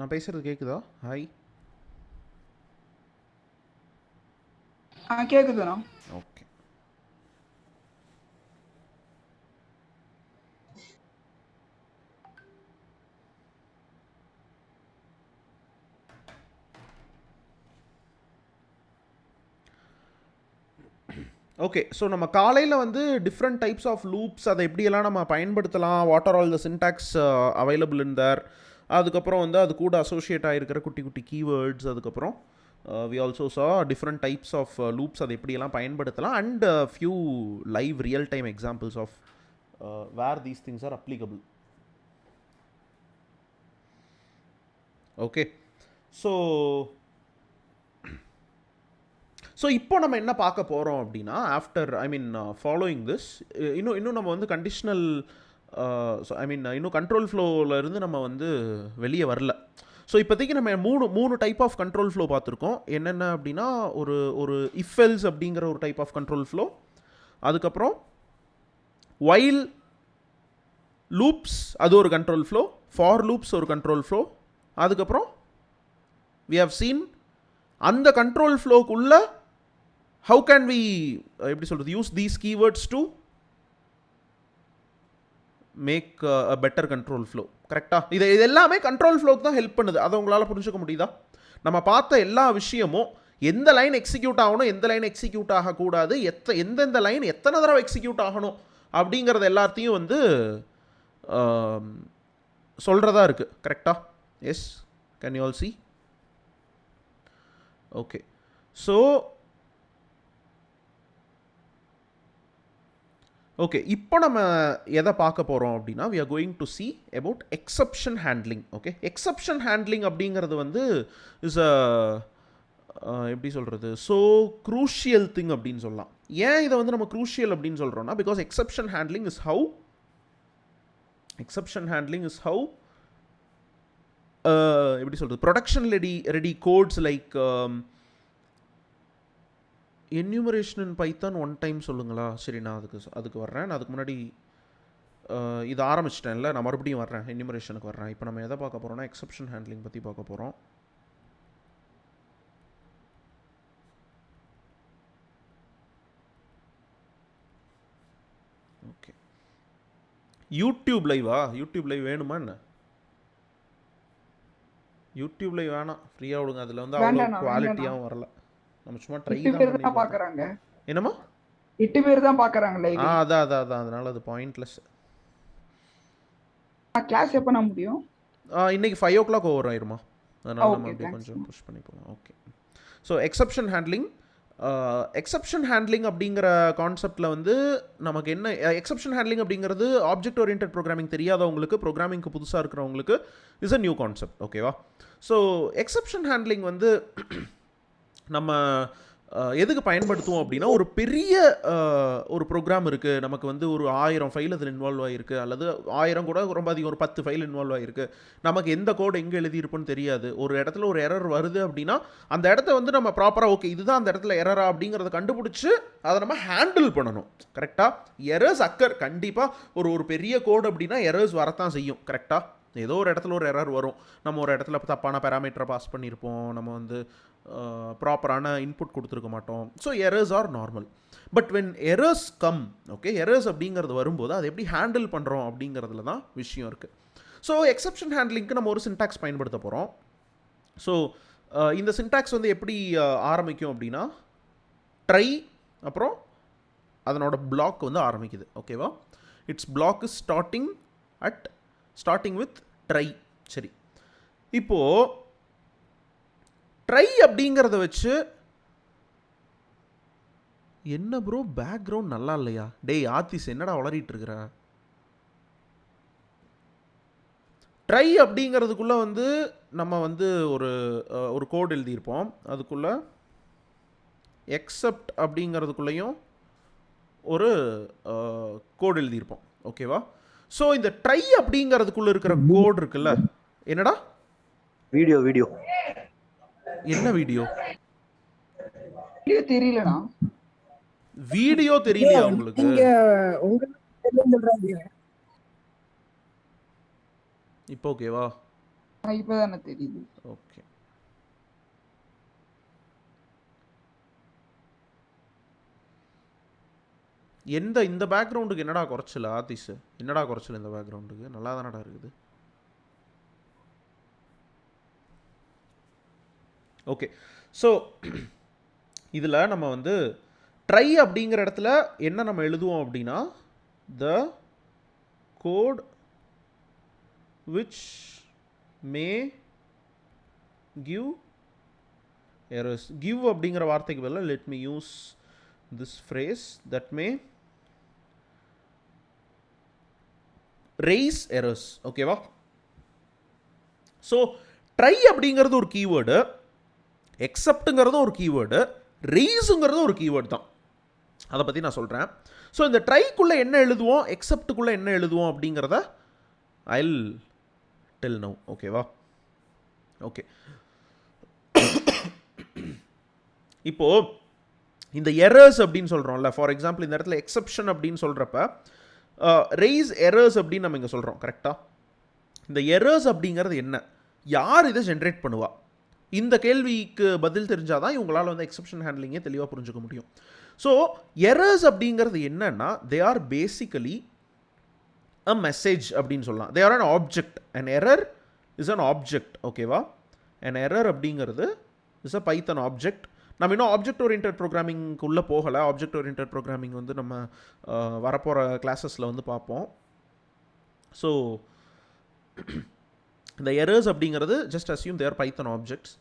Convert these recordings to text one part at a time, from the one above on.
நான் பேசுறது கேக்குதா? ஹாய். கேக்குதுண்ணா. ஓகே. ஓகே, ஸோ நம்ம காலையில் வந்து டிஃப்ரெண்ட் டைப்ஸ் ஆஃப் லூப்ஸ் அதை எப்படியெல்லாம் நம்ம பயன்படுத்தலாம், what are all the syntax available in there, அதுக்கப்புறம் வந்து அது கூட அசோசியேட் ஆகிருக்கிற குட்டி குட்டி கீவேர்ட்ஸ், அதுக்கப்புறம் we also saw different types of loops அதை எப்படியெல்லாம் பயன்படுத்தலாம் and few live real time examples of where these things are applicable. Okay, so இப்போ நம்ம என்ன பார்க்க போகிறோம் அப்படின்னா, ஆஃப்டர் ஃபாலோயிங் திஸ் இன்னும் நம்ம வந்து கண்டிஷ்னல் இன்னும் கண்ட்ரோல் ஃப்ளோவில் இருந்து நம்ம வந்து வெளியே வரல. ஸோ இப்போதைக்கு நம்ம மூணு டைப் ஆஃப் கண்ட்ரோல் ஃப்ளோ பார்த்துருக்கோம். என்னென்ன அப்படின்னா, ஒரு இஃபெல்ஸ் அப்படிங்கிற ஒரு டைப் ஆஃப் கண்ட்ரோல் ஃப்ளோ, அதுக்கப்புறம் வைல் லூப்ஸ் அது ஒரு கண்ட்ரோல் ஃப்ளோ, ஃபார் லூப்ஸ் ஒரு கண்ட்ரோல் ஃப்ளோ, அதுக்கப்புறம் வி ஹவ் சீன் அந்த கண்ட்ரோல் ஃப்ளோக்குள்ள ஹவு கேன் வி எப்படி சொல்கிறது use these keywords to make a better control flow. கரெக்டாக இது எல்லாமே கண்ட்ரோல் ஃப்ளோக்கு தான் ஹெல்ப் பண்ணுது. அதை உங்களால் புரிஞ்சுக்க முடியுதா? நம்ம பார்த்த எல்லா விஷயமும் எந்த லைன் எக்ஸிக்யூட் ஆகணும், எந்த லைன் எக்ஸிக்யூட் ஆகக்கூடாது, எந்தெந்த லைன் எத்தனை தடவை எக்ஸிக்யூட் ஆகணும் அப்படிங்கிறது எல்லாத்தையும் வந்து சொல்கிறதா இருக்குது. கரெக்டாக? Yes, can you all see? Okay, so okay, இப்போ நம்ம எதை பார்க்க போகிறோம் அப்படின்னா, we are going to see about exception handling. Okay, exception handling அப்படிங்கிறது வந்து இஸ் அ எப்படி சொல்கிறது, ஸோ க்ரூஷியல் திங் அப்படின்னு சொல்லலாம். ஏன் இதை வந்து நம்ம க்ரூஷியல் அப்படின்னு சொல்கிறோம்னா, because exception handling is how எப்படி சொல்கிறது, production ready codes like enumeration in Python one time சொல்லுங்களா? சரி, நான் அதுக்கு வர்றேன். நான் அதுக்கு முன்னாடி இது ஆரம்பிச்சிட்டேன்ல, நான் மறுபடியும் வர்றேன், என்யூமரேஷனுக்கு வர்றேன். இப்போ நம்ம எதை பார்க்க போகிறோம்னா, எக்ஸப்ஷன் ஹேண்ட்லிங் பற்றி பார்க்க போகிறோம். ஓகே, யூடியூப் லைவ் வேணுமா என்ன? யூடியூப் லைவ் வேணாம், ஃப்ரீயாக விடுங்க. அதில் வந்து அவ்வளோ குவாலிட்டியாகவும் வரல. நம்ம சும்மா ட்ரை தான் பார்க்குறாங்க. என்னமா 8 பேர் தான் பார்க்குறாங்க லைவ். அதான் அதனால அது பாயிண்ட்லெஸ். கிளாஸ் எப்போ நான் முடியும்? இன்னைக்கு 5 o'clock ஓவர் ஆயிருமா, அதனால நம்ம அப்படியே கொஞ்சம் புஷ் பண்ணி போகலாம். ஓகே, ஸோ எக்ஸப்ஷன் ஹேண்ட்லிங் அப்படிங்கிற கான்செப்டில் வந்து நமக்கு என்ன, எக்ஸப்ஷன் ஹேண்ட்லிங் அப்படிங்கிறது ஆப்ஜெக்ட் ஓரியன்டட் ப்ரோக்ராமிங் தெரியாதவங்களுக்கு, ப்ரோக்ராமிங்க்கு புதுசாக இருக்கிறவங்களுக்கு இஸ் அ நியூ கான்செப்ட். ஓகேவா? ஸோ எக்ஸப்ஷன் ஹேண்ட்லிங் வந்து நம்ம எதுக்கு பயன்படுத்துவோம் அப்படின்னா, ஒரு பெரிய ஒரு ப்ரோக்ராம் இருக்குது, நமக்கு வந்து ஒரு 1000 ஃபைல் அதில் இன்வால்வ் ஆகிருக்கு, அல்லது 1000 கூட ரொம்ப அதிகம், ஒரு 10 ஃபைல் இன்வால்வ் ஆகிருக்கு. நமக்கு எந்த கோடு எங்கே எழுதியிருப்போன்னு தெரியாது. ஒரு இடத்துல ஒரு எரர் வருது அப்படின்னா, அந்த இடத்த வந்து நம்ம ப்ராப்பராக ஓகே இதுதான் அந்த இடத்துல எரரா அப்படிங்கிறத கண்டுபிடிச்சி அதை நம்ம ஹேண்டில் பண்ணணும். கரெக்டாக? எரர்ஸ் கண்டிப்பாக ஒரு பெரிய கோடு அப்படின்னா எரர்ஸ் வரத்தான் செய்யும். கரெக்டாக? ஏதோ ஒரு இடத்துல ஒரு எரர் வரும். நம்ம ஒரு இடத்துல தப்பான பேராமீட்டரை பாஸ் பண்ணியிருப்போம், நம்ம வந்து ப்ராப்பரான இன்புட் கொடுத்துருக்க மாட்டோம். So errors are normal. But when errors come, okay, errors அப்படிங்கிறது வரும்போது அதை எப்படி ஹேண்டில் பண்ணுறோம் அப்படிங்கிறதுல தான் விஷயம் இருக்குது. ஸோ எக்ஸப்ஷன் ஹேண்ட்லிங்க்கு நம்ம ஒரு சின்டாக்ஸ் பயன்படுத்த போகிறோம். ஸோ இந்த சின்டாக்ஸ் வந்து எப்படி ஆரம்பிக்கும் அப்படின்னா, ட்ரை அப்புறம் அதனோட பிளாக் வந்து ஆரம்பிக்குது. ஓகேவா? It's block is starting with try. சரி, இப்போது ட்ரை அப்படிங்கிறத வச்சு என்ன ப்ரோ பேக்ரவுண்ட் நல்லா இல்லையா? டேய் ஆத்திஸ், என்னடா வளரிட்டு இருக்கிற? ட்ரை அப்படிங்கிறதுக்குள்ளே வந்து நம்ம வந்து ஒரு கோட் எழுதியிருப்போம். அதுக்குள்ளே எக்ஸப்ட் அப்படிங்கிறதுக்குள்ளேயும் ஒரு கோட் எழுதியிருப்போம். ஓகேவா? ஸோ இந்த ட்ரை அப்படிங்கிறதுக்குள்ளே இருக்கிற கோட் இருக்குல்ல, என்னடா வீடியோ என்ன வீடியோ தெரியலண்ணா. வீடியோ தெரியலையா உங்களுக்கு? இப்போ ஓகேவா? இப்பதானே தெரியுது. ஓகே. இந்த பேக்ரவுண்டுக்கு என்னடா குறைச்சல் ஆதிஷ்? என்னடா குறைச்சல் இந்த பேக்ரவுண்டுக்கு? நல்லா தானடா இருக்குது. ஓகே. ஸோ இதில் நம்ம வந்து ட்ரை அப்படிங்கிற இடத்துல என்ன நம்ம எழுதுவோம் அப்படின்னா, the code which may give errors. Give அப்படிங்கிற வார்த்தைக்கு பதிலாக let me use this phrase, that may raise errors. ஓகேவா? ஸோ ட்ரை அப்படிங்கிறது ஒரு கீவேர்டு, எக்ஸப்ட்டுங்கிறது ஒரு கீவேர்டு, ரெய்ஸுங்கிறது ஒரு கீவேர்டு தான். அதை பற்றி நான் சொல்கிறேன். ஸோ இந்த ட்ரைக்குள்ளே என்ன எழுதுவோம், எக்ஸப்ட்டுக்குள்ளே என்ன எழுதுவோம் அப்படிங்கிறத ஐல் டெல் நவ். ஓகேவா? ஓகே. இப்போது இந்த எரர்ஸ் அப்படின்னு சொல்கிறோம்ல, ஃபார் எக்ஸாம்பிள் இந்த இடத்துல எக்ஸப்ஷன் அப்படின்னு சொல்கிறப்ப ரெய்ஸ் எரர்ஸ் அப்படின்னு நம்ம இங்கே சொல்கிறோம். கரெக்டாக? இந்த எரர்ஸ் அப்படிங்கிறது என்ன, யார் இதை ஜென்ரேட் பண்ணுவா, இந்த கேள்விக்கு பதில் தெரிஞ்சால் தான் இவங்களால் வந்து எக்ஸப்ஷன் ஹேண்ட்லிங்கே தெளிவாக புரிஞ்சுக்க முடியும். ஸோ எரர்ஸ் அப்படிங்கிறது என்னன்னா, they are basically a message அப்படின்னு சொல்லலாம். They are an object. An error is an object. ஓகேவா? அன் எரர் அப்படிங்கிறது இஸ் அ பைத்தன் ஆப்ஜெக்ட். நம்ம இன்னும் ஆப்ஜெக்ட் ஓரியன்டட் ப்ரோக்ராமிங்க்கு உள்ளே போகலை. ஆப்ஜெக்ட் ஓரியன்டட் ப்ரோக்ராமிங் வந்து நம்ம வரப்போகிற கிளாஸஸில் வந்து பார்ப்போம். ஸோ இந்த எரர்ஸ் அப்படிங்கிறது ஜஸ்ட் அஸ்யூம் தேர் பைத்தன் ஆப்ஜெக்ட்ஸ்.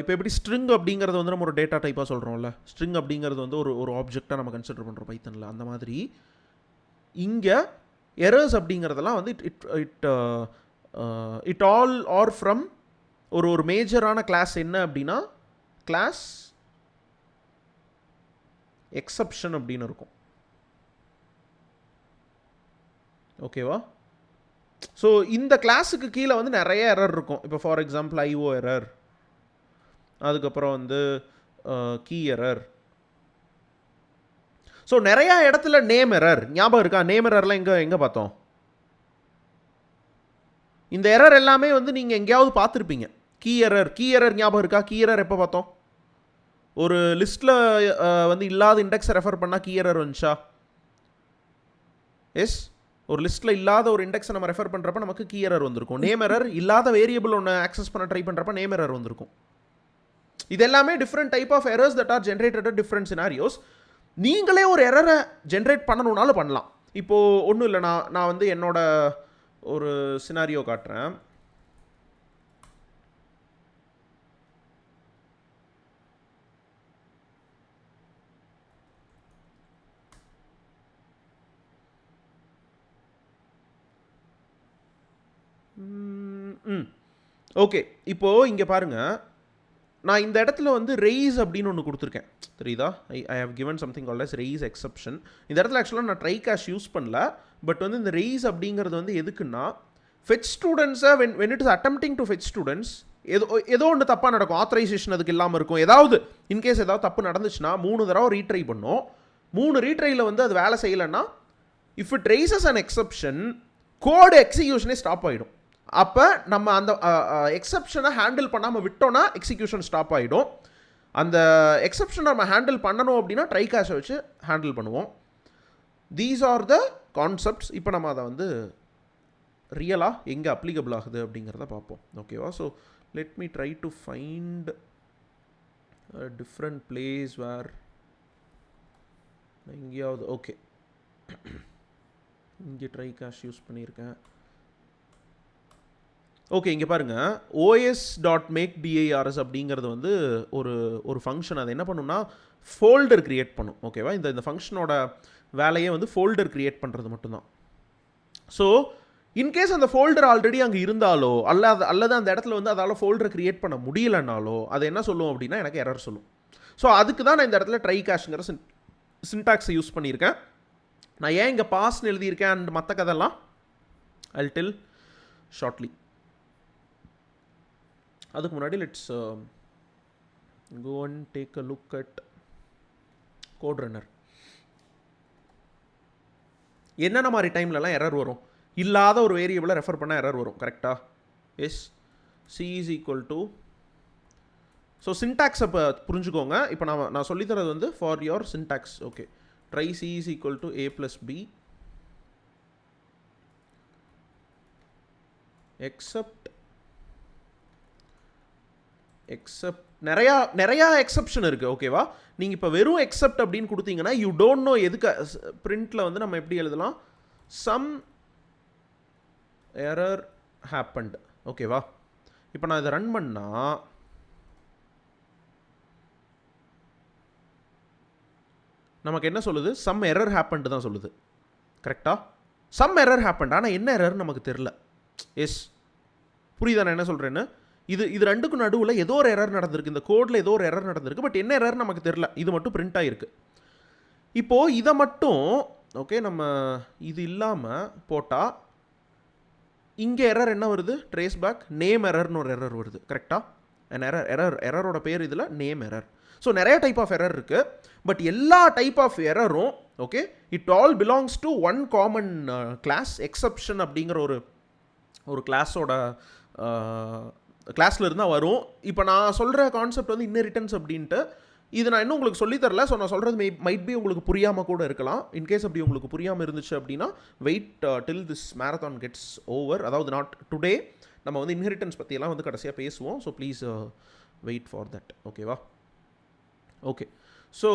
இப்போ எப்படி ஸ்ட்ரிங் அப்படிங்கிறது வந்து நம்ம ஒரு டேட்டா டைப்பாக சொல்கிறோம்ல, ஸ்ட்ரிங் அப்படிங்கிறது வந்து ஒரு ஆப்ஜெக்டாக நம்ம கன்சிடர் பண்ணுறோம் பைத்தனில். அந்த மாதிரி இங்கே எரர்ஸ் அப்படிங்கிறதெல்லாம் வந்து இட் ஆல் ஆர் ஃப்ரம் ஒரு மேஜரான கிளாஸ் என்ன அப்படின்னா, கிளாஸ் எக்ஸப்ஷன் அப்படின்னு இருக்கும். ஓகேவா? ஸோ இந்த கிளாஸுக்கு கீழே வந்து நிறைய எரர் இருக்கும். இப்போ ஃபார் எக்ஸாம்பிள் ஐஓ எரர், அதுக்கப்புறம் வந்து கீ எரர். ஸோ நிறையா இடத்துல நேம் எரர் ஞாபகம் இருக்கா? நேம் எரர்லாம் எங்கே பார்த்தோம்? இந்த எரர் எல்லாமே வந்து நீங்கள் எங்கேயாவது பார்த்துருப்பீங்க. கீ எரர் ஞாபகம் இருக்கா? கீ எரர் எப்போ பார்த்தோம்? ஒரு லிஸ்ட்டில் வந்து இல்லாத இண்டெக்ஸை ரெஃபர் பண்ணால் கீ எரர் வந்துச்சா? எஸ். ஒரு லிஸ்ட்டில் இல்லாத ஒரு இண்டெக்ஸை நம்ம ரெஃபர் பண்ணுறப்ப நமக்கு கீ எரர் வந்திருக்கும். நேம் எரர் இல்லாத வேரியபிள் ஒன்று ஆக்சஸ் பண்ண ட்ரை பண்ணுறப்ப நேம் எரர் வந்திருக்கும். இது எல்லாமே different type of errors that are generated at different scenarios. நீங்களே ஒரு எரரை ஜென்ரேட் பண்ணணுன்னாலும் பண்ணலாம். இப்போது ஒன்றும் இல்லை, நான் வந்து என்னோட ஒரு சினாரியோ காட்டுறேன். ஓகே. இப்போது இங்கே பாருங்கள், நான் இந்த இடத்துல வந்து ரெய்ஸ் அப்படின்னு ஒன்று கொடுத்துருக்கேன். தெரியுதா? I have given something called as raise exception. இந்த இடத்துல ஆக்சுவலாக நான் ட்ரை கேஷ் யூஸ் பண்ணல. பட் வந்து இந்த ரெய்ஸ் அப்படிங்கிறது வந்து எதுக்குன்னா, ஃபெச் ஸ்டூடெண்ட்ஸை when it is attempting to fetch students ஏதோ ஒன்று தப்பாக நடக்கும். ஆத்தரைசேஷன் அதுக்கு இல்லாமல் இருக்கும். ஏதாவது இன்கேஸ் ஏதாவது தப்பு நடந்துச்சுன்னா 3 தடவை ரீட்ரை பண்ணோம். 3 ரீட்ரையில் வந்து அது வேலை செய்யலைன்னா, if it raises an exception, code எக்ஸிக்யூஷனே ஸ்டாப் ஆகிடும். அப்போ நம்ம அந்த எக்ஸப்ஷனை ஹேண்டில் பண்ணாமல் விட்டோன்னா எக்ஸிக்யூஷன் ஸ்டாப் ஆகிடும். அந்த எக்ஸப்ஷனை நம்ம ஹேண்டில் பண்ணணும் அப்படின்னா ட்ரை கேஷை வச்சு ஹேண்டில் பண்ணுவோம். These are the concepts. இப்போ நம்ம அதை வந்து ரியலாக எங்கே அப்ளிகபிள் ஆகுது அப்படிங்கிறத பார்ப்போம். ஓகேவா? So let me try to find different place where எங்கேயாவது. ஓகே, இங்கே ட்ரை கேஷ் யூஸ் பண்ணியிருக்கேன். ஓகே, இங்கே பாருங்கள், os.makeDirs அப்படிங்கிறது வந்து ஒரு ஃபங்க்ஷன். அது என்ன பண்ணுன்னா ஃபோல்டர் க்ரியேட் பண்ணும். ஓகேவா? இந்த ஃபங்க்ஷனோட வேலையே வந்து ஃபோல்டர் க்ரியேட் பண்ணுறது மட்டும்தான். ஸோ இன்கேஸ் அந்த ஃபோல்டர் ஆல்ரெடி அங்கே இருந்தாலோ அல்லது அந்த இடத்துல வந்து அதால் ஃபோல்டர் க்ரியேட் பண்ண முடியலைனாலோ அது என்ன சொல்லும் அப்படின்னா எனக்கு எரர் சொல்லும். ஸோ அதுக்கு தான் நான் இந்த இடத்துல ட்ரை கேஷ்ங்கிற சின்டாக்ஸை யூஸ் பண்ணியிருக்கேன். நான் ஏன் இங்கே பாஸ்ன்னு எழுதியிருக்கேன் அண்ட் மற்ற கதெல்லாம் ஐ வில் டெல் ஷார்ட்லி. அதுக்கு முன்னாடி let's go and take a look at code runner. என்னென்ன மாதிரி டைம்லலாம் எரர் வரும்? இல்லாத ஒரு வேரியபிளை ரெஃபர் பண்ணால் எரர் வரும். கரெக்டாக? Yes C is equal to, so syntax அப்போ புரிஞ்சுக்கோங்க. இப்போ நான் சொல்லித்தரது வந்து for your syntax. Okay, try C is equal to A plus B except நிறையா எக்ஸப்ஷன் இருக்குது. ஓகேவா, நீங்கள் இப்போ வெறும் எக்ஸப்ட் அப்படின்னு கொடுத்தீங்கன்னா யூ டோன்ட் நோ எதுக்கு பிரிண்டில் வந்து நம்ம எப்படி எழுதலாம், சம் எரர் ஹேப்பன்ட். ஓகேவா, இப்போ நான் இதை ரன் பண்ணால் நமக்கு என்ன சொல்லுது, சம் எரர் ஹேப்பன்ட்டு தான் சொல்லுது. கரெக்டாக, சம் எரர் ஹேப்பன்ட். ஆனால் என்ன எரர்னு நமக்கு தெரில. எஸ், புரியுதா நான் என்ன சொல்கிறேன்னு? இது ரெண்டுக்கும் நடுவில் ஏதோ ஒரு எரர் நடந்திருக்கு, இந்த கோடில் ஏதோ ஒரு எரர் நடந்திருக்கு, பட் என்ன எரர் நமக்கு தெரில. இது மட்டும் பிரிண்ட் ஆகிருக்கு. இப்போது இதை மட்டும் ஓகே நம்ம இது இல்லாமல் போட்டால் இங்கே எரர் என்ன வருது, ட்ரேஸ் பேக் நேம் எரர்னு ஒரு எரர் வருது. கரெக்டாக, எரரோட பேர் இதில் நேம் எரர். ஸோ நிறைய டைப் ஆஃப் எரர் இருக்குது, பட் எல்லா டைப் ஆஃப் எரரும் okay it all belongs to one common class exception அப்படிங்கிற ஒரு கிளாஸோட கிளாஸில் இருந்தால் வரும். இப்போ நான் சொல்கிற கான்செப்ட் வந்து இன்னெரிட்டன்ஸ் அப்படின்ட்டு இது நான் இன்னும் உங்களுக்கு சொல்லித்தரல. ஸோ நான் சொல்கிறது மைட் பி உங்களுக்கு புரியாமல் கூட இருக்கலாம். இன்கேஸ் அப்படி உங்களுக்கு புரியாமல் இருந்துச்சு அப்படின்னா wait till this marathon gets over. அதாவது நாட் டுடே, நம்ம வந்து இன்ஹெரிட்டன்ஸ் பற்றியெல்லாம் வந்து கடைசியாக பேசுவோம். So please wait for that. ஓகேவா, ஓகே. ஸோ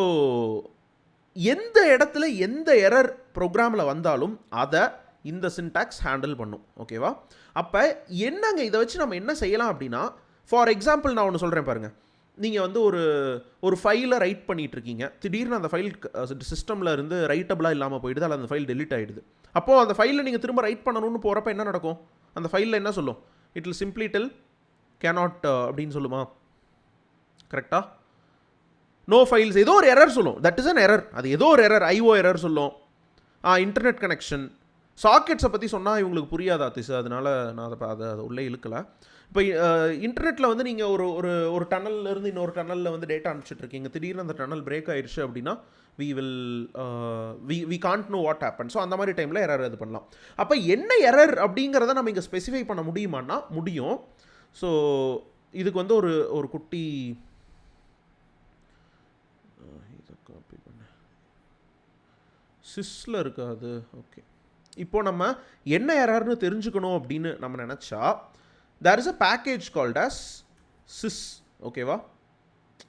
எந்த இடத்துல எந்த எரர் ப்ரோக்ராமில் வந்தாலும் அதை இந்த சின்டாக்ஸ் ஹேண்டில் பண்ணும். ஓகேவா, அப்போ என்னங்க இதை வச்சு நம்ம என்ன செய்யலாம் அப்படின்னா, ஃபார் எக்ஸாம்பிள் நான் ஒன்று சொல்கிறேன் பாருங்கள். நீங்கள் வந்து ஒரு ஃபைலை ரைட் பண்ணிகிட்ருக்கீங்க, திடீர்னு அந்த ஃபைல் சிஸ்டமில் இருந்து ரைட்டபிளாக இல்லாமல் போயிடுது, அல்லது அந்த ஃபைல் டெலிட் ஆகிடுது. அப்போது அந்த ஃபைலை நீங்கள் திரும்ப ரைட் பண்ணணும்னு போகிறப்ப என்ன நடக்கும், அந்த ஃபைலில் என்ன சொல்லும், it will simply tell cannot அப்படின்னு சொல்லுமா? கரெக்டாக, நோ ஃபைல்ஸ் ஏதோ ஒரு எரர் சொல்லும். That is an error. அது ஏதோ ஒரு எரர், ஐஓ எரர் சொல்லும், இன்டர்நெட் கனெக்ஷன், சாக்கெட்ஸை பற்றி சொன்னால் இவங்களுக்கு புரியாதா திஸ், அதனால் நான் அதை உள்ளே இழுக்கலை. இப்போ இன்டர்நெட்டில் வந்து நீங்கள் ஒரு டனல்லேருந்து இன்னொரு டனலில் வந்து டேட்டா அனுப்பிச்சிட்ருக்கீங்க, திடீர்னு அந்த டனல் பிரேக் ஆயிடுச்சு அப்படின்னா we can't know what happen. So அந்த மாதிரி டைமில் எரர் இது பண்ணலாம். அப்போ என்ன எரர் அப்படிங்கிறத நம்ம இங்கே ஸ்பெசிஃபை பண்ண முடியுமான்னா முடியும். ஸோ இதுக்கு வந்து ஒரு குட்டி காப்பி பண்ண சிஸ்ல இருக்காது. ஓகே, இப்போ நம்ம என்ன எரர்னு தெரிஞ்சுக்கணும் அப்படின்னு நம்ம நினச்சா there is a package called as sys. ஓகேவா,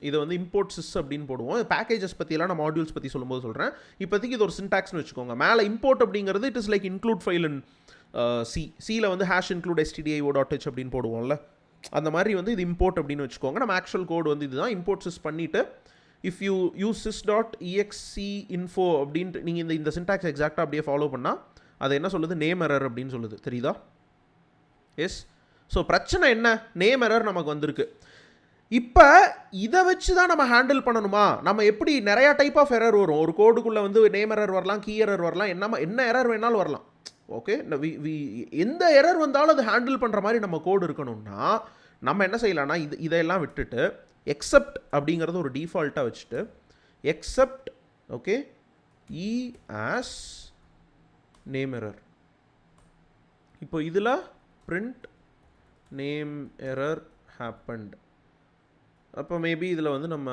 இதை வந்து இம்போர்ட் சிஸ் அப்படின்னு போடுவோம். பேக்கேஜஸ் பற்றியெல்லாம் நான் மாடியூல்ஸ் பற்றி சொல்லும்போது சொல்கிறேன். இப்போதைக்கு இது ஒரு சின்டாக்ஸ்னு வச்சுக்கோங்க. மேலே இம்போர்ட் அப்படிங்கிறது it is like include file in சியில் வந்து #include stdio.h அப்படின்னு போடுவோம்ல, அந்த மாதிரி வந்து இது இம்போர்ட் அப்படின்னு வச்சுக்கோங்க. நம்ம ஆக்சுவல் கோட் வந்து இதுதான். இம்போர்ட் சிஸ் பண்ணிவிட்டு இஃப் யூ யூஸ் sys.exeinfo அப்படின்ட்டு நீங்கள் இந்த சின்டாக்ஸ் எக்ஸாக்டாக அப்படியே ஃபாலோ பண்ணால் அது என்ன சொல்லுது, நேம் எரர் அப்படின்னு சொல்லுது. தெரியுதா? எஸ். ஸோ பிரச்சனை என்ன, நேம் எரர் நமக்கு வந்திருக்கு. இப்போ இதை வச்சு தான் நம்ம ஹேண்டில் பண்ணணுமா? நம்ம எப்படி நிறையா டைப் ஆஃப் எரர் வரும். ஒரு கோடுக்குள்ளே வந்து நேம் எரர் வரலாம், கீ எரர் வரலாம், என்ன எரர் வேணாலும் வரலாம். ஓகே, எந்த எரர் வந்தாலும் அது ஹேண்டில் பண்ணுற மாதிரி நம்ம கோடு இருக்கணும்னா நம்ம என்ன செய்யலாம்னா இதையெல்லாம் விட்டுட்டு எக்ஸப்ட் அப்படிங்கிறது ஒரு டிஃபால்ட்டாக வச்சுட்டு எக்ஸப்ட் ஓகே இ ஆஸ் நேம் எரர். இப்போ இதில் பிரிண்ட் நேம் எரர் ஹேப்பன்ட். அப்போ மேபி இதில் வந்து நம்ம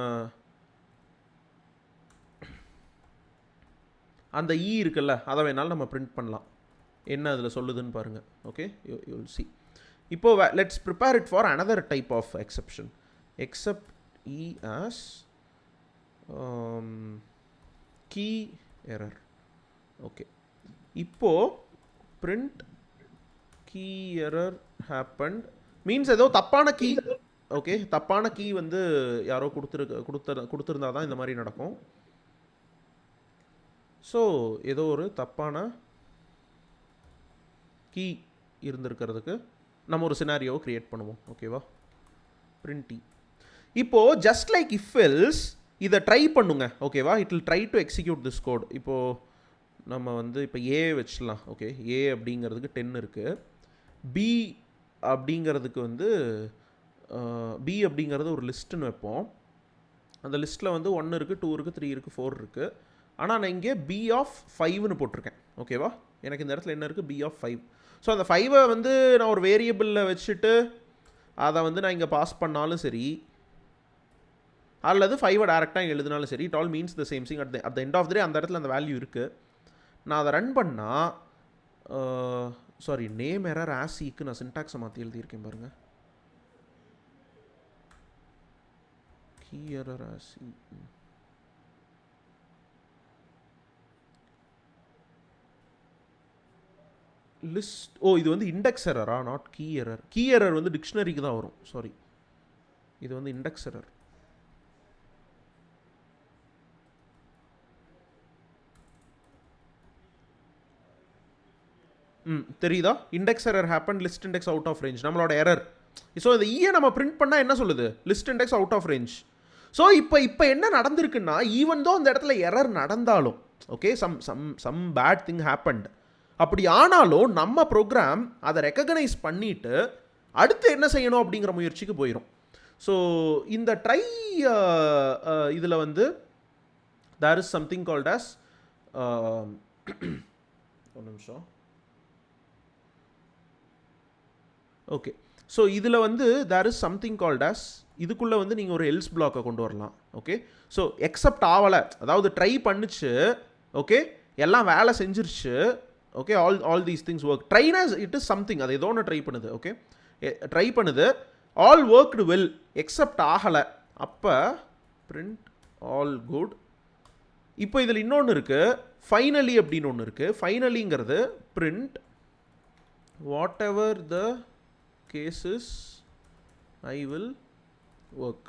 அந்த இ இருக்குல்ல அதை வேணாலும் நம்ம பிரிண்ட் பண்ணலாம். என்ன அதில் சொல்லுதுன்னு பாருங்கள். Okay, you will see. இப்போது let's prepare it for another type of exception. Except e as key error. Okay, இப்போது print key error happened means ஏதோ தப்பான கீ. ஓகே, தப்பான கீ வந்து யாரோ கொடுத்துருந்தா தான் இந்த மாதிரி நடக்கும். ஸோ ஏதோ ஒரு தப்பான கீ இருந்திருக்கிறதுக்கு நம்ம ஒரு சினாரியோவை க்ரியேட் பண்ணுவோம். ஓகேவா, பிரிண்ட் டி. இப்போது ஜஸ்ட் லைக் இஃப் எல்ஸ் இதை ட்ரை பண்ணுங்க. ஓகேவா, it will try to execute this code. இப்போது நம்ம வந்து இப்போ ஏ வச்சிடலாம். ஓகே, ஏ அப்படிங்கிறதுக்கு 10 இருக்குது, பி அப்படிங்கிறதுக்கு வந்து பி அப்படிங்கிறது ஒரு லிஸ்ட்டுன்னு வைப்போம். அந்த லிஸ்ட்டில் வந்து 1 இருக்குது, 2 இருக்குது, 3 இருக்குது, 4 இருக்குது. ஆனால் நான் இங்கே பி ஆஃப் 5ன்னு போட்டிருக்கேன். ஓகேவா? எனக்கு இந்த இடத்துல என்ன இருக்குது, பி ஆஃப் 5. ஸோ அந்த 5 வந்து நான் ஒரு வேரியபிளில் வச்சுட்டு அதை வந்து நான் இங்கே பாஸ் பண்ணாலும் சரி, அல்லது 5 டேரெக்டாக எழுதினாலும் சரி, it all means the same thing. At the end of the day அந்த இடத்துல அந்த வேல்யூ இருக்குது. நான் அதை ரன் பண்ணால், சாரி, நேம் எரர் ஆசிக்கு நான் சின்டாக்ஸை மாற்றி எழுதியிருக்கேன் பாருங்கள். கீ எரர் ஆசி, லிஸ்ட், இது வந்து இண்டெக்ஸ் எரரா, not key error. Key error வந்து டிக்ஷனரிக்கு தான் வரும். சாரி, இது வந்து இண்டெக்ஸ் எரர். தெரியுதா? Index error happen, list index out of range, நம்மளோட எரர். ஸோ இந்த ஈயை நம்ம பிரிண்ட் பண்ணால் என்ன சொல்லுது, list index out of range. So இப்போ என்ன நடந்திருக்குன்னா, ஈவன் தோ அந்த இடத்துல எரர் நடந்தாலும், okay, some bad thing happened, அப்படி ஆனாலும் நம்ம ப்ரோக்ராம் அதை ரெக்கக்னைஸ் பண்ணிவிட்டு அடுத்து என்ன செய்யணும் அப்படிங்கிற முயற்சிக்கு போயிடும். ஸோ இந்த ட்ரை இதில் வந்து there is something called as, ஒரு நிமிஷம், ஓகே. ஸோ இதில் வந்து there is something called as, இதுக்குள்ளே வந்து நீங்கள் ஒரு எல்ஸ் பிளாக்கை கொண்டு வரலாம். ஓகே, ஸோ எக்ஸப்ட் ஆகலை, அதாவது ட்ரை பண்ணிச்சு, ஓகே, எல்லாம் வேலை செஞ்சிருச்சு, okay, all these things work. ட்ரைனா இட் இஸ் சம்திங், அது ஏதோ ஒன்று ட்ரை பண்ணுது. ஓகே, ட்ரை பண்ணுது, ஆல் ஒர்க்டு வெல், எக்ஸப்ட் ஆகலை, அப்போ பிரிண்ட் ஆல் குட். இப்போ இதில் இன்னொன்று இருக்குது, ஃபைனலி அப்படின்னு ஒன்று இருக்குது. ஃபைனலிங்கிறது print whatever the cases I will work.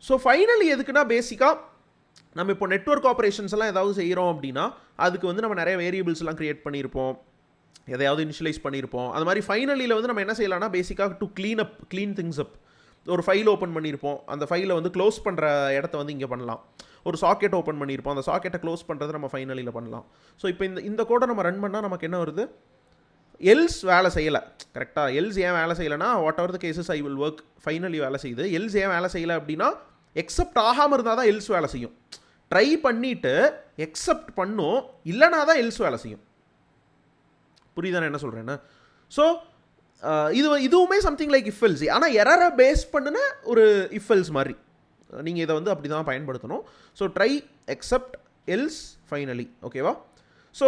So finally எதுக்குன்னா, பேசிக்காக நம்ம இப்போ நெட்வொர்க் ஆப்ரேஷன்ஸ் எல்லாம் ஏதாவது செய்கிறோம் அப்படின்னா அதுக்கு வந்து நம்ம நிறைய வேரியபிள்ஸ் எல்லாம் க்ரியேட் பண்ணியிருப்போம், எதையாவது இனிஷியலைஸ் பண்ணியிருப்போம். அது மாதிரி ஃபைனலியில் வந்து நம்ம என்ன செய்யலாம்னா, பேசிக்காக டு க்ளீன் திங்ஸ் அப், ஒரு ஃபைல் ஓப்பன் பண்ணியிருப்போம், அந்த ஃபைலை வந்து க்ளோஸ் பண்ணுற இடத்த வந்து இங்கே பண்ணலாம். ஒரு சாக்கெட் ஓப்பன் பண்ணியிருப்போம், அந்த சாக்கெட்டை க்ளோஸ் பண்ணுறது நம்ம ஃபைனலியில் பண்ணலாம். ஸோ இப்போ இந்த கோடை நம்ம ரன் பண்ணால் நமக்கு என்ன வருது, எல்ஸ் வேலை செய்யலை. கரெக்டாக, எல்ஸ் ஏன் வேலை செய்யலைன்னா, what ever the cases I will work, finally வேலை செய்யுது. எல்ஸ் ஏன் வேலை செய்யலை அப்படின்னா, எக்ஸப்ட் ஆகாமல் இருந்தால் தான் எல்ஸ் வேலை செய்யும். ட்ரை பண்ணிவிட்டு எக்ஸப்ட் பண்ணும், இல்லைனா தான் எல்ஸ் வேலை செய்யும். புரியுதானே என்ன சொல்கிறேன்னா? ஸோ இதுவுமே சம்திங் லைக் இஃப் எல்ஸ், ஆனால் எரரை பேஸ் பண்ணுன ஒரு இஃப் எல்ஸ் மாதிரி நீங்கள் இதை வந்து அப்படி தான் பயன்படுத்தணும். So try, accept, else, finally. ஓகேவா? ஸோ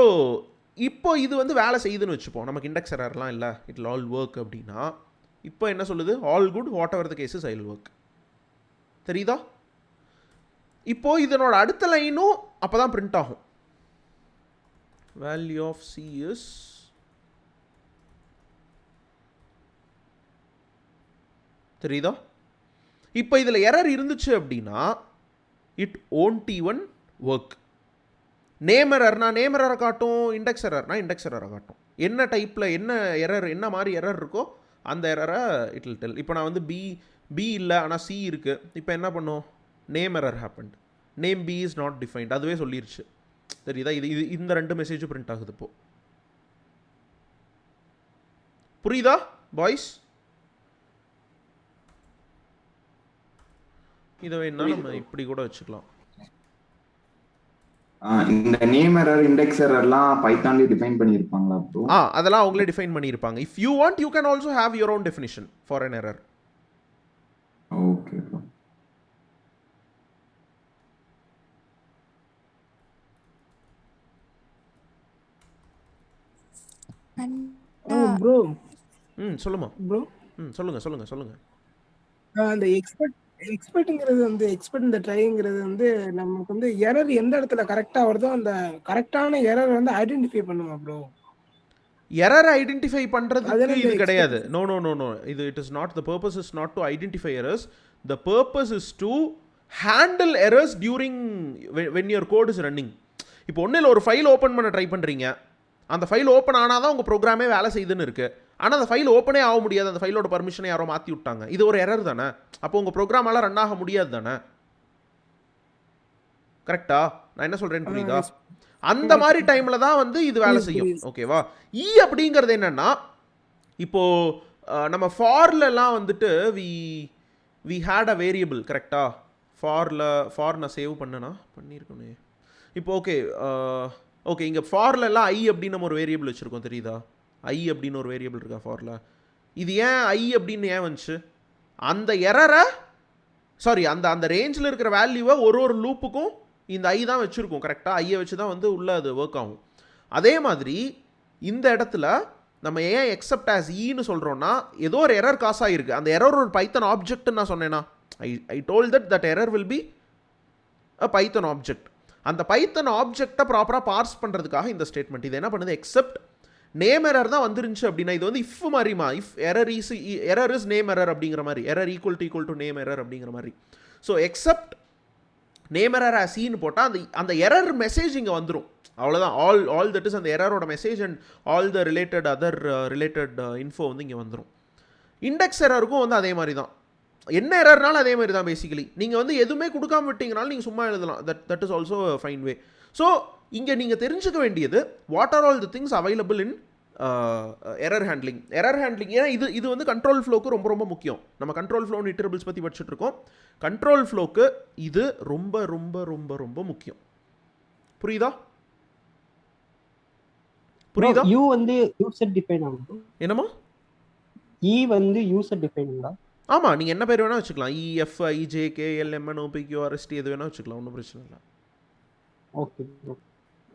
இப்போ இது வந்து வேலை செய்யுதுன்னு வச்சுப்போம், நமக்கு இண்டெக்ஸ் எரர்லாம் இல்லை, இட் வில் ஆல் ஒர்க் அப்படின்னா, இப்போ என்ன சொல்லுது, all good what ever the cases I will work. தெரியுதா? இப்போது இதனோட அடுத்த லைனும் அப்போ தான் பிரிண்ட் ஆகும், வேல்யூ ஆஃப் சி இஸ், தெரியுதா? இப்போ இதில் எரர் இருந்துச்சு அப்படின்னா it won't even work. Name எரர்னா நேம் எரரை காட்டும், இண்டெக்ஸ் எரர்னா இண்டெக்ஸ் எரரை காட்டும். என்ன டைப்பில் என்ன எரர், என்ன மாதிரி எரர் இருக்கோ அந்த எரரை இட் வில் டெல். இப்போ நான் வந்து பி இல்லை ஆனால் சி இருக்குது, இப்போ என்ன பண்ணும், name error happened, name B is not defined, அதுவே சொல்லிருச்சு. தெரியுதா? இது இந்த ரெண்டு மெசேஜும் பிரிண்ட் ஆகுது. இப்போ புரியுதா பாய்ஸ்? இதை வேணா நம்ம இப்படி கூட வச்சுக்கலாம். இந்த நேம் எரர், இண்டெக்ஸ் எரர்லாம் பைத்தான்ல டிஃபைன் பண்ணிருப்பாங்களா ப்ரோ? அதெல்லாம் அவங்களே டிஃபைன் பண்ணிருப்பாங்க. If you want you can also have your own definition for an error. Okay bro. Bro சொல்லுமா ப்ரோ, சொல்லுங்க. அந்த எக்ஸ்பெக்ட்ங்கிறது வந்து இந்த ட்ரைங்கிறது வந்து நமக்கு வந்து எரர் எந்த இடத்துல கரெக்டா வருதோ அந்த கரெக்டான எரர் வந்து ஐடென்டிஃபை பண்ணுமா ப்ரோ? எரர் ஐடென்டிஃபை பண்றதுக்கு இது கிடையாது. நோ, இது it is not, the purpose is not to identify errors, the purpose is to handle errors during when your code is running. இப்போ ஒன்றும் இல்லை, ஒரு ஃபைல் ஓப்பன் பண்ண ட்ரை பண்ணுறீங்க, அந்த ஃபைல் ஓப்பன் ஆனால் தான் உங்கள் ப்ரோக்ராமே வேலை செய்யுதுன்னு இருக்குது. ஆனால் அந்த ஃபைல் ஓப்பனே ஆக முடியாது, அந்த ஃபைலோட பர்மிஷனை யாரோ மாற்றி விட்டாங்க, இது ஒரு எரர் தானே? அப்போ உங்கள் ப்ரோக்ராமால் ரன் ஆக முடியாது தானே? கரெக்டா? நான் என்ன சொல்கிறேன்னு புரியுதா? அந்த மாதிரி டைமில் தான் வந்து இது வேலை செய்யும். ஓகேவா? அப்படிங்கிறது என்னென்னா, இப்போது நம்ம ஃபார்லலாம் வந்துட்டு வி ஹேட் அ வேரியபிள். கரெக்டா? ஃபார் நான் சேவ் பண்ணியிருக்கேனே, இப்போ ஓகே இங்கே ஃபார்லெல்லாம் ஐ அப்படின்னு நம்ம ஒரு வேரியபிள் வச்சுருக்கோம் தெரியுதா? ஐ அப்படின்னு ஒரு வேரியபிள் இருக்கா ஃபாரில்? இது ஏன் ஐ அப்படின்னு ஏன் வந்துச்சு? அந்த எரரை அந்த ரேஞ்சில் இருக்கிற வேல்யூவை ஒரு லூப்புக்கும் இந்த ஐ தான் வச்சுருக்கோம் கரெக்டாக. ஐயை வச்சு தான் வந்து உள்ளே அது ஒர்க் ஆகும். அதே மாதிரி இந்த இடத்துல நம்ம ஏன் எக்ஸப்ட் ஆஸ் ஈன்னு சொல்கிறோன்னா ஏதோ ஒரு எரர் காசு ஆகிருக்கு. அந்த எரர் ஒரு பைத்தன் ஆப்ஜெக்ட்னு நான் சொன்னேன்னா I told that error will be a Python object. அந்த பைத்தன் ஆப்ஜெக்டை ப்ராப்பராக பார்ஸ் பண்ணுறதுக்காக இந்த ஸ்டேட்மெண்ட் இது என்ன பண்ணுது, எக்ஸப்ட் நேம் எரர் தான் வந்துருந்துச்சு அப்படின்னா இது வந்து இஃப் மாதிரிமா, if error is name error அப்படிங்கிற மாதிரி, error equal to name error அப்படிங்கிற மாதிரி. So except name error as ஈன்னு போட்டால் அந்த எரர் மெசேஜ் இங்கே வந்துடும். அவ்வளோதான். ஆல் தட் இஸ் அந்த எரரோட message and all the other related info வந்து இங்கே வந்துடும். இண்டெக்ஸ் எரருக்கும் வந்து அதே மாதிரி தான். என்ன எரர்னாலும் அதே மாதிரி தான் பேசிக்கலி. நீங்கள் வந்து எதுவுமே கொடுக்காம விட்டீங்கனாலும் நீங்கள் சும்மா எழுதலாம். That is also fine way. So இங்கே நீங்கள் தெரிஞ்சுக்க வேண்டியது what are all the things available in error handling. ஏன்னா இது வந்து கண்ட்ரோல் ஃப்ளோக்கு ரொம்ப ரொம்ப முக்கியம். நம்ம கண்ட்ரோல் ஃப்ளோ இட்டரபிள்ஸ் பற்றி படிச்சுட்டு இருக்கோம். கண்ட்ரோல் ஃப்ளோக்கு இது ரொம்ப ரொம்ப ரொம்ப ரொம்ப முக்கியம். புரியுதா? யூ வந்து யூசர் டிஃபைன் ஆகும். என்னமா வந்து யூசர் டிஃபைனுங்களா? ஆமாம், நீங்கள் என்ன பேர் வேணால் வச்சுக்கலாம். இஎஃப் ஐஜே கேஎல்எம்என் ஓபிக்யூஆர்எஸ்டி எது வேணால் வச்சுக்கலாம், ஒன்றும் பிரச்சனை இல்லை. ஓகே.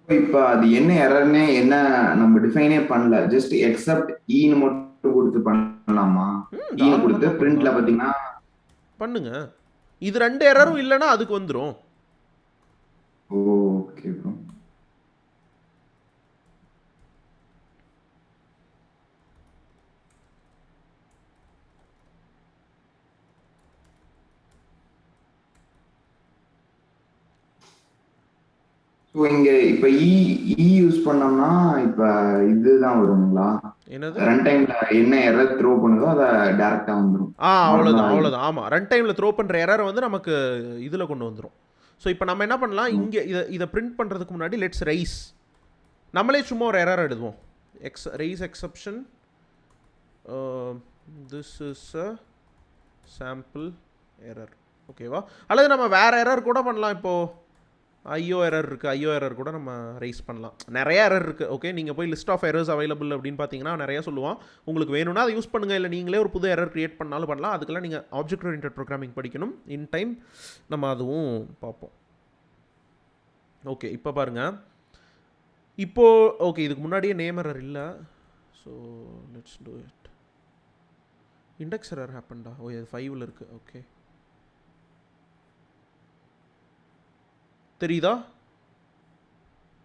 இப்ப அது என்ன எரர்னே என்ன நம்ம டிஃபைனே பண்ணல, ஜஸ்ட் எக்ஸப்ட் ஈன்னு மட்டும் கொடுத்து பண்ணலாமா? ஈ கொடுத்து பிரிண்ட்ல பாத்தீங்கன்னா பண்ணுங்க. இது 2 எரரும் இல்லைன்னா அதுக்கு வந்துடும். Okay bro. ஸோ இங்க இப்ப இ யூஸ் பண்ணோம்னா இப்ப இதுதான் வருங்களா? என்னது? ரன் டைம்ல என்ன எரர் த்ரோ பண்ணுதோ அதை டைரக்டா வந்துடும். அவ்வளோதான். ஆமாம், ரன் டைமில் த்ரோ பண்ணுற எரரை வந்து நமக்கு இதில் கொண்டு வந்துடும். ஸோ இப்போ நம்ம என்ன பண்ணலாம், இங்கே இதை பிரிண்ட் பண்ணுறதுக்கு முன்னாடி லெட்ஸ் ரைஸ், நம்மளே சும்மா ஒரு எரர் எழுதுவோம். Rice exception, this is a sample error. ஓகேவா? அல்லது நம்ம வேறு எரர் கூட பண்ணலாம். இப்போது ஐயோ எரர் கூட நம்ம ரைஸ் பண்ணலாம். நிறைய எரர் இருக்குது. ஓகே, நீங்கள் போய் லிஸ்ட் ஆஃப் எரர்ஸ் அவைலபிள் அப்படின்னு பார்த்தீங்கன்னா நிறைய சொல்லுவான். உங்களுக்கு வேணும்னா அதை யூஸ் பண்ணுங்கள், இல்லை நீங்களே ஒரு புது எரர் க்ரியேட் பண்ணாலும் பண்ணலாம். அதுக்கெல்லாம் நீங்கள் ஆப்ஜெக்ட் ஓரியன்டட் ப்ரோக்ராமிங் படிக்கணும். இன் டைம் நம்ம அதுவும் பார்ப்போம். ஓகே, இப்போ பாருங்கள். ஓகே, இதுக்கு முன்னாடியே நேம் எரர் இல்லை. So let's do it. Index error ஹேப்பன்டா? இது 5ல் இருக்குது. ஓகே, தெரியுதா?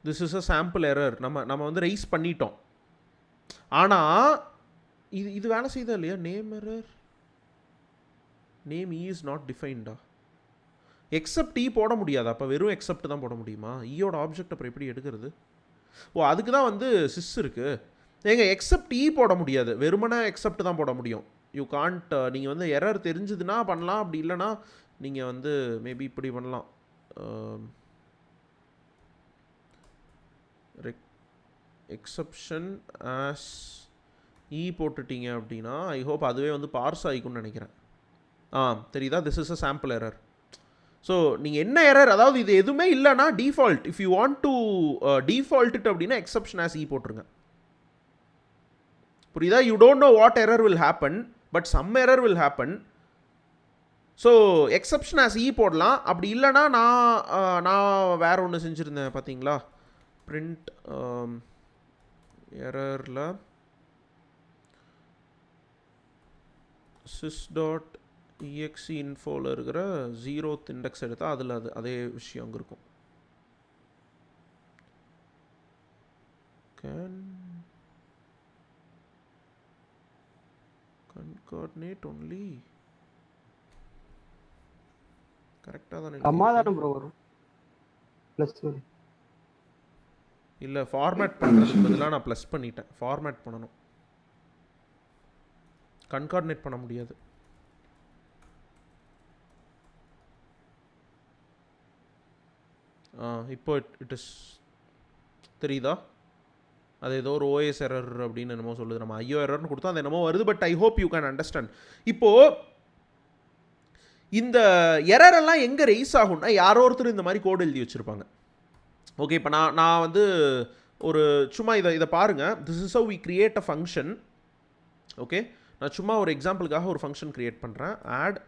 This is a sample error. நம்ம வந்து ரைஸ் பண்ணிட்டோம். ஆனால் இது வேலை செய்தா இல்லையா? Name error, name is not டிஃபைன்டா. எக்ஸப்ட் போட முடியாது. அப்போ வெறும் எக்ஸப்ட் தான் போட முடியுமா? ஈயோட ஆப்ஜெக்ட் அப்புறம் எப்படி எடுக்கிறது? அதுக்கு தான் வந்து சிஸ் இருக்குது. எக்ஸப்ட் போட முடியாது, வெறுமனே எக்ஸப்ட் தான் போட முடியும். You can't. நீங்கள் வந்து எரர் தெரிஞ்சதுன்னா பண்ணலாம், அப்படி இல்லைனா நீங்கள் வந்து மேபி இப்படி பண்ணலாம். எக்ஸப்ஷன் ஆஸ் போட்டுட்டீங்க அப்படின்னா ஐ ஹோப் அதுவே வந்து பார்ஸ் ஆகிக்கும்னு நினைக்கிறேன். தெரியுதா? This is a sample error. So நீங்கள் என்ன எரர், அதாவது இது எதுவுமே இல்லைனா default, if you want to default it அப்படின்னா எக்ஸப்ஷன் ஆஸ் போட்டுருங்க. புரியுதா? You don't know what error will happen, but some error will happen. So exception as போடலாம். அப்படி இல்லைனா நான் வேறு ஒன்று செஞ்சுருந்தேன் பார்த்தீங்களா? பிரிண்ட் எரரில் sys.exe இன்ஃபோவில் இருக்கிற 0th இண்டெக்ஸ் எடுத்தால் அதில் அதே விஷயம் அங்கே இருக்கும். Can concatenate only. கரெக்டாக தானே? சமாதானம் ப்ரோ வரும் ப்ளஸ் வரும். இல்லை, ஃபார்மேட் பண்ணுறதுக்கு பதிலாக நான் ப்ளஸ் பண்ணிட்டேன். ஃபார்மேட் பண்ணணும், கன்கார்டினேட் பண்ண முடியாது. இப்போ இட் இஸ் தெரியுதா? அது ஏதோ ஒரு ஓஎஸ் எரர் அப்படின்னு என்னமோ சொல்லுது. நம்ம ஐயோ எரர்னு கொடுத்தா அது என்னமோ வருது. But I hope you can understand. இப்போது இந்த எரரெல்லாம் எங்கே ரைஸ் ஆகும்னா யாரோ ஒருத்தர் இந்த மாதிரி கோடு எழுதி வச்சுருப்பாங்க. ஓகே, இப்போ நான் வந்து ஒரு சும்மா இதை பாருங்கள். This is how we create a function. Okay, நான் சும்மா ஒரு எக்ஸாம்பிளுக்காக ஒரு ஃபங்க்ஷன் க்ரியேட் பண்ணுறேன். ஆட்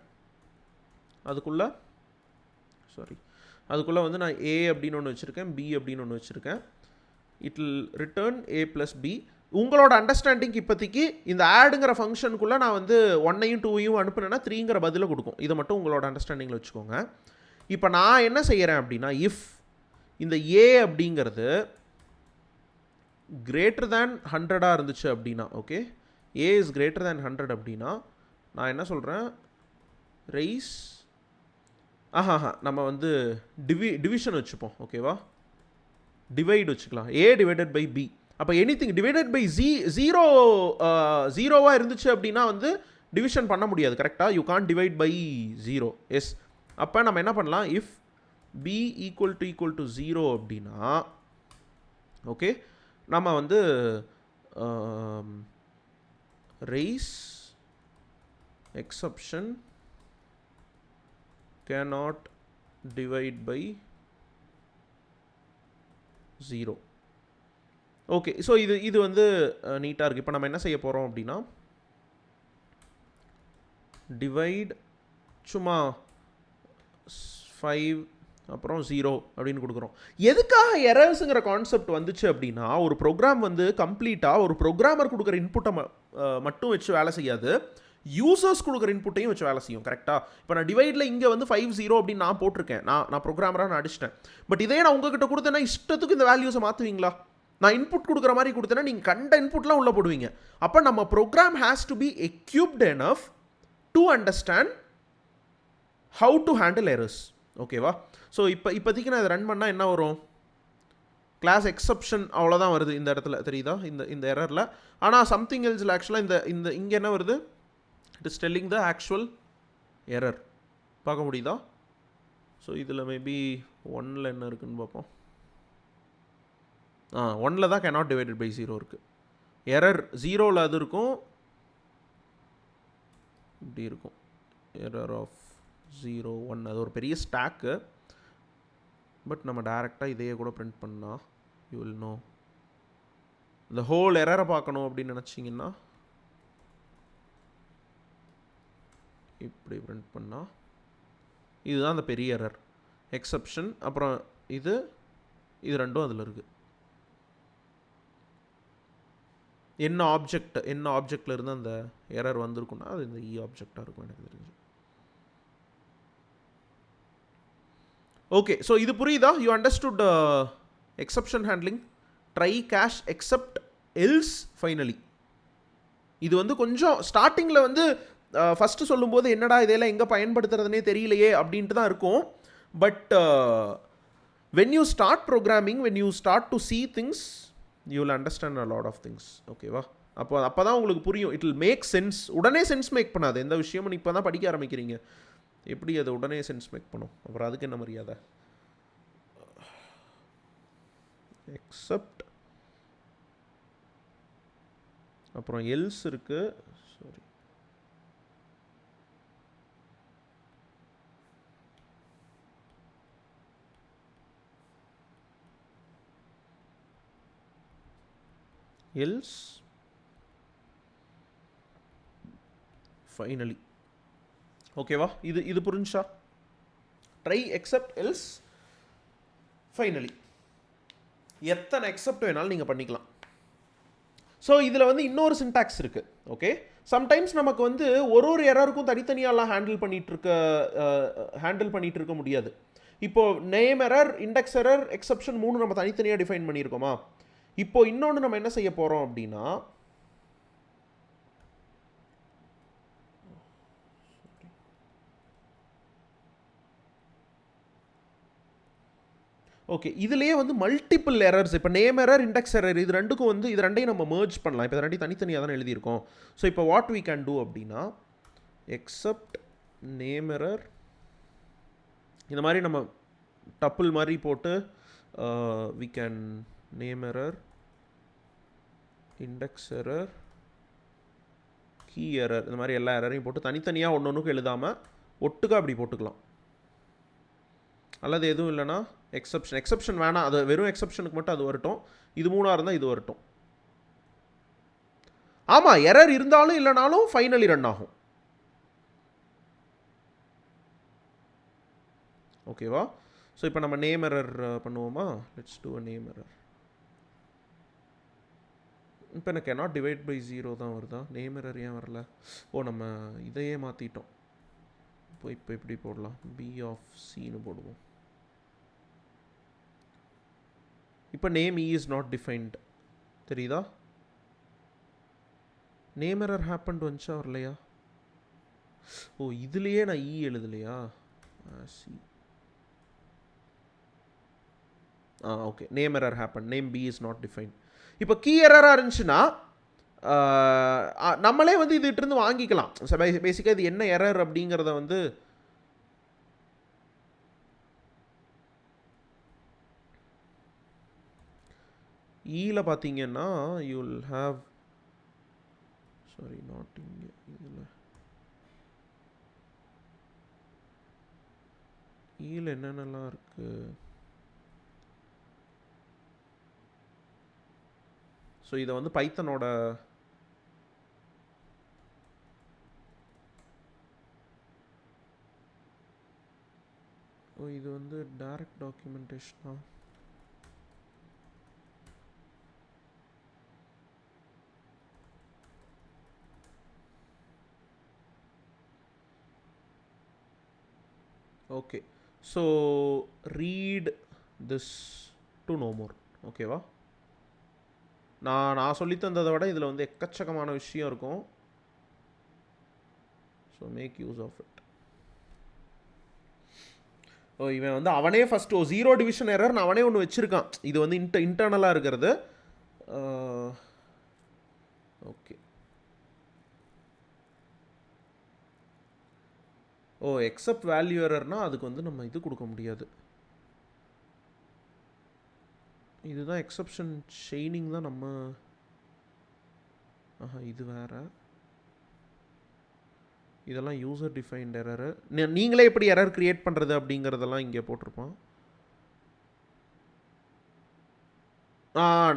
அதுக்குள்ளே வந்து நான் ஏ அப்படின்னு ஒன்று வச்சுருக்கேன், பி அப்படின்னு ஒன்று வச்சுருக்கேன். It will return A plus B. உங்களோட அண்டர்ஸ்டாண்டிங் இப்போதைக்கு இந்த ஆடுங்கிற ஃபங்க்ஷனுக்குள்ளே நான் வந்து 1ஐயும் 2ஐயும் அனுப்புனேன்னா 3ங்கிற பதிலை கொடுக்கும். இதை மட்டும் உங்களோட அண்டர்ஸ்டாண்டிங்கில் வச்சுக்கோங்க. இப்போ நான் என்ன செய்கிறேன் அப்படின்னா, இஃப் இந்த ஏ அப்படிங்கிறது கிரேட்டர் தேன் 100 இருந்துச்சு அப்படின்னா, okay, A is greater than 100 அப்படின்னா நான் என்ன சொல்கிறேன், ரைஸ் நம்ம வந்து டிவிஷன் வச்சுப்போம். ஓகேவா, டிவைட் வச்சுக்கலாம். A divided by B. அப்போ எனிதிங் டிவைடட் பை ஜீரோவாக இருந்துச்சு அப்படின்னா வந்து டிவிஷன் பண்ண முடியாது. கரெக்டாக, you can't divide by 0. Yes, அப்போ நம்ம என்ன பண்ணலாம், இஃப் பி ஈக்குவல் டு 0 அப்படின்னா ஓகே, நம்ம வந்து raise exception cannot divide by 0. Okay, so இது வந்து நீட்டாக இருக்குது. இப்போ நம்ம என்ன செய்ய போகிறோம் அப்படின்னா, டிவைட் சும்மா 5 அப்புறம் 0 அப்படின்னு கொடுக்குறோம். எதுக்காக எரர்ஸுங்கிற கான்செப்ட் வந்துச்சு அப்படின்னா, ஒரு ப்ரோக்ராம் வந்து கம்ப்ளீட்டாக ஒரு ப்ரோக்ராமர் கொடுக்குற இன்புட்டை மட்டும் வச்சு வேலை செய்யாது, யூசர்ஸ் கொடுக்குற இன்புட்டையும் வச்சு வேலை செய்யும். கரெக்டாக, இப்போ நான் டிவைடில் இங்கே வந்து 5-0 அப்படின்னு நான் போட்டிருக்கேன். நான் ப்ரோக்ராமராக நான் அடிச்சிட்டேன். பட் இதே நான் உங்ககிட்ட கொடுத்தேன்னா இஷ்டத்துக்கு இந்த வேல்யூஸை மாற்றுவீங்களா? நான் இன்புட் கொடுக்குற மாதிரி கொடுத்தேன்னா நீங்கள் கண்ட இன்புட்லாம் உள்ளே போடுவீங்க. அப்போ நம்ம program has to be equipped enough to understand how to handle errors. ஓகேவா, ஸோ இப்போதைக்கு நான் இதை ரன் பண்ணால் என்ன வரும், கிளாஸ் எக்ஸப்ஷன் அவ்வளோதான் வருது இந்த இடத்துல, தெரியுதா, இந்த எரரில். ஆனால் சம்திங் எல்ஸில் ஆக்சுவலாக இந்த இங்கே என்ன வருது, it is telling the actual error. பார்க்க முடியுதா? ஸோ இதில் மேபி 1ல் என்ன இருக்குதுன்னு பார்ப்போம். 1ல் தான் cannot divided by 0 இருக்குது. எரர் 0ல் அது இருக்கும், இப்படி இருக்கும், எரர் ஆஃப் 0, 1. அது ஒரு பெரிய ஸ்டாக்கு. பட் நம்ம டைரெக்டாக இதையே கூட பிரிண்ட் பண்ணால் யூ வில் நோ. இந்த ஹோல் எரரை பார்க்கணும் அப்படின்னு நினச்சிங்கன்னா இப்படி பிரிண்ட் பண்ணால் இதுதான் அந்த பெரிய எரர், எக்ஸப்ஷன். அப்புறம் இது ரெண்டும் அதில் இருக்குது. என்ன ஆப்ஜெக்டில் இருந்து அந்த எரர் வந்திருக்குன்னா அது இந்த இ ஆப்ஜெக்டாக இருக்கும் எனக்கு தெரிஞ்சு. ஓகே, ஸோ இது புரியுதா? You understood exception handling, try, cash, accept, else, finally. இது வந்து கொஞ்சம் ஸ்டார்டிங்கில் வந்து ஃபஸ்ட்டு சொல்லும்போது என்னடா இதெல்லாம் எங்கே பயன்படுத்துறதுனே தெரியலையே அப்படின்ட்டு தான் இருக்கும். But when you start programming, when you start to see things, you will understand a lot of things. ஓகேவா, அப்போ தான் உங்களுக்கு புரியும். It will make sense. உடனே சென்ஸ் மேக் பண்ணாது எந்த விஷயமும். இப்போ தான் படிக்க ஆரம்பிக்கிறீங்க, எப்படி அது உடனே சென்ஸ் மேக் பண்ணும். அப்புறம் அதுக்கு என்ன மரியாதை. எக்ஸப்ட், அப்புறம் எல்ஸ் இருக்கு. Sorry, else, finally. ஓகேவா, இது புரிஞ்சா? Try, accept, else, finally. எத்தனை எக்ஸப்ட் வேணாலும் நீங்கள் பண்ணிக்கலாம். ஸோ இதில் வந்து இன்னொரு சின்டாக்ஸ் இருக்குது. ஓகே, சம்டைம்ஸ் நமக்கு வந்து ஒரு எரருக்கும் தனித்தனியாலாம் ஹேண்டில் பண்ணிட்டு இருக்க முடியாது. இப்போது name error, index error, exception 3 நம்ம தனித்தனியாக டிஃபைன் பண்ணியிருக்கோமா. இப்போ இன்னொன்று நம்ம என்ன செய்ய போகிறோம் அப்படின்னா, ஓகே, இதுலேயே வந்து மல்டிபிள் எரர்ஸ், இப்போ நேம் எரர், இண்டெக்ஸ் எரர், இது ரெண்டையும் நம்ம மர்ஜ் பண்ணலாம். இப்போ ரெண்டையும் தனித்தனியாக தானே எழுதியிருக்கோம். ஸோ இப்போ வாட் we can do அப்படின்னா, எக்ஸப்ட் நேம் எரர், இந்த மாதிரி நம்ம டப்புள் மாதிரி போட்டு we can name error, index error, key error, இந்த மாதிரி எல்லா எரரையும் போட்டு தனித்தனியாக ஒன்றுக்கு எழுதாமல் ஒட்டுக்கா அப்படி போட்டுக்கலாம். அல்லது எதுவும் இல்லைன்னா எக்ஸப்ஷன் வேணாம், அது வெறும் எக்ஸப்ஷனுக்கு மட்டும் அது வரட்டும். இது 3ஆக இருந்தால் இது வரட்டும். ஆமாம், எரர் இருந்தாலும் இல்லைனாலும் ஃபைனலி ரன் ஆகும். ஓகேவா? ஸோ இப்போ நம்ம நேம் எரர் பண்ணுவோமா? Let's do a name error. இப்போ எனக்கு cannot divide by 0 தான் வருதா? நேம் எரர் ஏன் வரல? ஓ, நம்ம இதையே மாற்றிட்டோம். இப்போ இப்படி போடலாம், பி ஆஃப் சின்னு போடுவோம். இப்போ name e is not defined தெரியுதா? நேம் எரர் ஹேப்பன்ட் வந்துச்சா வரலையா? ஓ, இதுலேயே நான் இ எழுதலையா? See okay, name error happen, name B is not defined. இப்போ கீ எரராக இருந்துச்சுன்னா நம்மளே வந்து இதுகிட்டருந்து வாங்கிக்கலாம். பேசிக்காக இது என்ன எரர் அப்படிங்கிறத வந்து ஈல பார்த்தீங்கன்னா you will have, sorry not இங்கே, இதில் ஈல என்னென்னலாம் இருக்குது? ஸோ இதை வந்து பைத்தனோட இது வந்து டைரக்ட் டாக்குமெண்டேஷனா? Okay, so read this to know more. ஓகேவா? நான் சொல்லி தந்ததை விட இதில் வந்து எக்கச்சக்கமான விஷயம் இருக்கும். So make use of it. ஓ, இவன் வந்து அவனே ஃபஸ்ட்டு 0 டிவிஷன் எரர்னு அவனே ஒன்று வச்சுருக்கான். இது வந்து இன்டர்னலாக இருக்கிறது. ஓகே, ஓ எக்ஸப்ட் வேல்யூ எரர்னால் அதுக்கு வந்து நம்ம இது கொடுக்க முடியாது. இதுதான் எக்ஸப்ஷன் செயினிங் தான் நம்ம. இது வேற. இதெல்லாம் யூசர் டிஃபைன்ட் எரரு. நீங்களே எப்படி எரர் கிரியேட் பண்ணுறது அப்படிங்கிறதெல்லாம் இங்கே போட்டிருப்போம்.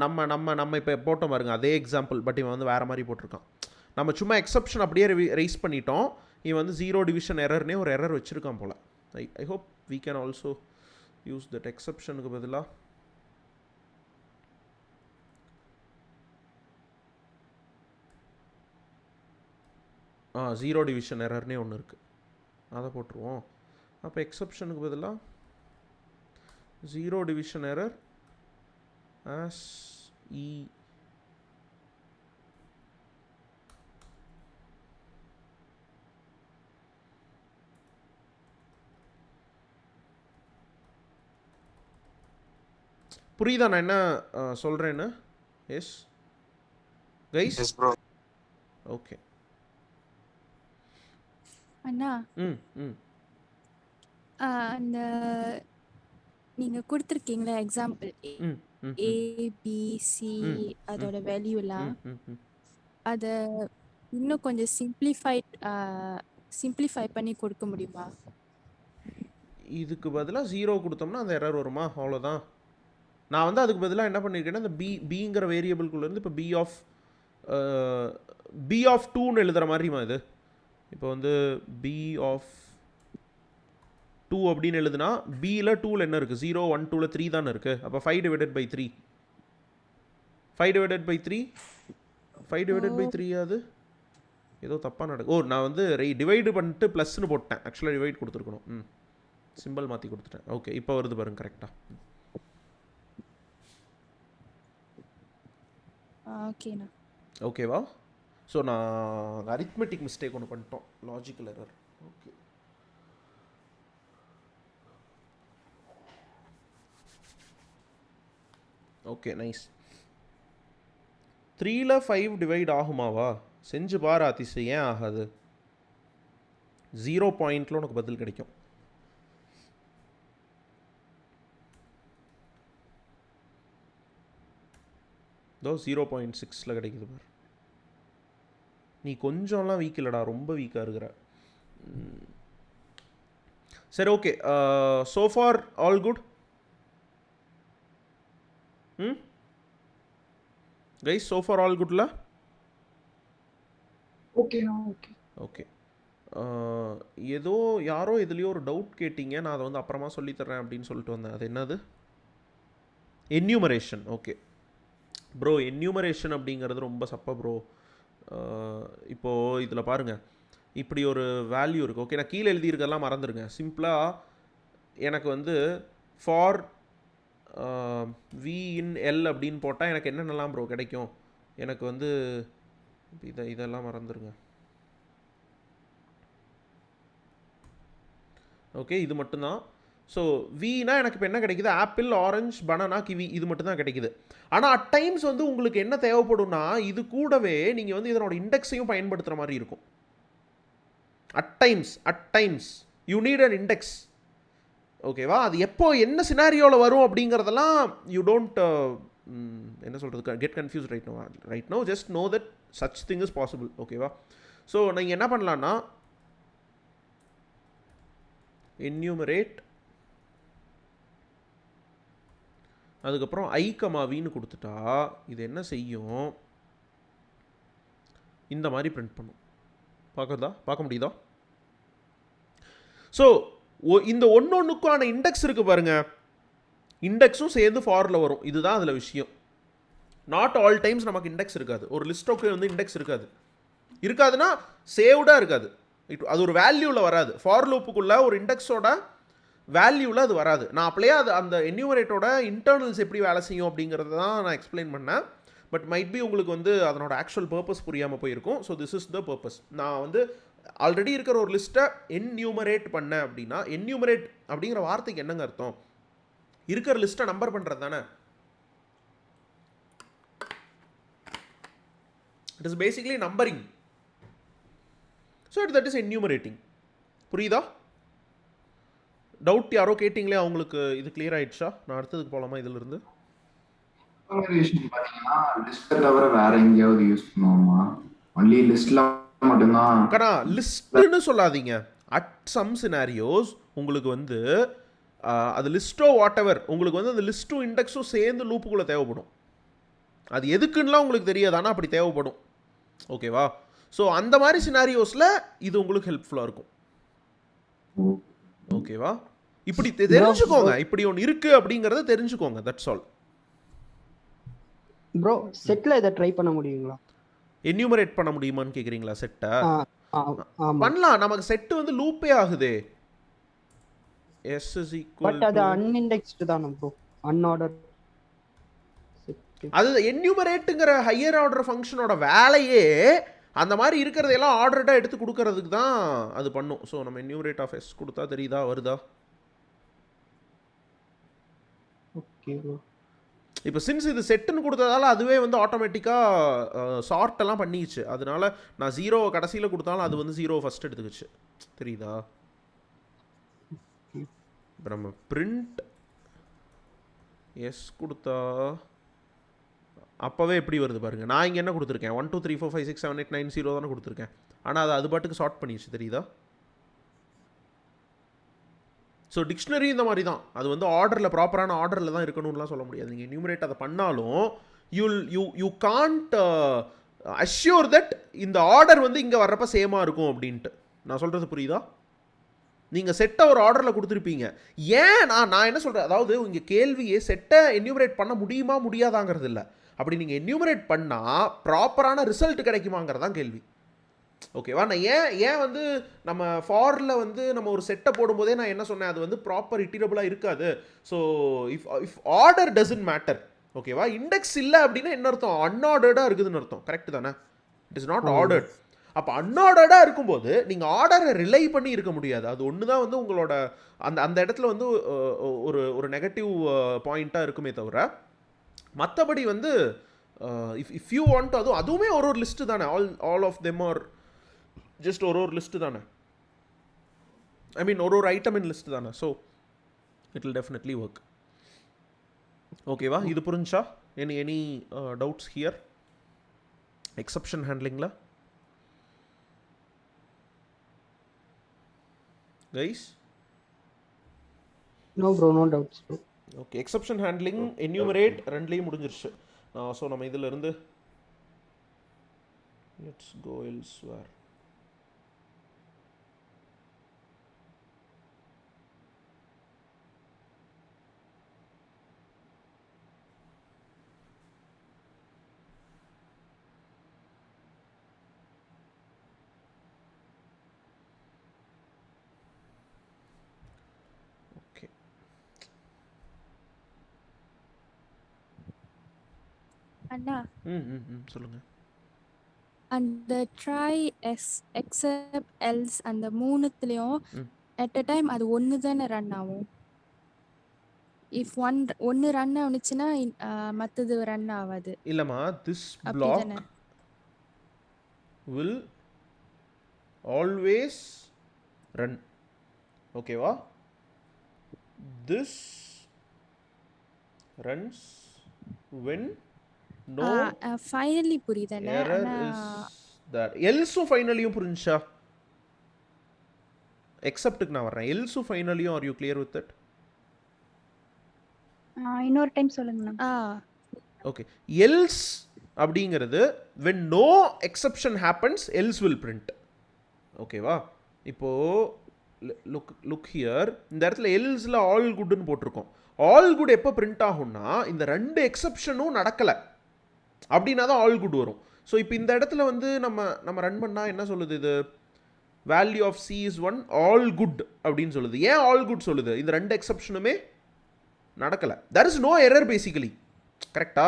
நம்ம நம்ம நம்ம இப்போ போட்டோம் பாருங்க, அதே எக்ஸாம்பிள். பட் இவன் வந்து வேறு மாதிரி போட்டிருக்கான். நம்ம சும்மா எக்ஸப்ஷன் அப்படியே ரைஸ் பண்ணிட்டோம். இவன் வந்து 0 டிவிஷன் எரர்னே ஒரு எரர் வச்சுருக்கான் போல். I hope we can also use that. எக்ஸப்ஷனுக்கு பதிலாக 0 டிவிஷன் எரர்னே ஒன்று இருக்குது, அதை போட்டுருவோம். அப்போ எக்ஸப்ஷனுக்கு பதிலாக 0 டிவிஷன் எரர் ஆஸ் இ. புரியுதா நான் என்ன சொல்கிறேன்னு? S guys? ஓகே அண்ணா, அந்த நீங்க கொடுத்துருக்கீங்களா எக்ஸாம்பிள் ஏபிசி, அதோட வேல்யூலாம் அதை இன்னும் கொஞ்சம் சிம்பிளிஃபை பண்ணி கொடுக்க முடியுமா? இதுக்கு பதிலாக 0 கொடுத்தோம்னா அந்த எரர் வருமா? அவ்வளோதான். நான் வந்து அதுக்கு பதிலாக என்ன பண்ணியிருக்கேன்னா, இந்த பிங்கிற வேரியபிள்குள்ளேருந்து இப்போ பி ஆஃப் 2ன்னு எழுதுகிற மாதிரிமா இது. இப்போ வந்து பி ஆஃப் 2 அப்படின்னு எழுதுனா பியில் 2ல் என்ன இருக்குது? 0, 1, 2ல் 3 தானே இருக்குது. அப்போ 5 divided by 3. 5 divided by 3 5 divided by 3 அது ஏதோ தப்பாக நடக்கும். ஓ, நான் வந்து டிவைடு பண்ணிட்டு ப்ளஸ்ன்னு போட்டேன். ஆக்சுவலாக டிவைட் கொடுத்துருக்கணும். சிம்பிள் மாற்றி கொடுத்துட்டேன். ஓகே, இப்போ வருது பாருங்க கரெக்டாக. ஓகேண்ணா. ஓகேவா? ஸோ நான் அரித்மெட்டிக் மிஸ்டேக் ஒன்று பண்ணிட்டோம், logical error. Okay, okay nice. 3ல் 5 டிவைட் ஆகுமாவா? செஞ்சு பாரு ஆதிஷ், ஏன் ஆகாது? 0 பாயிண்டில் உனக்கு பதில் கிடைக்கும். இதோ 0.6 கிடைக்குது பாரு. நீ கொஞ்சம்லாம் வீக் இல்லைடா, ரொம்ப வீக்காக இருக்கிற. சரி, okay. So for all good. ம் கைஸ், ஸோ ஃபார் ஆல் குட்ல? ஓகேண்ணா ஓகே. ஓகே. ஏதோ யாரோ எதுலேயோ ஒரு டவுட் கேட்டீங்க, நான் அதை வந்து அப்புறமா சொல்லித்தரேன் அப்படின்னு சொல்லிட்டு வந்தேன். அது என்னது? என்யூமரேஷன். ஓகே ப்ரோ, என்யூமரேஷன் அப்படிங்கிறது ரொம்ப சப்ப ப்ரோ. இப்போது இதில் பாருங்கள், இப்படி ஒரு வேல்யூ இருக்குது. ஓகே, நான் கீழே எழுதியிருக்கெல்லாம் மறந்துடுங்க. சிம்பிளாக எனக்கு வந்து ஃபார் வி இன் எல் அப்படின்னு போட்டால் எனக்கு என்னென்னலாம் ப்ரோ கிடைக்கும்? எனக்கு வந்து இதெல்லாம் மறந்துடுங்க. ஓகே, இது மட்டும்தான். ஸோ வீனா எனக்கு இப்போ என்ன கிடைக்குது? ஆப்பிள், ஆரஞ்ச், பனானா, கிவி, இது மட்டும்தான் கிடைக்குது. ஆனால் அட் டைம்ஸ் வந்து உங்களுக்கு என்ன தேவைப்படும்னா, இது கூடவே நீங்கள் வந்து இதனோட இண்டெக்ஸையும் பயன்படுத்துகிற மாதிரி இருக்கும். At times you need an index. ஓகேவா? அது எப்போ என்ன சினாரியோவில் வரும் அப்படிங்கிறதெல்லாம் யூ டோன்ட் என்ன சொல்கிறது, get confuse right no just know that such thing is possible. ஓகேவா? ஸோ நீங்கள் என்ன பண்ணலான்னா, என்யூமரேட், அதுக்கப்புறம் ஐ கமா வின்னு கொடுத்துட்டா இது என்ன செய்யும்? இந்த மாதிரி பிரிண்ட் பண்ணும். பார்க்க முடியுதா? ஸோ இந்த ஒன்னொன்றுக்கான இண்டெக்ஸ் இருக்குது பாருங்க, இண்டெக்ஸும் சேர்ந்து ஃபாரில் வரும். இதுதான் அதில் விஷயம். நாட் ஆல் டைம்ஸ் நமக்கு இண்டெக்ஸ் இருக்காது. ஒரு லிஸ்ட்டோக்கு வந்து இண்டெக்ஸ் இருக்காதுன்னா சேவ்டாக இருக்காது. அது ஒரு வேல்யூவில் வராது. ஃபார் லூப்புக்குள்ளே ஒரு இண்டெக்ஸோட வேல்யூவில் அது வராது. நான் அப்படியே அது அந்த என்யூமரேட்டோட இன்டர்னல்ஸ் எப்படி வேலை செய்யும் அப்படிங்கிறத தான் நான் எக்ஸ்பிளைன் பண்ணேன். பட் மைட் பி உங்களுக்கு வந்து அதனோட ஆக்சுவல் பர்பஸ் புரியாமல் போயிருக்கும். So this is the purpose. நான் வந்து ஆல்ரெடி இருக்கிற ஒரு லிஸ்ட்டை என்யூமரேட் பண்ணேன் அப்படின்னா, என்யூமரேட் அப்படிங்கிற வார்த்தைக்கு என்னங்க அர்த்தம்? இருக்கிற லிஸ்ட்டை நம்பர் பண்ணுறது தானே. It is basically numbering. So that is enumerating. புரியுதா? டவுட் யாரோ கேட்டிங்களே, அவங்களுக்கு இது கிளியர் ஆயிடுச்சா? நான் அடுத்ததுக்கு போகலாமா இதிலிருந்து? பார்த்தீங்கன்னா லிஸ்ட்டை தவிர வேற எங்கேயாவது யூஸ் பண்ணுவோமா? ஒன்லி லிஸ்ட்ல மட்டும்தான். கண்ணா, லிஸ்ட்டுன்னு சொல்லாதீங்க. அட் சம் சினாரியோஸ் உங்களுக்கு வந்து அது லிஸ்ட்டோ வாட் எவர், உங்களுக்கு வந்து அந்த லிஸ்ட்டும் இண்டெக்ஸும் சேர்ந்து லூப்புக்குள்ளே தேவைப்படும். அது எதுக்குன்னுலாம் உங்களுக்கு தெரியாது, ஆனால் அப்படி தேவைப்படும். ஓகேவா? ஸோ அந்த மாதிரி சினாரியோஸில் இது உங்களுக்கு ஹெல்ப்ஃபுல்லாக இருக்கும். ஓகேவா? இப்படி தெரிஞ்சுக்கோங்க, இப்படி ஒன்று இருக்குது அப்படிங்கிறத தெரிஞ்சுக்கோங்க. That's all. ப்ரோ, செட்டில் இதை ட்ரை பண்ண முடியுங்களா? என்யூமரேட் பண்ண முடியுமான்னு கேட்குறீங்களா? செட்டை பண்ணலாம். நமக்கு செட்டு வந்து லூப்பே ஆகுதே. S is equal பட் அது அன்இண்டெக்ஸ்டு தானே ப்ரோ, அன்ஆர்டர். அது என்யூமரேட்டுங்கிற ஹையர் ஆர்டர் ஃபங்க்ஷனோட வேலையே அந்த மாதிரி இருக்கிறதையெல்லாம் ஆர்டர்டாக எடுத்து கொடுக்கறதுக்கு தான் அது பண்ணும். ஸோ நம்ம என்யூமரேட் ஆஃப் எஸ் கொடுத்தா தெரியுதா, வருதா? Okay bro. இப்போ சின்ஸ் இது செட்டுன்னு கொடுத்ததால அதுவே வந்து ஆட்டோமேட்டிக்காக சார்ட் எல்லாம் பண்ணிடுச்சு. அதனால நான் 0 கடைசியில் கொடுத்தாலும் அது வந்து 0 ஃபர்ஸ்ட் எடுத்துக்கிச்சு. தெரியுதா? இப்போ நம்ம பிரிண்ட் எஸ் கொடுத்தா அப்போவே எப்படி வருது பாருங்கள். நான் இங்கே என்ன கொடுத்துருக்கேன்? 1 2 3 4 5 6 7 8 9 0 தானே கொடுத்துருக்கேன். ஆனால் அது பாட்டுக்கு சார்ட் பண்ணிடுச்சு. தெரியுதா? ஸோ டிக்ஷனரி இந்த மாதிரி தான். அது வந்து ஆர்டரில், ப்ராப்பரான ஆர்டரில் தான் இருக்கணும்லாம் சொல்ல முடியாது. நீங்கள் என்யூமரேட் அதை பண்ணாலும் யூ கான்ட் அஷ்யூர் தட் இந்த ஆர்டர் வந்து இங்கே வர்றப்ப சேமாக இருக்கும் அப்படின்ட்டு. நான் சொல்கிறது புரியுதா? நீங்கள் செட்டை ஒரு ஆர்டரில் கொடுத்துருப்பீங்க. ஏன் நான் என்ன சொல்கிறேன், அதாவது இங்கே கேள்வியே செட்டை என்யூமரேட் பண்ண முடியுமா முடியாதாங்கிறது இல்லை. அப்படி நீங்கள் என்யூமரேட் பண்ணால் ப்ராப்பரான ரிசல்ட் கிடைக்குமாங்கிறது தான் கேள்வி. ஓகேவா? நான் ஏன் வந்து நம்ம ஃபாரில் வந்து நம்ம ஒரு செட்டை போடும்போதே நான் என்ன சொன்னேன், அது வந்து ப்ராப்பர் இட்டிரபிளாக இருக்காது. So if order doesn't matter. ஓகேவா? இண்டெக்ஸ் இல்லை அப்படின்னா என்ன அர்த்தம்? அன்ஆர்டர்டாக இருக்குதுன்னு அர்த்தம். கரெக்ட் தானே? It is not ordered. அப்போ அன்ஆர்டர்டாக இருக்கும்போது நீங்கள் ஆர்டரை ரிலை பண்ணி இருக்க முடியாது. அது ஒன்று தான் வந்து உங்களோட அந்த இடத்துல வந்து ஒரு நெகட்டிவ் பாயிண்ட்டாக இருக்குமே தவிர, மற்றபடி வந்து இஃப் யூ வாண்ட், அதுவுமே ஒரு லிஸ்ட்டு தானே. All of them are just ஒரு லிஸ்ட்டு தானே. ஐ மீன் ஒரு ஐட்டம் இன் லிஸ்ட் தானே. So it will definitely work. ஓகேவா? இது புரிஞ்சா? Any doubts here? எக்ஸப்ஷன் ஹேண்ட்லிங்கில் guys? No bro, no doubts bro. Okay, exception handling enumerate ரெண்டுலேயும் முடிஞ்சிருச்சு. ஸோ நம்ம இதில் இருந்து லெட்ஸ் கோ எல்ஸ்வேர். ஓகே, அண்ணா சொல்லுங்க. அந்த ட்ரை எக்ஸப்ட் எல்ஸ் அந்த மூணுத்துலயும் ம். அட் அ டைம் அது ஒன்று தானே ரன் ஆகும். இஃப் ஒன்று ரன் ஆகுனுச்சுன்னா மற்றது ரன் ஆகாது. இல்லைம்மா, திஸ் அப்படி பிளாக் தானே? will always run. ஓகேவா? This runs when no finally புரியுதானே? error ஆனா is there. எல்ஸும் ஃபைனலியும் புரிஞ்சுச்சா? எக்ஸப்ட்டுக்கு நான் வர்றேன். எல்ஸும் ஃபைனலியும் are you clear with it? இன்னொரு டைம் சொல்லுங்கண்ணா. ஓகே, எல்ஸ் அப்படிங்கிறது when no exception happens else will print. ஓகேவா? இப்போ லுக் ஹியர், இந்த இடத்துல எல்ஸில் ஆல் குட்னு போட்டிருக்கோம். ஆல் குட் எப்போ பிரிண்ட் ஆகும்னா இந்த ரெண்டு எக்ஸப்ஷனும் நடக்கலை அப்படின்னா தான் ஆல் குட் வரும். ஸோ இப்போ இந்த இடத்துல வந்து நம்ம ரன் பண்ணால் என்ன சொல்லுது? இது value of C is 1 all good அப்படின்னு சொல்லுது. ஏன் ஆல் குட் சொல்லுது? இந்த ரெண்டு எக்ஸப்ஷனுமே நடக்கலை. there is no error basically. கரெக்டா?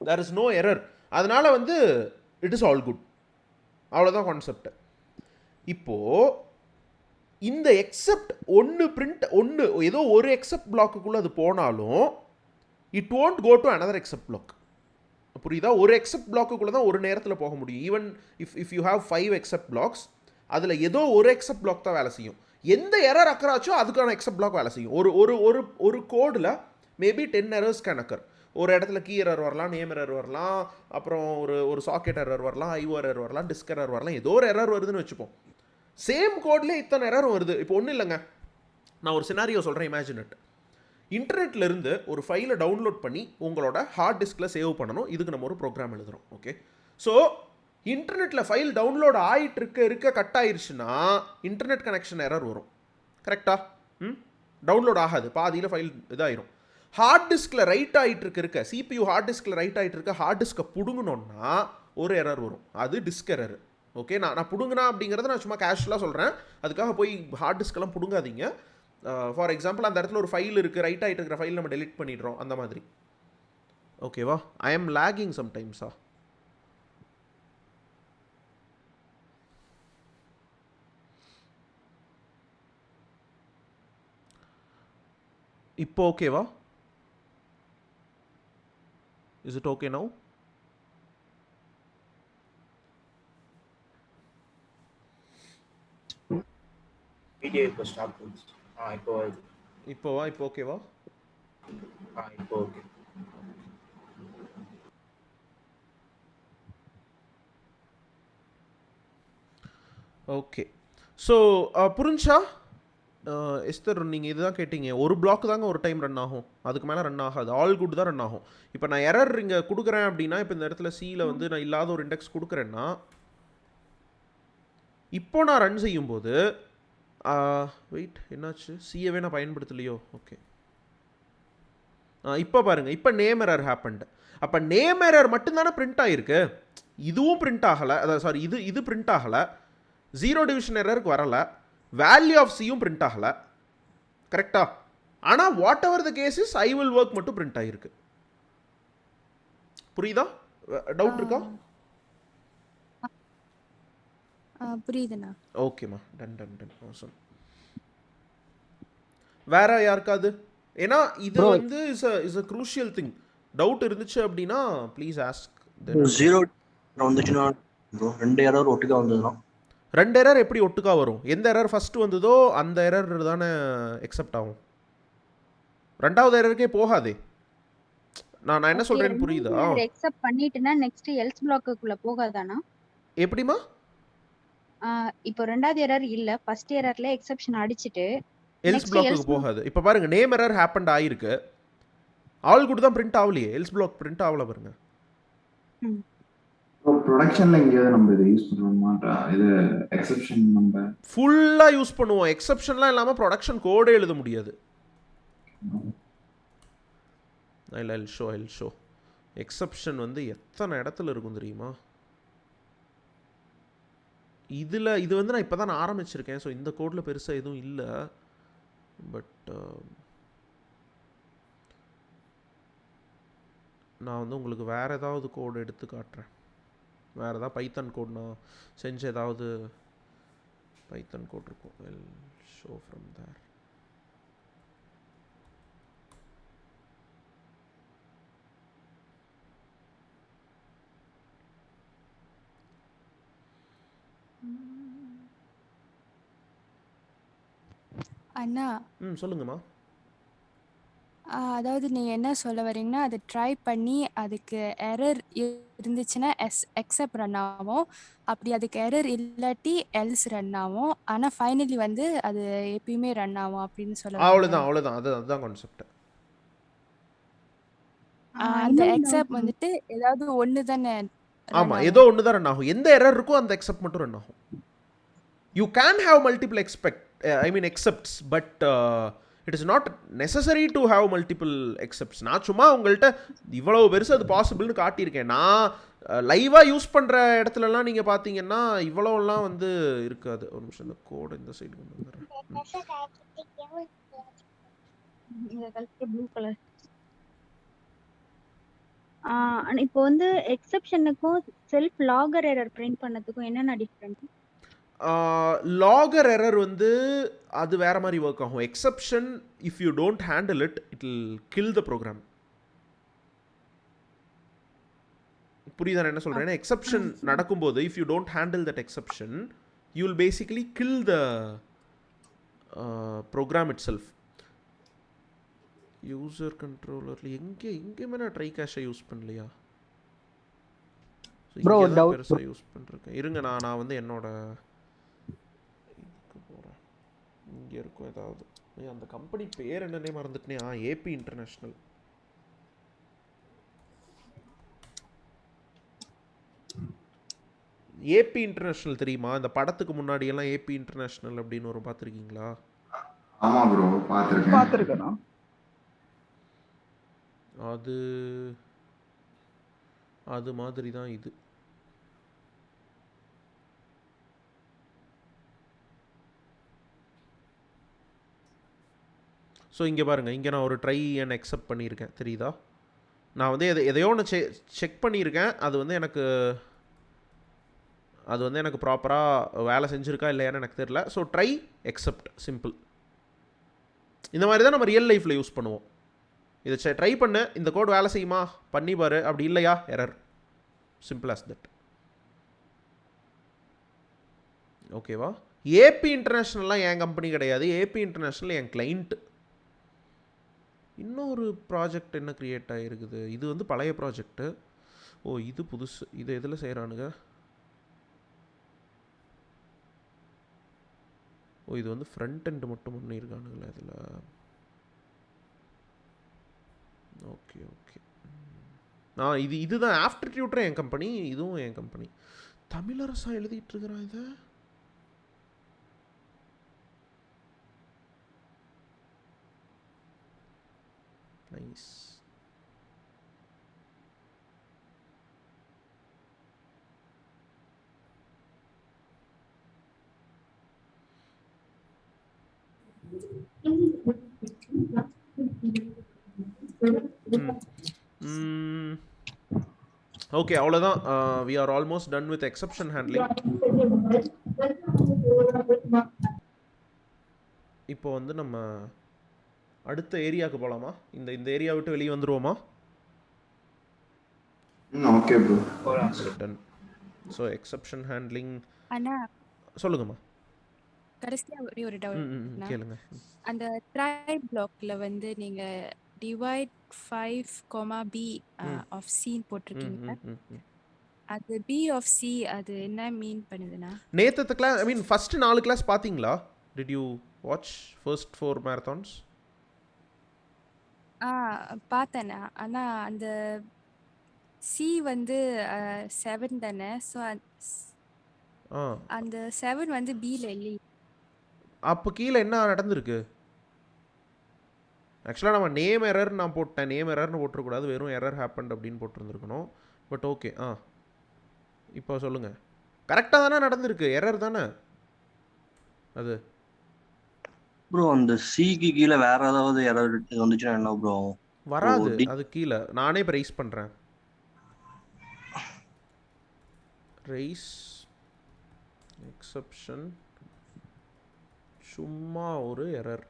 there is no error. அதனால் வந்து இட் இஸ் ஆல் குட். அவ்வளோதான் கான்செப்ட். இப்போது இந்த எக்ஸப்ட் ஒன்று பிரிண்ட் ஒன்று ஏதோ ஒரு எக்ஸப்ட் பிளாக்குள்ளே அது போனாலும் it won't go to another except block. புரியுதா? ஒரு எக்ஸப்ட் பிளாக்குள்ளே தான் ஒரு நேரத்தில் போக முடியும். Even if you have 5 except blocks, அதில் ஏதோ ஒரு எக்ஸப்ட் பிளாக் தான் வேலை செய்யும். எந்த எரர் அக்கறாச்சோ அதுக்கான எக்ஸப்ட் பிளாக் வேலை செய்யும். ஒரு கோடில் மேபி 10 errors கேன் அக்கர். ஒரு இடத்துல கீ எரர் வரலாம், நேம் எரர் வரலாம், அப்புறம் ஒரு சாக்கெட் எரர் வரலாம், ஐஓ எரர் வரலாம், டிஸ்க் எரர் வரலாம், ஏதோ ஒரு எரர் வருதுன்னு வச்சுப்போம். சேம் கோட்லேயே இத்தனை எரர் வருது. இப்போ ஒன்றும் இல்லைங்க, நான் ஒரு சினாரியோ சொல்கிறேன். Imagine it. இன்டர்நெட்லேருந்து ஒரு ஃபைலை டவுன்லோட் பண்ணி உங்களோட ஹார்ட் டிஸ்கில் சேவ் பண்ணணும். இதுக்கு நம்ம ஒரு ப்ரோக்ராம் எழுதுகிறோம். ஓகே, ஸோ இன்டர்நெட்டில் ஃபைல் டவுன்லோட் ஆகிட்டு இருக்க கட் ஆயிடுச்சுன்னா இன்டர்நெட் கனெக்ஷன் எரர் வரும். கரெக்டா? டவுன்லோட் ஆகாது, பாதியில் ஃபைல் இதாயிரும். ஹார்ட் டிஸ்கில் ரைட் ஆகிட்டு இருக்க சிபியூ ஹார்ட் டிஸ்கில் ரைட் ஆகிட்டு இருக்க ஹார்ட் டிஸ்கை பிடுங்கணுன்னா ஒரு எரர் வரும். அது டிஸ்க் எரர். ஓகே, நான் பிடுங்கினா அப்படிங்கிறத நான் சும்மா கேஷுவலாக சொல்கிறேன். அதுக்காக போய் ஹார்ட் டிஸ்கெல்லாம் பிடுங்காதீங்க. ஃபார் எக்ஸாம்பிள், அந்த இடத்துல ஒரு ஃபைல் இருக்குது, ரைட் ஆகிட்டு இருக்கிற ஃபைல் நம்ம டெலிட் பண்ணிடுறோம், அந்த மாதிரி. ஓகேவா? ஐ எம் லேகிங் சம்டைம்ஸா. இப்போ ஓகேவா? Is it okay now? Video இப்போ ஸ்டாப் பண்ணுச்சு. இப்போ வருது. இப்போவா? இப்போ ஓகேவா? இப்போ ஓகே. ஓகே, ஸோ புரிஞ்சா எஸ்தர்? நீங்கள் இதுதான் கேட்டீங்க. ஒரு பிளாக் தாங்க ஒரு டைம் ரன் ஆகும், அதுக்கு மேலே ரன் ஆகாது. ஆல் குட் தான் ரன் ஆகும். இப்போ நான் எரர் இங்கே கொடுக்குறேன் அப்படின்னா, இப்போ இந்த இடத்துல சியில் வந்து நான் இல்லாத ஒரு இண்டெக்ஸ் கொடுக்குறேன்னா, இப்போ நான் ரன் செய்யும்போது வெயிட், என்னாச்சு? சியவே நான் பயன்படுத்தலையோ? ஓகே, இப்போ பாருங்கள், இப்போ நேம் எரர் ஹேப்பன்டு. அப்போ நேம் எரர் மட்டும்தானே பிரிண்ட் ஆகிருக்கு, இதுவும் பிரிண்ட் ஆகலை. அதாவது சாரி, இது பிரிண்ட் ஆகலை, ஜீரோ டிவிஷன் எரருக்கு வரலை, வேல்யூ ஆஃப் சியும் பிரிண்ட் ஆகலை. கரெக்டா? ஆனால் whatever the case is I will work மட்டும் பிரிண்ட் ஆகிருக்கு. புரியுதா? டவுட் இருக்கா? புரியுதுண்ணா. ஓகேம்மா, டன் டன் டன். awesome. வேற யாருக்காது? ஏன்னா இது வந்து is a crucial thing. Doubt இருந்துச்சு அப்படின்னா ப்ளீஸ் ஆஸ்க். ஜீரோ வந்துச்சுன்னா ரெண்டு எரர் ஒட்டுக்கா வந்ததுன்னா ரெண்டு எரர் எப்படி ஒட்டுக்கா வரும்? எந்த எரர் ஃபர்ஸ்ட் வந்ததோ அந்த எரர் தானே எக்ஸெப்ட் ஆகும். ரெண்டாவது எரருக்கே போகாதே. நான் என்ன சொல்றேன்னு புரியுதா? எக்ஸெப்ட் பண்ணிட்டேன்னா நெக்ஸ்ட் எல்ஸ் பிளாக்குக்குள்ள போகாதானா? எப்படிமா? இப்போ ரெண்டாவது எரர் இல்ல, ஃபர்ஸ்ட் எரர்ல எக்ஸெப்ஷன் அடிச்சிட்டு எல்ஸ் Next பிளாக்குக்கு else போகாது. இப்போ பாருங்க நேம் எரர் ஹேப்பன்ட் ஆயிருக்கு, ஆல் குட் தான் பிரிண்ட் ஆகலையே, எல்ஸ் பிளாக் பிரிண்ட் ஆகல பாருங்க. ப்ரொடக்ஷன்ல எங்கேயாவது நம்ம இதை யூஸ் பண்ணுவோமாட்டா? இது எக்ஸெப்ஷன் நம்ம ஃபுல்லாக யூஸ் பண்ணுவோம், எக்ஸப்ஷன்லாம் இல்லாமல் ப்ரொடக்ஷன் கோடே எழுத முடியாது. இல்லை ஷோ எக்ஸப்ஷன் வந்து எத்தனை இடத்துல இருக்கும் தெரியுமா? இதில் இது வந்து நான் இப்போ தான் ஆரம்பிச்சிருக்கேன், ஸோ இந்த கோடில் பெருசாக எதுவும் இல்லை. பட் நான் வந்து உங்களுக்கு வேறு ஏதாவது கோடு எடுத்து காட்டுறேன். வேறு ஏதாவது பைத்தன் கோட் நான் செஞ்ச ஏதாவது பைத்தன் கோட் இருக்கும். வெல் ஷோ ஃப்ரம் தேர். அண்ணா சொல்லுங்கம்மா. அதாவது நீங்க என்ன சொல்ல வரீங்கன்னா, அதை ட்ரை பண்ணி அதுக்கு எரர் இருந்துச்சுன்னா எக்ஸப்ட் ரன் ஆகும், அப்படி அதுக்கு எரர் இல்லாட்டி எல்ஸ் ரன் ஆகும், ஆனா ஃபைனலி வந்து அது எப்பயுமே ரன் ஆகும் அப்படின்னு சொல்ல வரீங்களா? அவ்வளோதான் அதுதான் கான்செப்ட். அந்த எக்ஸப்ட் வந்துட்டு ஏதாவது ஒன்று தானே run ஆமாம், ஆகும். ஏதோ ஒன்று தான் ரன் ஆகும். எந்த எரர் இருக்கோ அந்த எக்ஸப்ட் மட்டும் ரன் ஆகும். You can have multiple excepts, but it is not necessary to have multiple excepts. நான் சும்மா உங்கள்கிட்ட இவ்வளோ பெருசு அது பாசிபிள்னு காட்டியிருக்கேன். நான் லைவாக யூஸ் பண்ணுற இடத்துலலாம் நீங்கள் பார்த்தீங்கன்னா இவ்வளோலாம் வந்து இருக்காது. ஒரு நிமிஷம், இந்த கோடு இந்த சைடு கொண்டு வந்துடுறேன். Blue colour. இப்போ வந்து எக்ஸெப்ஷனுக்கும் செல்ஃப் லாகர் எரர் பிரிண்ட் பண்ணதுக்கும் என்னென்ன டிஃபரன்ஸ்? லாகர் எரர் வந்து அது வேறு மாதிரி ஒர்க் ஆகும். Exception if you don't handle it will kill the program. புரியுதா நான் என்ன சொல்கிறேன்? எக்ஸப்ஷன் நடக்கும்போது if you don't handle that exception you will basically kill the program itself. User கண்ட்ரோலரில் எங்கேயுமே நான் ட்ரை கேஷை யூஸ் பண்ணலையா? Bro, doubt. பெருசாக யூஸ் பண்ணிருக்கேன். இருங்க, நான் வந்து என்னோட இதுக்கு போகிறேன். இங்கே இருக்கும் ஏதாவது. அந்த கம்பெனி பேர் என்னன்னே மறந்துட்டேனே. AB international. ஏபி இன்டர்நேஷ்னல் தெரியுமா? இந்த படத்துக்கு முன்னாடி எல்லாம் ஏபி இன்டர்நேஷ்னல் அப்படின்னு வரும், பார்த்துருக்கீங்களா? ஆமா ப்ரோ, பார்த்துருக்கேன். அது மாதிரி தான் இது. ஸோ இங்கே பாருங்கள், இங்கே நான் ஒரு ட்ரை அண்ட் அக்செப்ட் பண்ணியிருக்கேன், தெரியுதா? நான் வந்து எதையோ ஒன்று செக் பண்ணியிருக்கேன். அது வந்து எனக்கு ப்ராப்பராக வேலை செஞ்சுருக்கா இல்லையான்னு எனக்கு தெரியல. So try accept simple. இந்த மாதிரி தான் நம்ம ரியல் லைஃப்பில் யூஸ் பண்ணுவோம். இதை ட்ரை பண்ணு, இந்த கோட் வேலை செய்யுமா, பண்ணி பாரு, அப்படி இல்லையா எரர். Simple as that. ஓகேவா? ஏபி இன்டர்நேஷ்னல்லாம் என் கம்பெனி கிடையாது. ஏபி இன்டர்நேஷ்னல் என் கிளைண்ட்டு. இன்னொரு ப்ராஜெக்ட் என்ன க்ரியேட் ஆகிருக்குது, இது வந்து பழைய ப்ராஜெக்ட்டு. இது புதுசு. இது எதில் செய்கிறானுங்க? இது வந்து ஃப்ரண்ட் எண்ட் மட்டும் பண்ணியிருக்கானுங்களே இதில். ஓகே இதுதான் ஆஃப்டர் டியூட்டர் என் கம்பெனி, இதுவும் என் கம்பெனி. தமிழரசா எழுதிட்டு இருக்கிறான் இதை. நைஸ். ஓகே, அவ்வளோதான். We are almost done with exception handling. இப்போ வந்து நம்ம அடுத்த ஏரியாவுக்கு போகலாமா? இந்த ஏரியா விட்டு வெளியே வந்துருவோமா? Okay bro, done. So exception handling. அண்ணா சொல்லுங்கம்மா. கடைசியா ஒரு டவுட். கேளுங்க. அந்த ட்ரை பிளாக்ல வந்து நீங்க டிவைட் 5, B ஆஃப் C போட்டிருக்கீங்க. அது B ஆஃப் C அது என்ன மீன் பண்ணுதுன்னா? நேத்து class, I mean first 4 class பாத்தீங்களா? Did you watch first 4 marathons? பார்த்தேண்ணா. ஆனா அந்த சி வந்து 7 தானே. ஸோ ஆ அந்த 7 வந்து பில இல்லையே. அப்போ கீழே என்ன நடந்திருக்கு? ஆக்சுவலாக நம்ம நேம் எரர் நான் போட்டேன். நேம் எரர்னு போட்டுருக்கூடாது, வெறும் எரர் ஹேப்பன்ட் அப்படின்னு போட்டிருந்துருக்கணும். But okay. இப்போ சொல்லுங்கள். கரெக்டாக தானே நடந்திருக்கு, எரர் தானே அது? ப்ரோ அந்த சிக்கு கீழே வேற ஏதாவது எரர் வந்துச்சுன்னா என்ன ப்ரோ? வராது அது கீழே. நானே இப்போ ரைஸ் பண்ணுறேன். ரைஸ் எக்ஸப்ஷன், சும்மா ஒரு எரர்.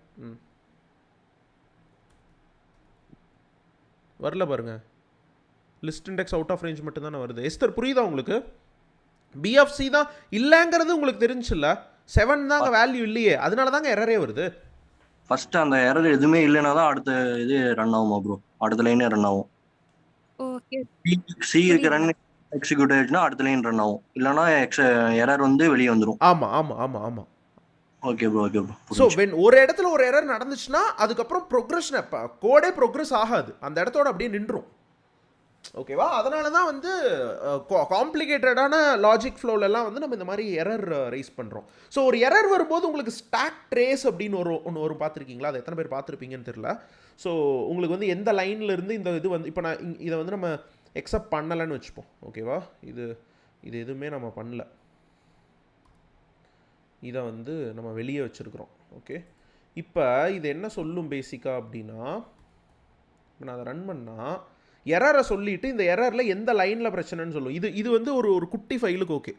வரல பாருங்க. List index out of range மட்டும் தானே வருது. எஸ்தர் புரியுதா உங்களுக்கு? பிஎஃப்சி தான் இல்லைங்கிறது உங்களுக்கு தெரிஞ்சுல்ல. 7 தாங்க வேல்யூ இல்லையே, அதனால தாங்க எரரே வருது. ஃபர்ஸ்ட் அந்த எரர் எதுவுமே இல்லைன்னா தான் அடுத்த இது ரன் ஆகுமா ப்ரோ? அடுத்த லைனே ரன் ஆகும். ஓகே சிக்கு ரன் எக்ஸிக்யூட் ஆயிடுச்சுன்னா அடுத்த லைன் ரன் ஆகும். இல்லைன்னா எரர் வந்து வெளியே வந்துடும். ஆமாம் ஆமாம் ஆமாம் ஆமாம். Okay bro okay bro. So when ஒரு இடத்துல ஒரு எரர் நடந்துச்சுன்னா அதுக்கப்புறம் ப்ரோக்ரஷன் கோடே ப்ரோக்ரஸ் ஆகாது, அந்த இடத்தோட அப்படியே நின்றும். ஓகேவா? அதனால தான் வந்து காம்ப்ளிகேட்டடான லாஜிக் ஃப்ளோலெல்லாம் வந்து நம்ம இந்த மாதிரி எரர் ரைஸ் பண்ணுறோம். ஸோ ஒரு எரர் வரும்போது உங்களுக்கு ஸ்டாக் ட்ரேஸ் அப்படின்னு ஒன்று வரும், பார்த்துருக்கீங்களா? அது எத்தனை பேர் பார்த்துருப்பீங்கன்னு தெரியல. ஸோ உங்களுக்கு வந்து எந்த லைனில் இருந்து இந்த இது வந்து இப்போ நான் இதை வந்து நம்ம எக்ஸப்ட் பண்ணலைன்னு வச்சுப்போம். ஓகேவா? இது எதுவுமே நம்ம பண்ணல, இதை வந்து நம்ம வெளியே வச்சுருக்குறோம். ஓகே, இப்போ இது என்ன சொல்லும் பேசிக்காக அப்படின்னா, இப்போ நான் அதை ரன் பண்ணால் எரரை சொல்லிவிட்டு இந்த எரரில் எந்த லைனில் பிரச்சனைன்னு சொல்லும். இது வந்து ஒரு குட்டி ஃபைலுக்கு ஓகே.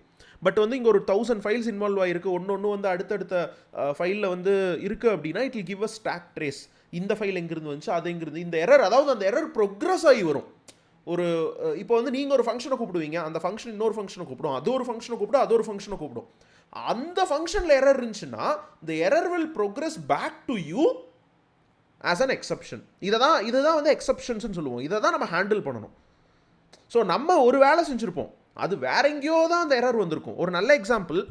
பட் வந்து இங்கே ஒரு 1000 ஃபைல்ஸ் இன்வால்வ் ஆகிருக்கு, ஒன்று வந்து அடுத்தடுத்த ஃபைலில் வந்து இருக்குது அப்படின்னா it will give a stock trace. இந்த ஃபைல் எங்கேருந்து வந்துச்சு, அது எங்கேருந்து இந்த எரர், அதாவது அந்த எரர் ப்ரோக்ரஸ் ஆகி வரும். ஒரு இப்போ வந்து நீங்கள் ஒரு ஃபங்க்ஷனை கூப்பிடுவீங்க, அந்த ஃபங்க்ஷன் இன்னொரு ஃபங்க்ஷனை கூப்பிடும், அது ஒரு ஃபங்க்ஷனை கூப்பிடும், அது ஒரு ஃபங்க்ஷனை கூப்பிடும். அந்த ஃபங்க்ஷனில் எரர் இருந்துச்சுன்னா the error will progress back to you as an exception. இதுதான் வந்து எக்ஸப்ஷன்ஸ்னு சொல்லுவோம். இதை தான் நம்ம ஹேண்டில் பண்ணணும். ஸோ நம்ம ஒரு வேலை செஞ்சுருப்போம், அது வேற எங்கேயோ தான் அந்த எரர் வந்திருக்கும். ஒரு நல்ல எக்ஸாம்பிள்,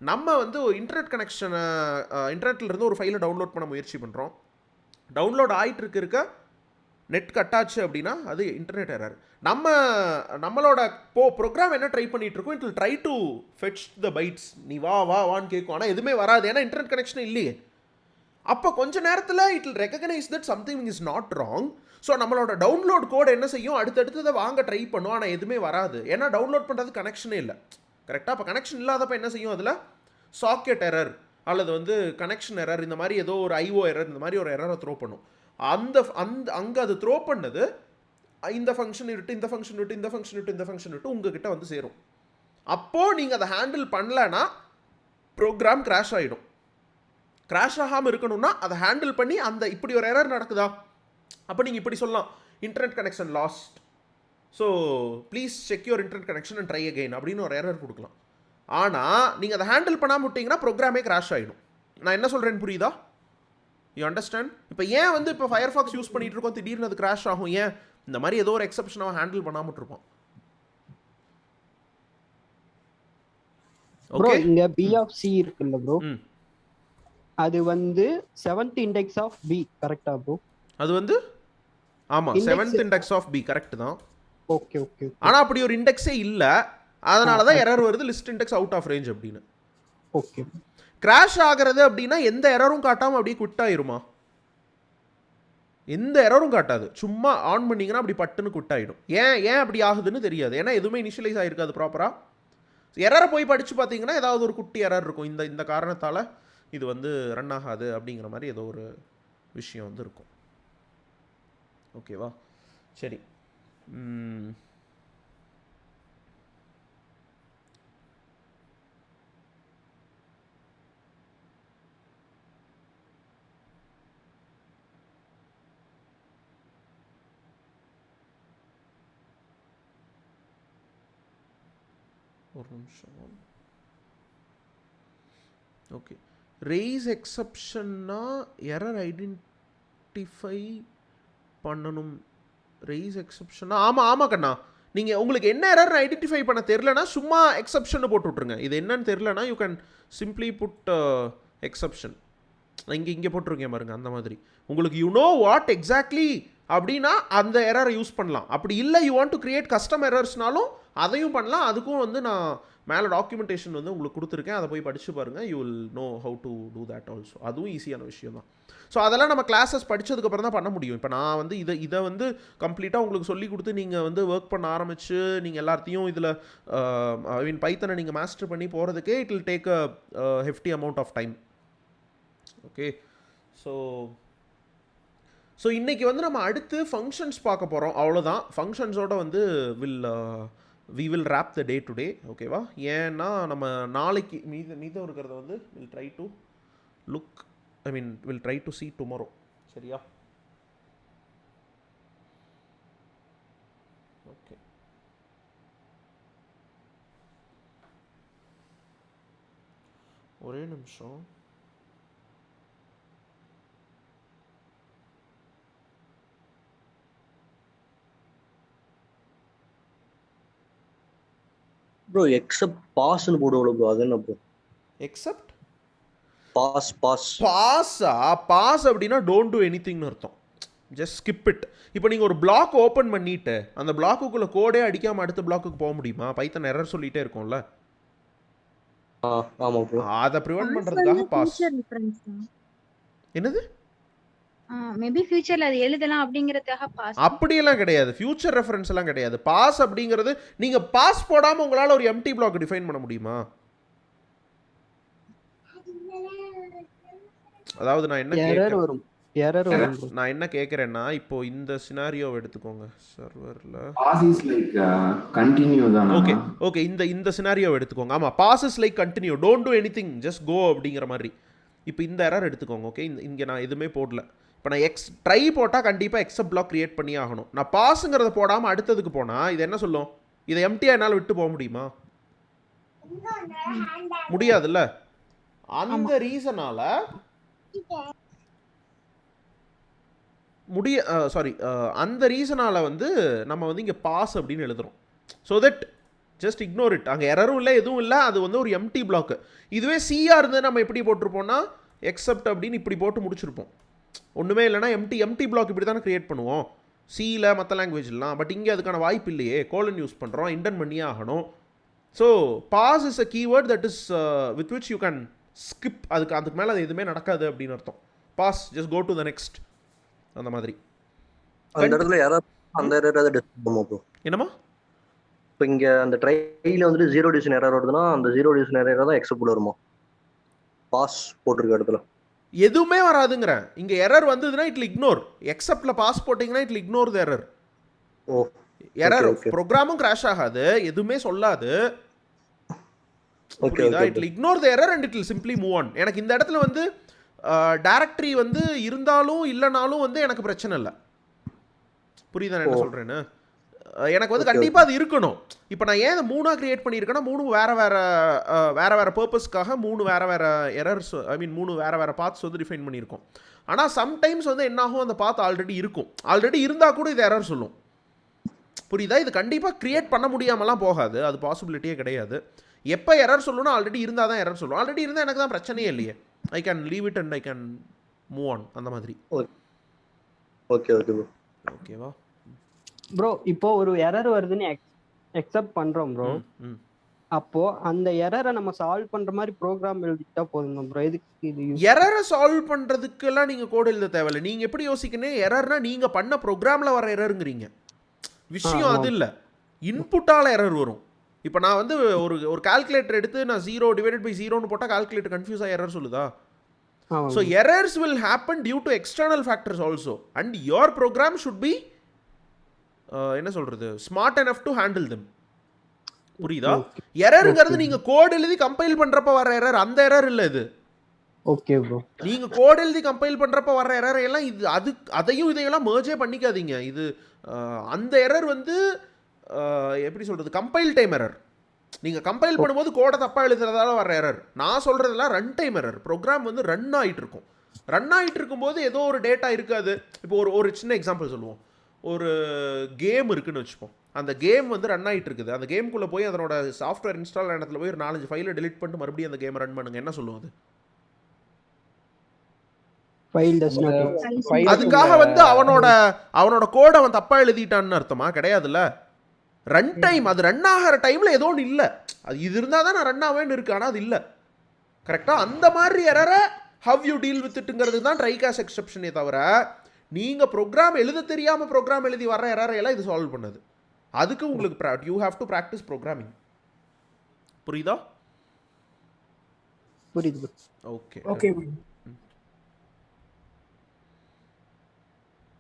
நம்ம வந்து இன்டர்நெட் கனெக்ஷனை இன்டர்நெட்லேருந்து ஒரு ஃபைலை டவுன்லோட் பண்ண முயற்சி பண்ணுறோம். டவுன்லோட் ஆகிட்டு இருக்க நெட் கட்டாச்சு அப்படின்னா அது இன்டர்நெட் எரர். நம்மளோட ப்ரோக்ராம் என்ன ட்ரை பண்ணிட்டு இருக்கோம், it will try to fetch the bytes. நீ வான்னு கேட்கும், ஆனால் எதுவுமே வராது, ஏன்னா இன்டர்நெட் கனெக்ஷன் இல்லையே. அப்போ கொஞ்ச நேரத்தில் it will recognise that something is not wrong. So நம்மளோட டவுன்லோட் கோட் என்ன செய்யும், அடுத்தடுத்ததை வாங்க ட்ரை பண்ணும், ஆனால் எதுவுமே வராது, ஏன்னா டவுன்லோட் பண்ணுறது கனெக்ஷனே இல்லை. கரெக்டாக? அப்போ கனெக்ஷன் இல்லாதப்போ என்ன செய்யும், அதில் சாக்கெட் எரர் அல்லது வந்து கனெக்ஷன் எரர், இந்த மாதிரி ஏதோ ஒரு ஐஓ எரர், இந்த மாதிரி ஒரு எரரை த்ரோ பண்ணும். அங்கே அது த்ரோ பண்ணது இந்த ஃபங்க்ஷன் விட்டு இந்த ஃபங்க்ஷன் விட்டு இந்த ஃபங்க்ஷன் விட்டு இந்த ஃபங்க்ஷன் விட்டு உங்ககிட்ட வந்து சேரும். அப்போது நீங்கள் அதை ஹேண்டில் பண்ணலன்னா ப்ரோக்ராம் கிராஷ் ஆகிடும். கிராஷ் ஆகாமல் இருக்கணும்னா அதை ஹேண்டில் பண்ணி அந்த இப்படி ஒரு எரர் நடக்குதா, அப்போ நீங்கள் இப்படி சொல்லலாம், internet connection last, so please check your internet connection and try again அப்படின்னு ஒரு எரர் கொடுக்கலாம். ஆனால் நீங்கள் அதை ஹேண்டில் பண்ணாமல் விட்டிங்கன்னா ப்ரோக்ராமே கிராஷ் ஆகிடும். நான் என்ன சொல்கிறேன்னு புரியுதா? You understand? இப்போ ஏன் வந்து இப்போ ஃபயர்ஃபாக்ஸ் யூஸ் பண்ணிட்டு இருக்கோம், திடீர்னு அது கிராஷ் ஆகும், ஏன்? இந்த மாதிரி ஏதோ ஒரு எக்ஸப்ஷன் அவன் ஹேண்டில் பண்ணாமல் இருப்பான். ப்ரோ இங்க b of c இருக்குல்ல ப்ரோ, அது வந்து 7th இண்டெக்ஸ் ஆஃப் b கரெக்ட்டா ப்ரோ? அது வந்து ஆமா 7th index of b correct தான். Okay okay. ஆனா அப்படி ஒரு இண்டெக்ஸே இல்ல, அதனால தான் எரர் வருது list index out of range அப்படின்னு. ஓகே. கிராஷ் ஆகிறது அப்படின்னா எந்த எரரும் காட்டாமல் அப்படியே குவிட் ஆயிருமா? எந்த எரரும் காட்டாது, சும்மா ஆன் பண்ணிங்கன்னா அப்படி பட்டுன்னு குவிட் ஆகிடும். ஏன் அப்படி ஆகுதுன்னு தெரியாது, ஏன்னா எதுவுமே இனிஷியலைஸ் ஆகிருக்காது ப்ராப்பராக. எரரை போய் படித்து பார்த்தீங்கன்னா ஏதாவது ஒரு குட்டி எரர் இருக்கும், இந்த காரணத்தால் இது வந்து ரன் ஆகாது அப்படிங்கிற மாதிரி ஏதோ ஒரு விஷயம் வந்து இருக்கும். ஓகேவா? சரி, ஒரு நிமிஷம். ஓகே, ரெய்ஸ் எக்ஸப்ஷன்னா எரர் ஐடென்டிஃபை பண்ணணும். ரெய்ஸ் எக்ஸப்ஷன்னா ஆமாம் கண்ணா, நீங்கள் உங்களுக்கு என்ன எரர் ஐடென்டிஃபை பண்ண தெரிலனா சும்மா எக்ஸப்ஷன் போட்டு விட்ருங்க. இது என்னன்னு தெரிலனா you can simply put exception. இங்கே போட்டிருக்கேன் பாருங்க, அந்த மாதிரி உங்களுக்கு யூ நோ வாட் எக்ஸாக்ட்லி அப்படின்னா அந்த எரரை யூஸ் பண்ணலாம். அப்படி இல்லை you want to create custom எரர்ஸ்னாலும் அதையும் பண்ணலாம். அதுக்கும் வந்து நான் மேலே டாக்குமெண்டேஷன் வந்து உங்களுக்கு கொடுத்துருக்கேன், அதை போய் படித்து பாருங்கள். You will know how to do that also. அதுவும் ஈஸியான விஷயம் தான். ஸோ அதெல்லாம் நம்ம கிளாஸஸ் படித்ததுக்கப்புறம் தான் பண்ண முடியும். இப்போ நான் வந்து இதை வந்து கம்ப்ளீட்டாக உங்களுக்கு சொல்லி கொடுத்து நீங்கள் வந்து ஒர்க் பண்ண ஆரம்பித்து நீங்கள் எல்லாத்தையும் இதில் ஐ மீன் பைத்தனை நீங்கள் மாஸ்டர் பண்ணி போகிறதுக்கே it will take a hefty amount of time. Okay, so இன்றைக்கி வந்து நம்ம அடுத்து ஃபங்க்ஷன்ஸ் பார்க்க போகிறோம். அவ்வளோதான். ஃபங்க்ஷன்ஸோட வந்து we will wrap the day today. ஓகேவா? ஏன்னா நம்ம நாளைக்கு மீதம் இருக்கிறத வந்து we'll try to look, I mean we'll try to see tomorrow. சரியா? ஓகே, ஒரே நிமிஷம். ப்ரோ எக்ஸப்ட் பாஸ்னு போடுவோம் ப்ரோ, அது என்ன ப்ரோ? எக்ஸப்ட் பாஸ் அப்படின்னா டோன்ட் டூ எனிதிங்னு அர்த்தம். Just skip it. இப்போ நீங்கள் ஒரு பிளாக் ஓப்பன் பண்ணிட்டு அந்த பிளாக்குக்குள்ளே கோடே அடிக்காமல் அடுத்த பிளாக்குக்கு போக முடியுமா? பைத்தன் எரர் சொல்லிட்டே இருக்கும்ல. ஆமாம் ப்ரோ. அதை ப்ரிவென்ட் பண்ணுறதுக்காக பாஸ். என்னது? மேபி ஃபியூச்சர்ல அது எழுதலாம் அப்படிங்கறதுக்காக பாஸ். அப்படியெல்லாம் கிடையாது, ஃபியூச்சர் ரெஃபரன்ஸ் எல்லாம் கிடையாது. பாஸ் அப்படிங்கிறது நீங்க பாஸ் போடாம உங்களால ஒரு எம்டி பிளாக் டிஃபைன் பண்ண முடியுமா? அதாவது நான் என்ன கேக்குறேன்னா, இப்போ இந்த சினாரியோவை எடுத்துக்கோங்க. சர்வர்ல பாஸ் இஸ் லைக் கண்டினியூ தான். ஓகே இந்த சினாரியோவை எடுத்துக்கோங்க. ஆமா, pass is like continue, don't do anything, just go அப்படிங்கிற மாதிரி. இப்போ இந்த எரர் எடுத்துக்கோங்க. ஓகே, இங்க நான் எதுவுமே போடல. இப்போ நான் ட்ரை போட்டால் கண்டிப்பாக எக்ஸப்ட் பிளாக் கிரியேட் பண்ணி ஆகணும். நான் பாஸுங்கிறத போடாமல் அடுத்ததுக்கு போனால் இது என்ன சொல்லும்? இதை எம்டியாக என்னால் விட்டு போக முடியுமா? முடியாதுல்ல. அந்த ரீசனால அந்த ரீசனால வந்து நம்ம வந்து இங்கே பாஸ் அப்படின்னு எழுதுறோம். So that just ignore it. அங்கே எரரும் இல்லை, எதுவும் இல்லை, அது வந்து ஒரு எம்டி பிளாக்கு. இதுவே சிஆர் இருந்து நம்ம எப்படி போட்டிருப்போம்னா எக்ஸப்ட் அப்படின்னு இப்படி போட்டு முடிச்சிருப்போம். ஒன்றுமே இல்லைனா எம்டி பிளாக் இப்படி தானே க்ரியேட் பண்ணுவோம் சியில், மற்ற லாங்குவேஜ்லாம். பட் இங்கே அதுக்கான வாய்ப்பு இல்லையே, கோலன் யூஸ் பண்ணுறோம், இன்டன் பண்ணியே ஆகணும். So pass is a keyword that is with which you can skip. அதுக்கு மேலே அது எதுவுமே நடக்காது அப்படின்னு அர்த்தம். Pass, just go to the next, அந்த மாதிரி. என்னமா இப்போ இங்கே அந்த ட்ரையில் வந்துட்டு 0 டிவிஷன் எரர் வருதுன்னா அந்த 0 டிவிஷன் எரர் தான் எக்ஸப்ட் வருமா? பாஸ் போட்டிருக்க இடத்துல எதுவுமே வராதுங்கிறேன். இங்க எரர் வந்ததுன்னா இட்ல இக்னோர். எக்ஸப்ட்ல பாஸ் போட்டிங்கன்னா it'll ignore the error. Error ப்ரோக்ராமும் கிராஷ் ஆகாது, எதுவுமே சொல்லாது. It'll ignore the error and it will simply move on. எனக்கு இந்த இடத்துல வந்து டைரக்டரி வந்து இருந்தாலும் இல்லைனாலும் வந்து எனக்கு பிரச்சனை இல்லை. புரியுதா என்ன சொல்றேன்னு? எனக்கு வந்து கண்டிப்பாக அது இருக்கணும். இப்போ நான் ஏன் 3 கிரியேட் பண்ணியிருக்கேன்னா 3 வேறு பர்பஸ்க்காக 3 வேறு எரர்ஸ், ஐ மீன் 3 வேறு பாத்ஸ் வந்து டிஃபைன் பண்ணியிருக்கோம். ஆனால் சம்டைம்ஸ் வந்து என்னாகும், அந்த பாத் ஆல்ரெடி இருக்கும். ஆல்ரெடி இருந்தால் கூட இது எரர் சொல்லும். புரியுதா? இது கண்டிப்பாக கிரியேட் பண்ண முடியாமலாம் போகாது, அது பாசிபிலிட்டியே கிடையாது. எப்போ எரர் சொல்லணும்னா ஆல்ரெடி இருந்தால் தான் எரர் சொல்லும். ஆல்ரெடி இருந்தால் எனக்கு தான் பிரச்சனையே இல்லையே. I can leave it and I can move on, அந்த மாதிரி. ஓகேவா ப்ரோ? இப்போ ஒரு எரர் வருதுன்னு எக்ஸெப்ட் பண்றோம் ப்ரோ. அப்போ அந்த எரரை நம்ம சால்வ் பண்ற மாதிரி ப்ரோக்ராம் எழுதிட்டா போதுங்க ப்ரோ. எதுக்கு இது? எரரை சால்வ் பண்றதுக்கெல்லாம் நீங்க கோட் எழுத தேவையில்லை. நீங்க எப்படி யோசிக்கணும், எரர்னா நீங்க பண்ண ப்ரோக்ராம்ல வர எரருங்கிறீங்க. விஷயம் அது இல்லை, இன்புட்டால எரர் வரும். இப்போ நான் வந்து ஒரு கால்குலேட்டர் எடுத்து நான் 0/0 போட்டால் கால்குலேட்டர் கன்ஃபியூஸ் ஆகி எரர் சொல்லுதா? So errors will happen due to external factors also and your program should be என்ன சொல்றது, smart enough to handle them. புரியுதா? எரர்ங்கிறது நீங்க கோட் எழுதி கம்பைல் பண்றப்ப வர எரர், அந்த எரர் இல்ல இது. Okay bro. நீங்க கோட் எழுதி கம்பைல் பண்றப்ப வர எரர் எல்லாம் இது, அதையும் இதையெல்லாம் மெர்ஜே பண்ணிக்காதீங்க. இது அந்த எரர் வந்து எப்படி சொல்றது, கம்பைல் டைம் எரர். நீங்க கம்பைல் பண்ணும்போது கோடை தப்பா எழுதுறதால வர எரர். நான் சொல்றதெல்லாம் ரன் டைம் எரர். ப்ரோக்ராம் வந்து ரன் ஆயிட்டு இருக்கும். ரன் ஆயிட்டு இருக்கும்போது ஏதோ ஒரு டேட்டா இருக்காது. இப்போ ஒரு சின்ன எக்ஸாம்பிள் சொல்லுவோம். ஒரு கேம் இருக்குன்னு வச்சுப்போம். அந்த கேம் வந்து ரன் ஆகிட்டு இருக்குது. அந்த கேமுக்குள்ளே போய் அதனோட சாஃப்ட்வேர் இன்ஸ்டால் இடத்துல போய் ஒரு 4-5 ஃபைலை டெலிட் பண்ணிட்டு மறுபடியும் அந்த கேமை ரன் பண்ணுங்க, என்ன சொல்லுவோம் அது? ஃபைல் டஸ் இந்த நாட் ஃபைல் அதுக்காக வந்து அவனோட கோட் அவன் தப்பா எழுதிட்டான்னு அர்த்தமா? கிடையாதுல்ல. ரன் டைம், அது ரன் ஆகிற டைம்ல ஏதோ ஒன்று இல்லை, அது இது இருந்தால் தான் நான் ரன் ஆவேன்னு இருக்கு, ஆனால் அது இல்லை. கரெக்டாக அந்த மாதிரி எரரை ஹவ் யூ டீல் வித்துட்டுங்கிறது தான் ட்ரை கேஷ் எக்ஸெப்ஷனே தவிர நீங்கள் ப்ரோக்ராம் எழுத தெரியாமல் ப்ரோக்ராம் எழுதி வர எரரையெல்லாம் இது சால்வ் பண்ணுது. அதுக்கு உங்களுக்கு you have to practice programming. புரியுதா? புரியுது. Okay okay.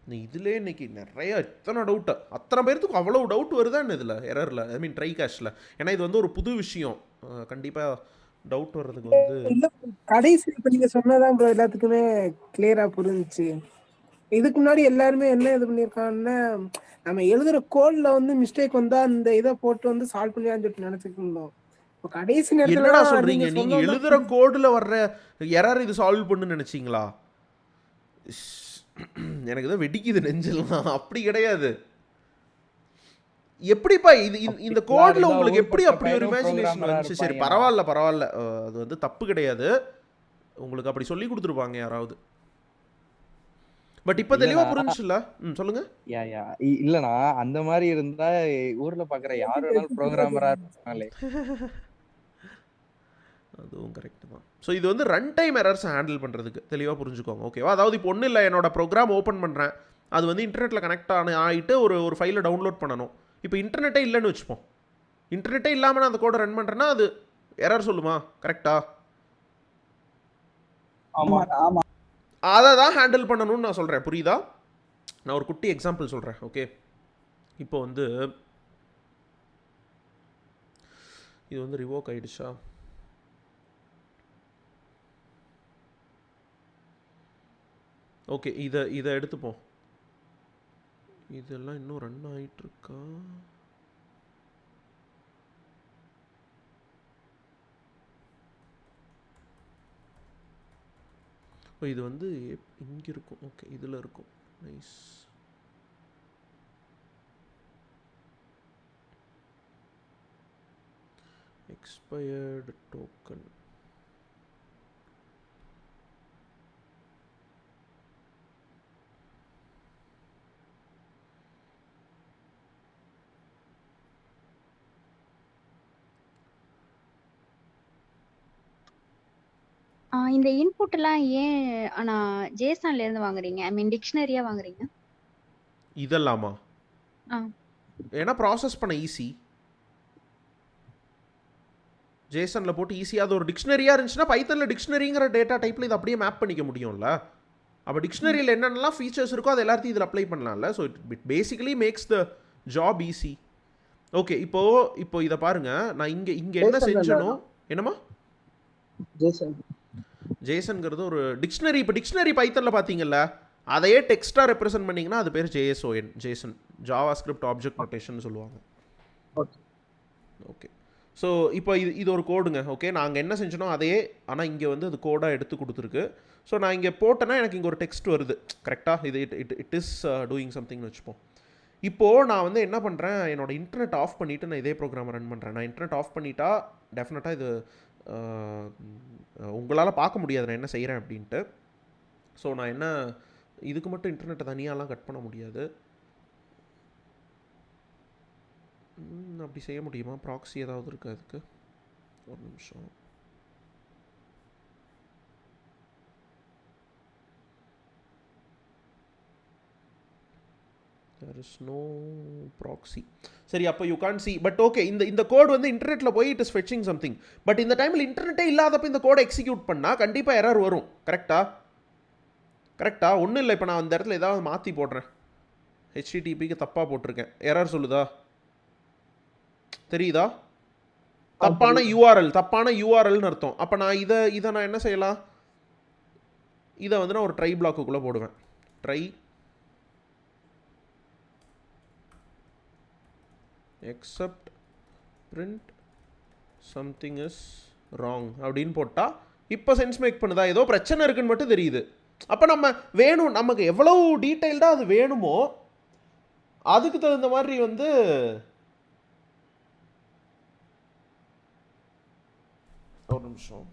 நீ இதுலேயே இன்னைக்கு நிறைய எத்தனை டவுட்டு, அத்தனை பேர்த்துக்கு அவ்வளோ டவுட் வருதான்னு இதில் எரரில், ஐ மீன் ட்ரை கேஷில். ஏன்னா இது வந்து ஒரு புது விஷயம், கண்டிப்பாக டவுட் வர்றதுக்கு வந்து கடைசி இப்போ நீங்க சொன்னதான் ப்ரோ எல்லாத்துக்குமே கிளியரா புரிஞ்சுச்சு. இதுக்கு முன்னாடி எல்லாருமே என்ன இது பண்ணியிருக்காங்கன்னா, நம்ம எழுதுற கோட்ல வந்து மிஸ்டேக் வந்தா அந்த இதை போட்டு வந்து சால்வ் பண்ணியான்னு சொல்லிட்டு நினைச்சிட்டு இருந்தோம். இப்போ கடைசி என்னடா நேரத்துல சொல்றீங்க? நீங்க எழுதுற கோடுல வர்ற எரர் இது சால்வ் பண்ணுன்னு நினைச்சீங்களா? எனக்கு ஏதோ வெடிக்குது நெஞ்செல்லாம். அப்படி கிடையாது. எப்படிப்பா இது இந்த கோட்ல உங்களுக்கு எப்படி அப்படி ஒரு இமேஜினேஷன் வந்துச்சு? சரி பரவாயில்ல, அது வந்து தப்பு கிடையாது, உங்களுக்கு அப்படி சொல்லி கொடுத்துருப்பாங்க யாராவது. பட் இப்ப தெளிவா புரிஞ்சுல. சொல்லுங்க. இல்லனா அந்த மாதிரி இருந்தா ஊர்ல பாக்குற யாரு வேணாலும் ப்ரோகிராமரா இருப்பாங்களே. அதுவும் கரெக்ட் தான். ஸோ இது வந்து ரன் டைம் எரர்ஸ் ஹேண்டில் பண்ணுறதுக்கு தெளிவாக புரிஞ்சுக்கோங்க, ஓகேவா? அதாவது இப்போ ஒன்றும் இல்லை, என்னோட ப்ரோக்ராம் ஓப்பன் பண்ணுறேன், அது வந்து இன்டர்நெட்டில் கனெக்ட் ஆகிட்டு ஒரு ஃபைலை டவுன்லோட் பண்ணணும். இப்போ இன்டர்நெட்டே இல்லைன்னு வச்சுப்போம், இன்டர்நெட்டே இல்லாமல் நான் அந்த கோடை ரன் பண்ணுறேன்னா அது எரர் சொல்லுமா? கரெக்டா? அதை தான் ஹேண்டில் பண்ணணும்னு நான் சொல்கிறேன், புரியுதா? நான் ஒரு குட்டி எக்ஸாம்பிள் சொல்கிறேன், ஓகே? இப்போ வந்து இது வந்து ரிவோக் ஆகிடுச்சா? ஓகே, இதை எடுத்துப்போம். இதெல்லாம் இன்னும் ரன் ஆகிட்டுருக்கா? இது வந்து இங்கே இருக்கும், ஓகே, இதில் இருக்கும். நைஸ். Expired token. இந்த இன்புட் எல்லாம் ஏன் ஆனா ஜேசன்ல இருந்து வாங்குறீங்க? ஐ மீன் டிக்ஷனரியா வாங்குறீங்க? இதெல்லாமா? ஏன்னா ப்ராசஸ் பண்ண ஈஸி. ஜேசன்ல போட்டு ஈஸியாக அது ஒரு டிக்ஷனரியாக இருந்துச்சுன்னா பைத்தனில் டிக்ஷனரிங்கிற டேட்டா டைப்பில் இதை அப்படியே மேப் பண்ணிக்க முடியும்ல. அப்போ டிக்ஷனரியில் என்னென்னலாம் ஃபீச்சர்ஸ் இருக்கோ அது எல்லாத்தையும் இதில் அப்ளை பண்ணலாம்ல. So it basically makes the job easy. Okay, இப்போ இதை பாருங்கள், நான் இங்கே என்ன செஞ்சனும். என்னம்மா? ஜேசன்ங்கிறது ஒரு டிக்ஷனரி. இப்போ டிக்ஷனரி பைத்தனில் பார்த்தீங்கல்ல, அதையே டெக்ஸ்ட்டாக ரெப்ரசென்ட் பண்ணிங்கன்னா அது பேர் JSON, Jason, Java script object notation சொல்லுவாங்க. ஓகே, ஸோ இப்போ இது ஒரு கோடுங்க, ஓகே? நாங்கள் என்ன செஞ்சோனோ அதையே, ஆனால் இங்கே வந்து அது கோடாக எடுத்து கொடுத்துருக்கு. ஸோ நான் இங்கே போட்டேன்னா எனக்கு இங்கே ஒரு டெக்ஸ்ட் வருது, கரெக்டாக? இது இட் இஸ் டூயிங் சம்திங்னு வச்சுப்போம். இப்போது நான் வந்து என்ன பண்ணுறேன், என்னோடய இன்டர்நெட் ஆஃப் பண்ணிவிட்டு நான் இதே ப்ரோக்ராம் ரன் பண்ணுறேன். நான் இன்டர்நெட் ஆஃப் பண்ணிட்டா டெஃபினட்டாக இது உங்களால் பார்க்க முடியாது நான் என்ன செய்கிறேன் அப்படின்ட்டு. ஸோ நான் என்ன, இதுக்கு மட்டும் இன்டர்நெட்டை தனியாலாம் கட் பண்ண முடியாது. அப்படி செய்ய முடியுமா? ப்ராக்ஸி ஏதாவது இருக்கா அதுக்கு? ஒரு நிமிஷம். there is no proxy. சரி, அப்போ you can't see. But okay, இந்த கோட் வந்து இன்டர்நெட்டில் போய் it is fetching something. But இந்த டைமில் இன்டர்நெட்டே இல்லாதப்போ இந்த கோடை எக்ஸிக்யூட் பண்ணால் கண்டிப்பாக எரர் வரும், கரெக்டா? ஒன்றும் இல்லை, இப்போ நான் அந்த இடத்துல ஏதாவது மாற்றி போடுறேன், HTTPக்கு தப்பாக போட்டிருக்கேன், எரர் சொல்லுதா? தெரியுதா? தப்பான யூஆர்எல்னு அர்த்தம். அப்போ நான் இதை நான் என்ன செய்யலாம், இதை வந்து நான் ஒரு ட்ரை பிளாக்குள்ளே போடுவேன். Try except print something is wrong அப்படின்னு போட்டால் இப்போ சென்ஸ் மேக் பண்ணுதா? ஏதோ பிரச்சனை இருக்குன்னு மட்டும் தெரியுது. அப்போ நம்ம வேணும், நமக்கு எவ்வளவு டீட்டெயில்டாக அது வேணுமோ அதுக்கு தகுந்த மாதிரி வந்து ஒரு நிமிஷம்.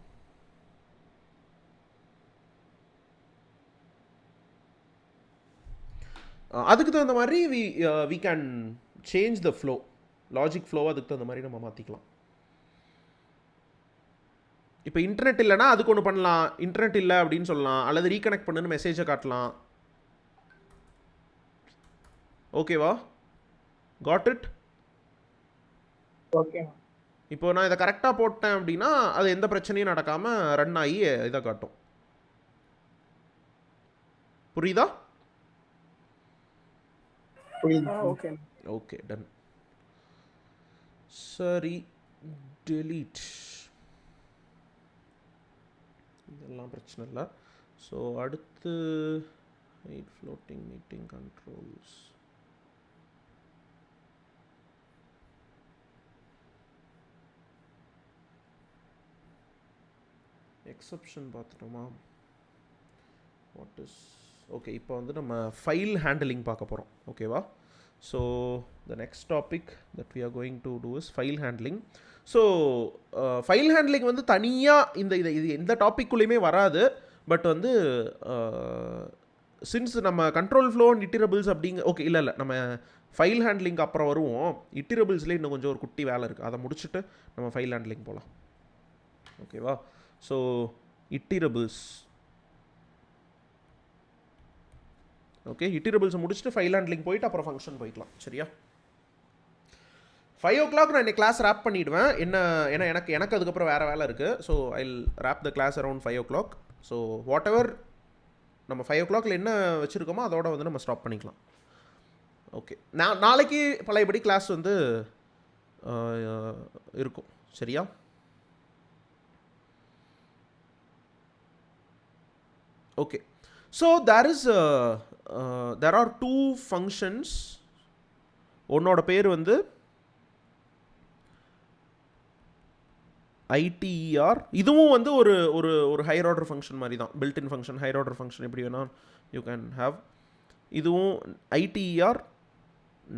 அதுக்கு தகுந்த மாதிரி we can change the flow, logic flow அதுக்கு தகுந்த மாதிரி நம்ம மாற்றிக்கலாம். இப்போ இன்டர்நெட் இல்லைனா அதுக்கு ஒன்று பண்ணலாம், இன்டர்நெட் இல்லை அப்படின்னு சொல்லலாம், அல்லது ரீகனெக்ட் பண்ணுன்னு மெசேஜை காட்டலாம். ஓகேவா? Got it? ஓகே. இப்போ நான் இதை கரெக்டாக போட்டேன் அப்படின்னா அது எந்த பிரச்சனையும் நடக்காமல் ரன் ஆகி இதை காட்டும். புரியுதா? Okay okay, done. சரி, டெலீட். இதெல்லாம் பிரச்சனை இல்லை. ஸோ அடுத்து ஃப்ளோட்டிங் மீட்டிங் கண்ட்ரோல்ஸ். எக்ஸப்ஷன் பார்த்துட்டோமா? வாட் இஸ் ஓகே, இப்போ வந்து நம்ம ஃபைல் ஹேண்டலிங் பார்க்க போகிறோம். ஓகேவா? So the next topic that we are going to do is file handling. So file handling வந்து தனியாக இது எந்த டாப்பிக்குள்ளேயுமே வராது. பட் வந்து சின்ஸ் நம்ம கண்ட்ரோல் ஃப்ளோ அண்ட் இட்டிரபிள்ஸ் அப்படிங்க ஓகே இல்லை நம்ம ஃபைல் ஹேண்ட்லிங்க்கு அப்புறம் வருவோம். இட்டிரபிள்ஸ்லேயே இன்னும் கொஞ்சம் ஒரு குட்டி வேலை இருக்குது, அதை முடிச்சுட்டு நம்ம ஃபைல் ஹேண்ட்லிங் போகலாம். ஓகேவா? ஸோ இட்டிரபிள்ஸ். ஓகே, இட்டிரபிள்ஸ் முடிச்சுட்டு ஃபைல் ஹேண்ட்லிங் போயிட்டு அப்புறம் ஃபங்க்ஷன் போய்க்கலாம். சரியா? 5 o'clock நான் இன்னைக்கு கிளாஸ் ரேப் பண்ணிவிடுவேன். ஏன்னா எனக்கு அதுக்கப்புறம் வேறு வேலை இருக்குது. So I wrap the class around 5 o'clock. So whatever நம்ம 5 o'clockல என்ன வச்சுருக்கோமோ அதோட வந்து நம்ம ஸ்டாப் பண்ணிக்கலாம். ஓகே, நாளைக்கு பழையபடி கிளாஸ் வந்து இருக்கும். சரியா? Okay, so there are 2 functions. ஒன்னோட பேர் வந்து ITER. இதுவும் வந்து ஒரு ஒரு ஒரு ஹையர் ஆர்டர் ஃபங்க்ஷன் மாதிரி தான். Built in function, higher order function எப்படி வேணால் யூ கேன் ஹாவ். இதுவும் ITER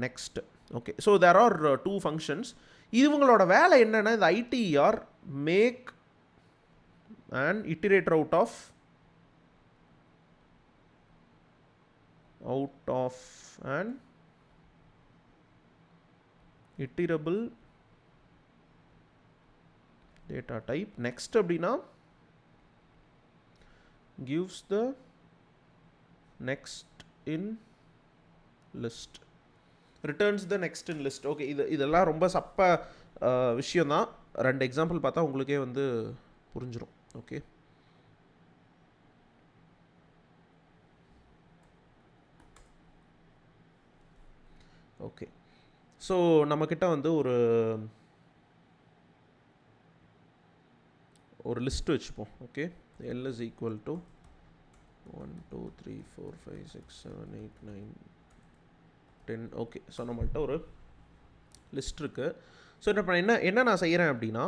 next. Okay, so there are 2 functions. இவங்களோட வேலை என்னென்னா, இந்த ITER make and iterator out of an iterable data type. Next அப்படின்னா gives the next in list, returns the next in list. Okay, இதெல்லாம் ரொம்ப சப்ப விஷயம்தான். 2 எக்ஸாம்பிள் பார்த்தா உங்களுக்கே வந்து புரிஞ்சிடும். Okay, okay. ஸோ நம்மக்கிட்ட வந்து ஒரு லிஸ்ட் வச்சுப்போம். Okay, L is equal to 1 2 3 4 5 6 7 8 9 10. Okay, so நம்மள்கிட்ட ஒரு லிஸ்ட் இருக்குது. ஸோ இப்போ என்ன நான் செய்கிறேன் அப்படின்னா,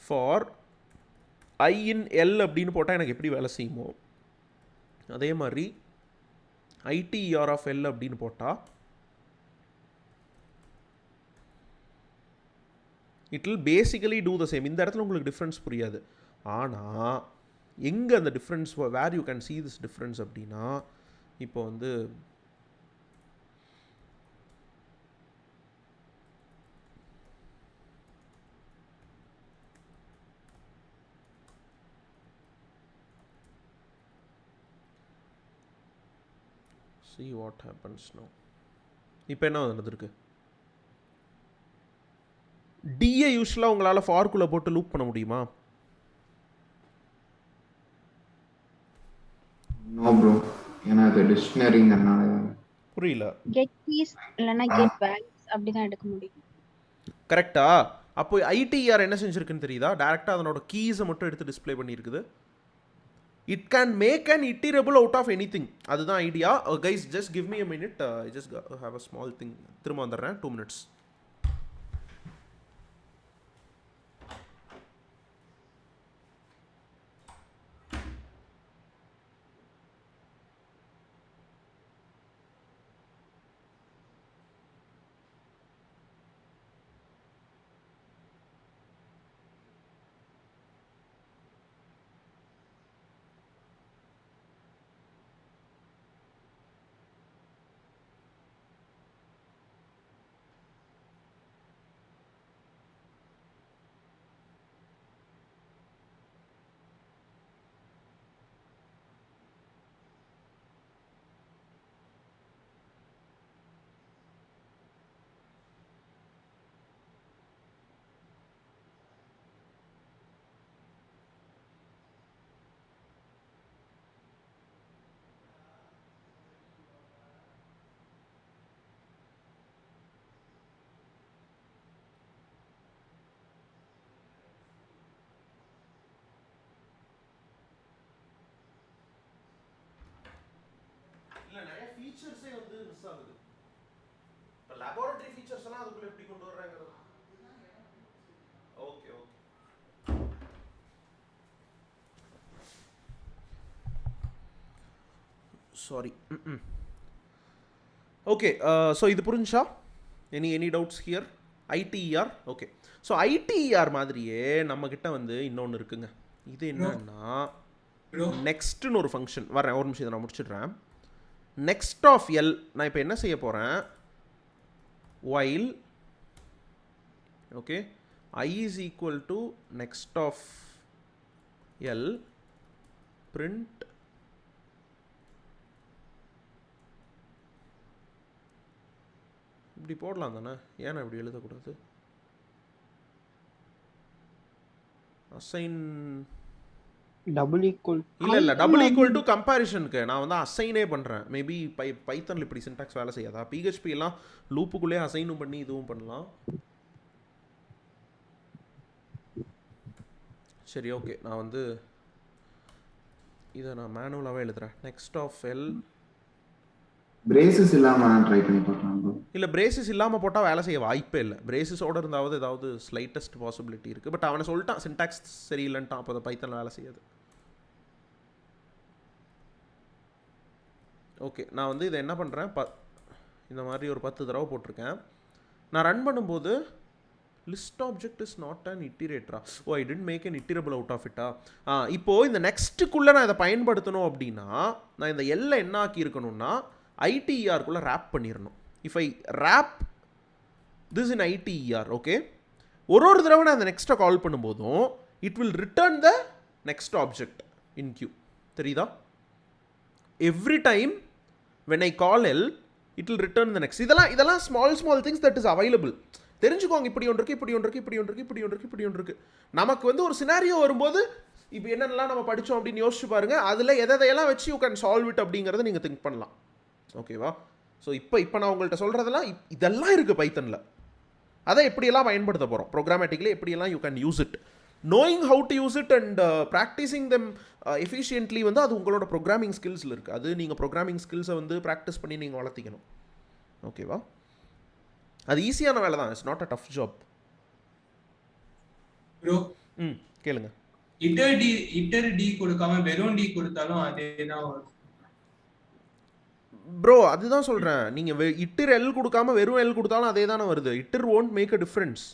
ஃபார் I in L அப்படின்னு போட்டால் எனக்கு எப்படி வேலை செய்யுமோ அதே மாதிரி ITER of L அப்படின்னு போட்டால் it will basically do the same. இந்த இடத்துல உங்களுக்கு டிஃப்ரென்ஸ் புரியாது. ஆனால் எங்கே அந்த difference, where you can see this difference அப்படின்னா, இப்போ வந்து see what happens now. இப்போ என்ன நடந்திருக்கு? டிஏ யூஸ்வலாக உங்களால் ஃபார்க்குள்ளே போட்டு லூப் பண்ண முடியுமா? நோ ப்ரோ, ஏன்னா அது டிக்ஷனரிங்கறனால. புரியல. கெட் கீஸ் இல்லனா கெட் வேல்யூஸ் அப்படி தான் எடுக்க முடியும். கரெக்ட்டா? அப்போ ITER என்ன செஞ்சிருக்குன்னு தெரியுதா? டைரக்டா அதனோட கீஸை மட்டும் எடுத்து டிஸ்ப்ளே பண்ணியிருக்குது. It can make an iterable out of anything. அதுதான் idea. Guys just give me a minute. I just have a small thing. திரும்ப வந்துடுறேன். 2 minutes. ஃபீச்சர்ஸே வந்து மிஸ் ஆகுது. இப்போ லேபரேட்டரி ஃபீச்சர்ஸ் எல்லாம் அதுக்குள்ள எப்படி கொண்டு வர்றாங்கிறது. Okay okay sorry. Okay so இது புரிஞ்சா? Any doubts here? ITR okay. ஸோ ஐடிஆர் மாதிரியே நம்மக்கிட்ட வந்து இன்னொன்று இருக்குங்க. இது என்னன்னா நெக்ஸ்ட்னு ஒரு ஃபங்க்ஷன். வரேன் ஒரு நிமிஷம், இதை நான் முடிச்சிடுறேன். நெக்ஸ்ட் ஆஃப் எல் நான் இப்போ என்ன செய்ய போகிறேன், while okay I is equal to next of L print இப்படி போடலாம் தானே, ஏன்னா இப்படி எழுதக்கூடாது? அசைன் டபுள் ஈக்குவல் இல்லை டபுள் ஈக்குவல் டு கம்பேரிஷனுக்கு நான் வந்து அசைனே பண்ணுறேன். மேபி பைத்தனில் இப்படி சின்டாக்ஸ் வேலை செய்யாதா? பிஹெச்பி எல்லாம் லூப்புக்குள்ளே அசைனும் பண்ணி இதுவும் பண்ணலாம். சரி ஓகே, நான் வந்து இதை நான் மேனுவலாகவே எழுதுறேன். நெக்ஸ்ட் ஆஃப் எல் பிரேசஸ் இல்லாம ட்ரை பண்ணி பார்க்கலாம் ப்ரோ. இல்லை பிரேசஸ் இல்லாமல் போட்டால் வேலை செய்ய வாய்ப்பே இல்லை. பிரேசஸோடு இருந்தாவது ஏதாவது ஸ்லைட்டஸ்ட் பாசிபிலிட்டி இருக்குது. பட் அவனை சொல்லிட்டான் சின்டாக்ஸ் சரியில்லைன்ட்டான், அப்போ அதை பைத்தனில் வேலை செய்யாது. ஓகே நான் வந்து இதை என்ன பண்ணுறேன், இந்த மாதிரி ஒரு 10 தடவை போட்டிருக்கேன். நான் ரன் பண்ணும்போது list object is not an இட்டிரேட்டரா? Oh I tend make an iterable out of இட்டா? இப்போது இந்த நெக்ஸ்ட்டுக்குள்ளே நான் இதை பயன்படுத்தணும் அப்படின்னா நான் இந்த எல்லை என்ன ஆக்கியிருக்கணும்னா ஐடிஆருக்குள்ளே ரேப் பண்ணிடணும். If I wrap this in ITR okay, ஒரு தடவை நான் அந்த நெக்ஸ்ட்டை கால் பண்ணும்போதும் it will return the next object in queue. தெரியுதா? Every time when I call L it will return the next. இதெல்லாம் small things that is available. தெரிஞ்சுக்கோங்க. இப்படி ஒன்று இருக்குது, இப்படி ஒன்று இருக்குது, இப்படி ஒன்று இருக்குது, இப்படி ஒன்று இருக்குது, இப்படி ஒன்று இருக்குது. நமக்கு வந்து ஒரு சினாரியோ வரும்போது இப்போ என்னென்னலாம் நம்ம படித்தோம் அப்படின்னு யோசிச்சு பாருங்கள். அதில் எதையெல்லாம் வச்சு யூ கேன் சால்வ் இட் அப்படிங்கிறத நீங்கள் திங்க் பண்ணலாம். ஓகேவா? ஸோ இப்போ நான் உங்கள்கிட்ட சொல்கிறதெல்லாம் இதெல்லாம் இருக்குது பைத்தனில். அதை எப்படியெல்லாம் பயன்படுத்த போகிறோம் ப்ரோக்ராமேட்டிக்கலி, எப்படியெல்லாம் you can use it. knowing how to use it and practicing them efficiently வந்து அது உங்களோட ப்ரோக்ராமிங் ஸ்கில்ஸில் இருக்குது. அது நீங்கள் ப்ரோக்ராமிங் ஸ்கில்ஸை வந்து ப்ராக்டிஸ் பண்ணி நீங்கள் வளர்த்திக்கணும். ஓகேவா? அது ஈஸியான வேலை தான். It's not a tough job. Bro கேளுங்க. இட்டர் டி கொடுக்காம வெறும் டி கொடுத்தாலும் அதேதான் வரும் ப்ரோ. அதுதான் சொல்கிறேன். நீங்கள் இட்டர் எல் கொடுக்காம வெறும் எல் கொடுத்தாலும் அதே தானே வருது. Iter won't make a difference.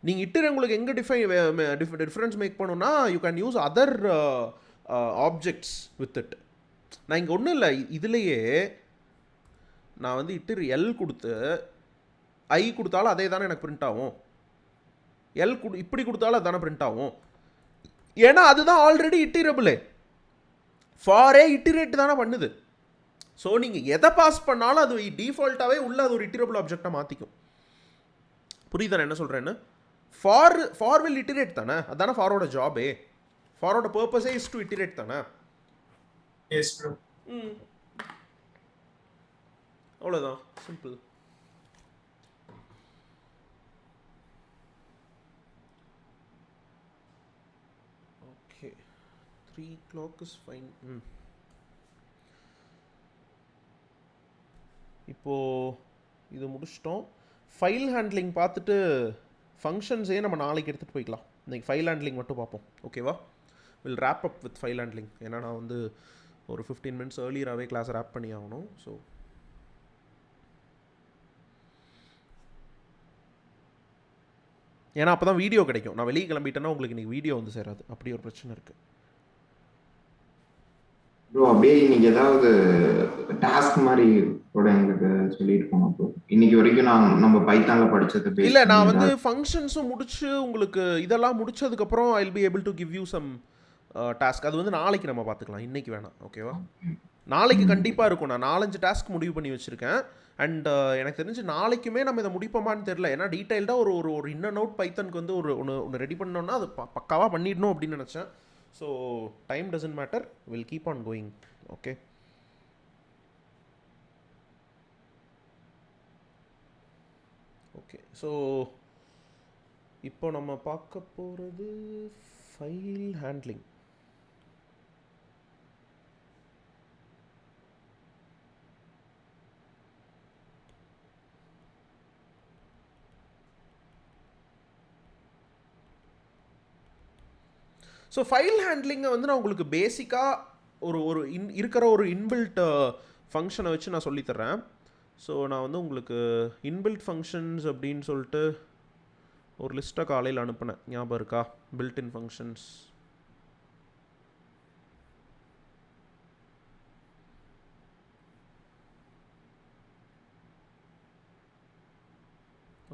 நீங்கள் இட்டர் உங்களுக்கு எங்கே டிஃப்ரென்ஸ் மேக் பண்ணணும்னா you can use other objects with it. நான் இங்கே ஒன்றும் இல்லை, இதுலேயே நான் வந்து இட்டர் எல் கொடுத்து ஐ கொடுத்தாலும் அதே தானே எனக்கு பிரிண்ட் ஆகும். எல் இப்படி கொடுத்தாலும் அது தானே பிரிண்ட் ஆகும். ஏன்னா அதுதான் ஆல்ரெடி இட்டிரபிளே. ஃபாரே இட்டிரேட் தானே பண்ணுது. ஸோ நீங்கள் எதை பாஸ் பண்ணாலும் அது டிஃபால்ட்டாகவே உள்ள அது ஒரு இட்டிரபிள் ஆப்ஜெக்டாக மாற்றிக்கும். புரியுதா என்ன சொல்கிறேன்னு? ஃபார் வில் இட்டிரேட் தானே, அதானே ஃபாரோட ஜாபே. ஃபாரோட பர்பஸே இஸ் டு இட்டிரேட் தானே. Yes bro. அவ்வளோதான், simple. Okay 3 o'clock is fine. இப்போது இது முடிச்சிட்டோம். ஃபைல் ஹேண்ட்லிங் பார்த்துட்டு ஃபங்க்ஷன்ஸே நம்ம நாளைக்கு எடுத்துகிட்டு போய்க்கலாம். இன்றைக்கி ஃபைல் ஹேண்ட்லிங் மட்டும் பார்ப்போம். ஓகேவா? Will wrap up with file handling. ஏன்னா நான் வந்து ஒரு 15 minutes ஏர்லியராகவே கிளாஸ் ரேப் பண்ணி ஆகணும். ஸோ ஏன்னா அப்போ தான் வீடியோ கிடைக்கும். நான் வெளியே கிளம்பிட்டேன்னா உங்களுக்கு இன்றைக்கி வீடியோ வந்து சேராது. அப்படி ஒரு பிரச்சனை இருக்குது. ப்ரோ அப்படியே இன்னைக்கு ஏதாவது டாஸ்க் மாதிரி கூட எங்களுக்கு சொல்லிட்டு போனோம் ப்ரோ. இன்னைக்கு வரைக்கும் நம்ம பைத்தான்ல படிச்சது இல்லை, நான் வந்து ஃபங்க்ஷன்ஸும் முடிச்சு உங்களுக்கு இதெல்லாம் முடிச்சதுக்கப்புறம் I will be able to give you some task. அது வந்து நாளைக்கு நம்ம பார்த்துக்கலாம், இன்னைக்கு வேணாம். ஓகேவா? நாளைக்கு கண்டிப்பாக இருக்கும். நான் 4-5 டாஸ்க் முடிவு பண்ணி வச்சுருக்கேன். அண்ட் எனக்கு தெரிஞ்சு நாளைக்குமே நம்ம இதை முடிப்போமான்னு தெரில. ஏன்னா டீட்டெயில்டாக ஒரு இன் அண்ட் அவுட் பைத்தனுக்கு வந்து ஒன்று ரெடி பண்ணோன்னா அது பக்காவாக பண்ணிடணும் அப்படின்னு நினச்சேன். So time doesn't matter, will keep on going. Okay, okay. So இப்போ நம்ம பார்க்க போகிறது ஃபைல் ஹேண்ட்லிங். ஸோ ஃபைல் ஹேண்ட்லிங்கை வந்து நான் உங்களுக்கு பேசிக்காக இருக்கிற ஒரு இன்பில்ட் ஃபங்க்ஷனை வச்சு நான் சொல்லித்தரேன். ஸோ நான் வந்து உங்களுக்கு இன்பில்ட் ஃபங்க்ஷன்ஸ் அப்படின்னு சொல்லிட்டு ஒரு லிஸ்ட்டை காலையில் அனுப்புனேன், ஞாபகம் இருக்கா? Built-in functions.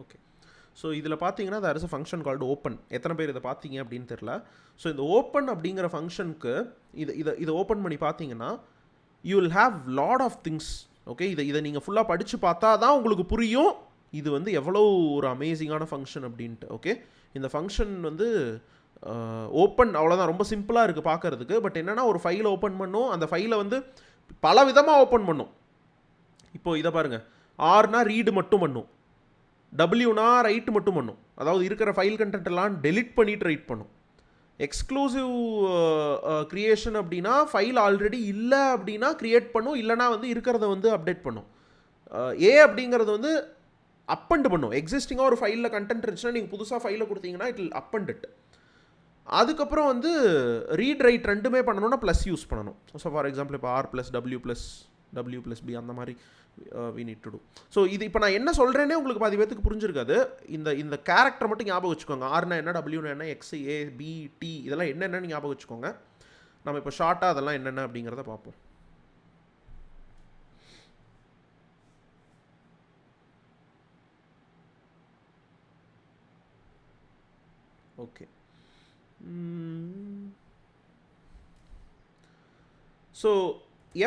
ஓகே, ஸோ இதில் பார்த்தீங்கன்னா there is a function called open. எத்தனை பேர் இதை பார்த்தீங்க அப்படின்னு தெரில. ஸோ இந்த ஓப்பன் அப்படிங்கிற ஃபங்க்ஷனுக்கு இதை ஓப்பன் பண்ணி பார்த்தீங்கன்னா you will have lot of things. Okay, இதை நீங்கள் ஃபுல்லாக படித்து பார்த்தா தான் உங்களுக்கு புரியும் இது வந்து எவ்வளோ ஒரு அமேசிங்கான ஃபங்க்ஷன் அப்படின்ட்டு. ஓகே, இந்த ஃபங்க்ஷன் வந்து ஓப்பன் அவ்வளோதான், ரொம்ப சிம்பிளாக இருக்குது பார்க்குறதுக்கு. பட் என்னென்னா ஒரு ஃபைலை ஓப்பன் பண்ணும், அந்த ஃபைலை வந்து பல விதமாக ஓப்பன் பண்ணும். இப்போது இதை பாருங்கள், ஆர்னா ரீடு மட்டும் பண்ணும், டபிள்யூனா ரைட் மட்டும் பண்ணும், அதாவது இருக்கிற ஃபைல் கண்டென்ட் எல்லாம் டெலிட் பண்ணிட்டு ரைட் பண்ணும். எக்ஸ்க்ளூசிவ் க்ரியேஷன் அப்படின்னா ஃபைல் ஆல்ரெடி இல்லை அப்படின்னா க்ரியேட் பண்ணும், இல்லைனா வந்து இருக்கிறத வந்து அப்டேட் பண்ணும். ஏ அப்படிங்கிறது வந்து அப்பண்ட் பண்ணும். எக்ஸிஸ்டிங்காக ஒரு ஃபைலில் கண்டென்ட் இருந்துச்சுன்னா நீங்கள் புதுசாக ஃபைலை கொடுத்தீங்கன்னா இட் வில் அப்பண்ட் இட். அதுக்கப்புறம் வந்து ரீட் ரைட் ரெண்டுமே பண்ணணும்னா ப்ளஸ் யூஸ் பண்ணணும். ஸோ ஃபார் எக்ஸாம்பிள் இப்போ R plus W plus B அந்த மாதிரி we need to do. ஸோ இது இப்போ நான் என்ன சொல்கிறேன்னே உங்களுக்கு பாதி பேத்துக்கு புரிஞ்சிருக்காது. இந்த கேரக்டர் மட்டும் ஞாபகம் வச்சுக்கோங்க. ஆர்னா என்ன, டபிள்யூனா என்ன, எக்ஸ், ஏ, பி, டி இதெல்லாம் என்னென்னு ஞாபகம் வச்சுக்கோங்க. நம்ம இப்போ ஷார்ட்டாக அதெல்லாம் என்னென்ன அப்படிங்கிறத பார்ப்போம். Okay, so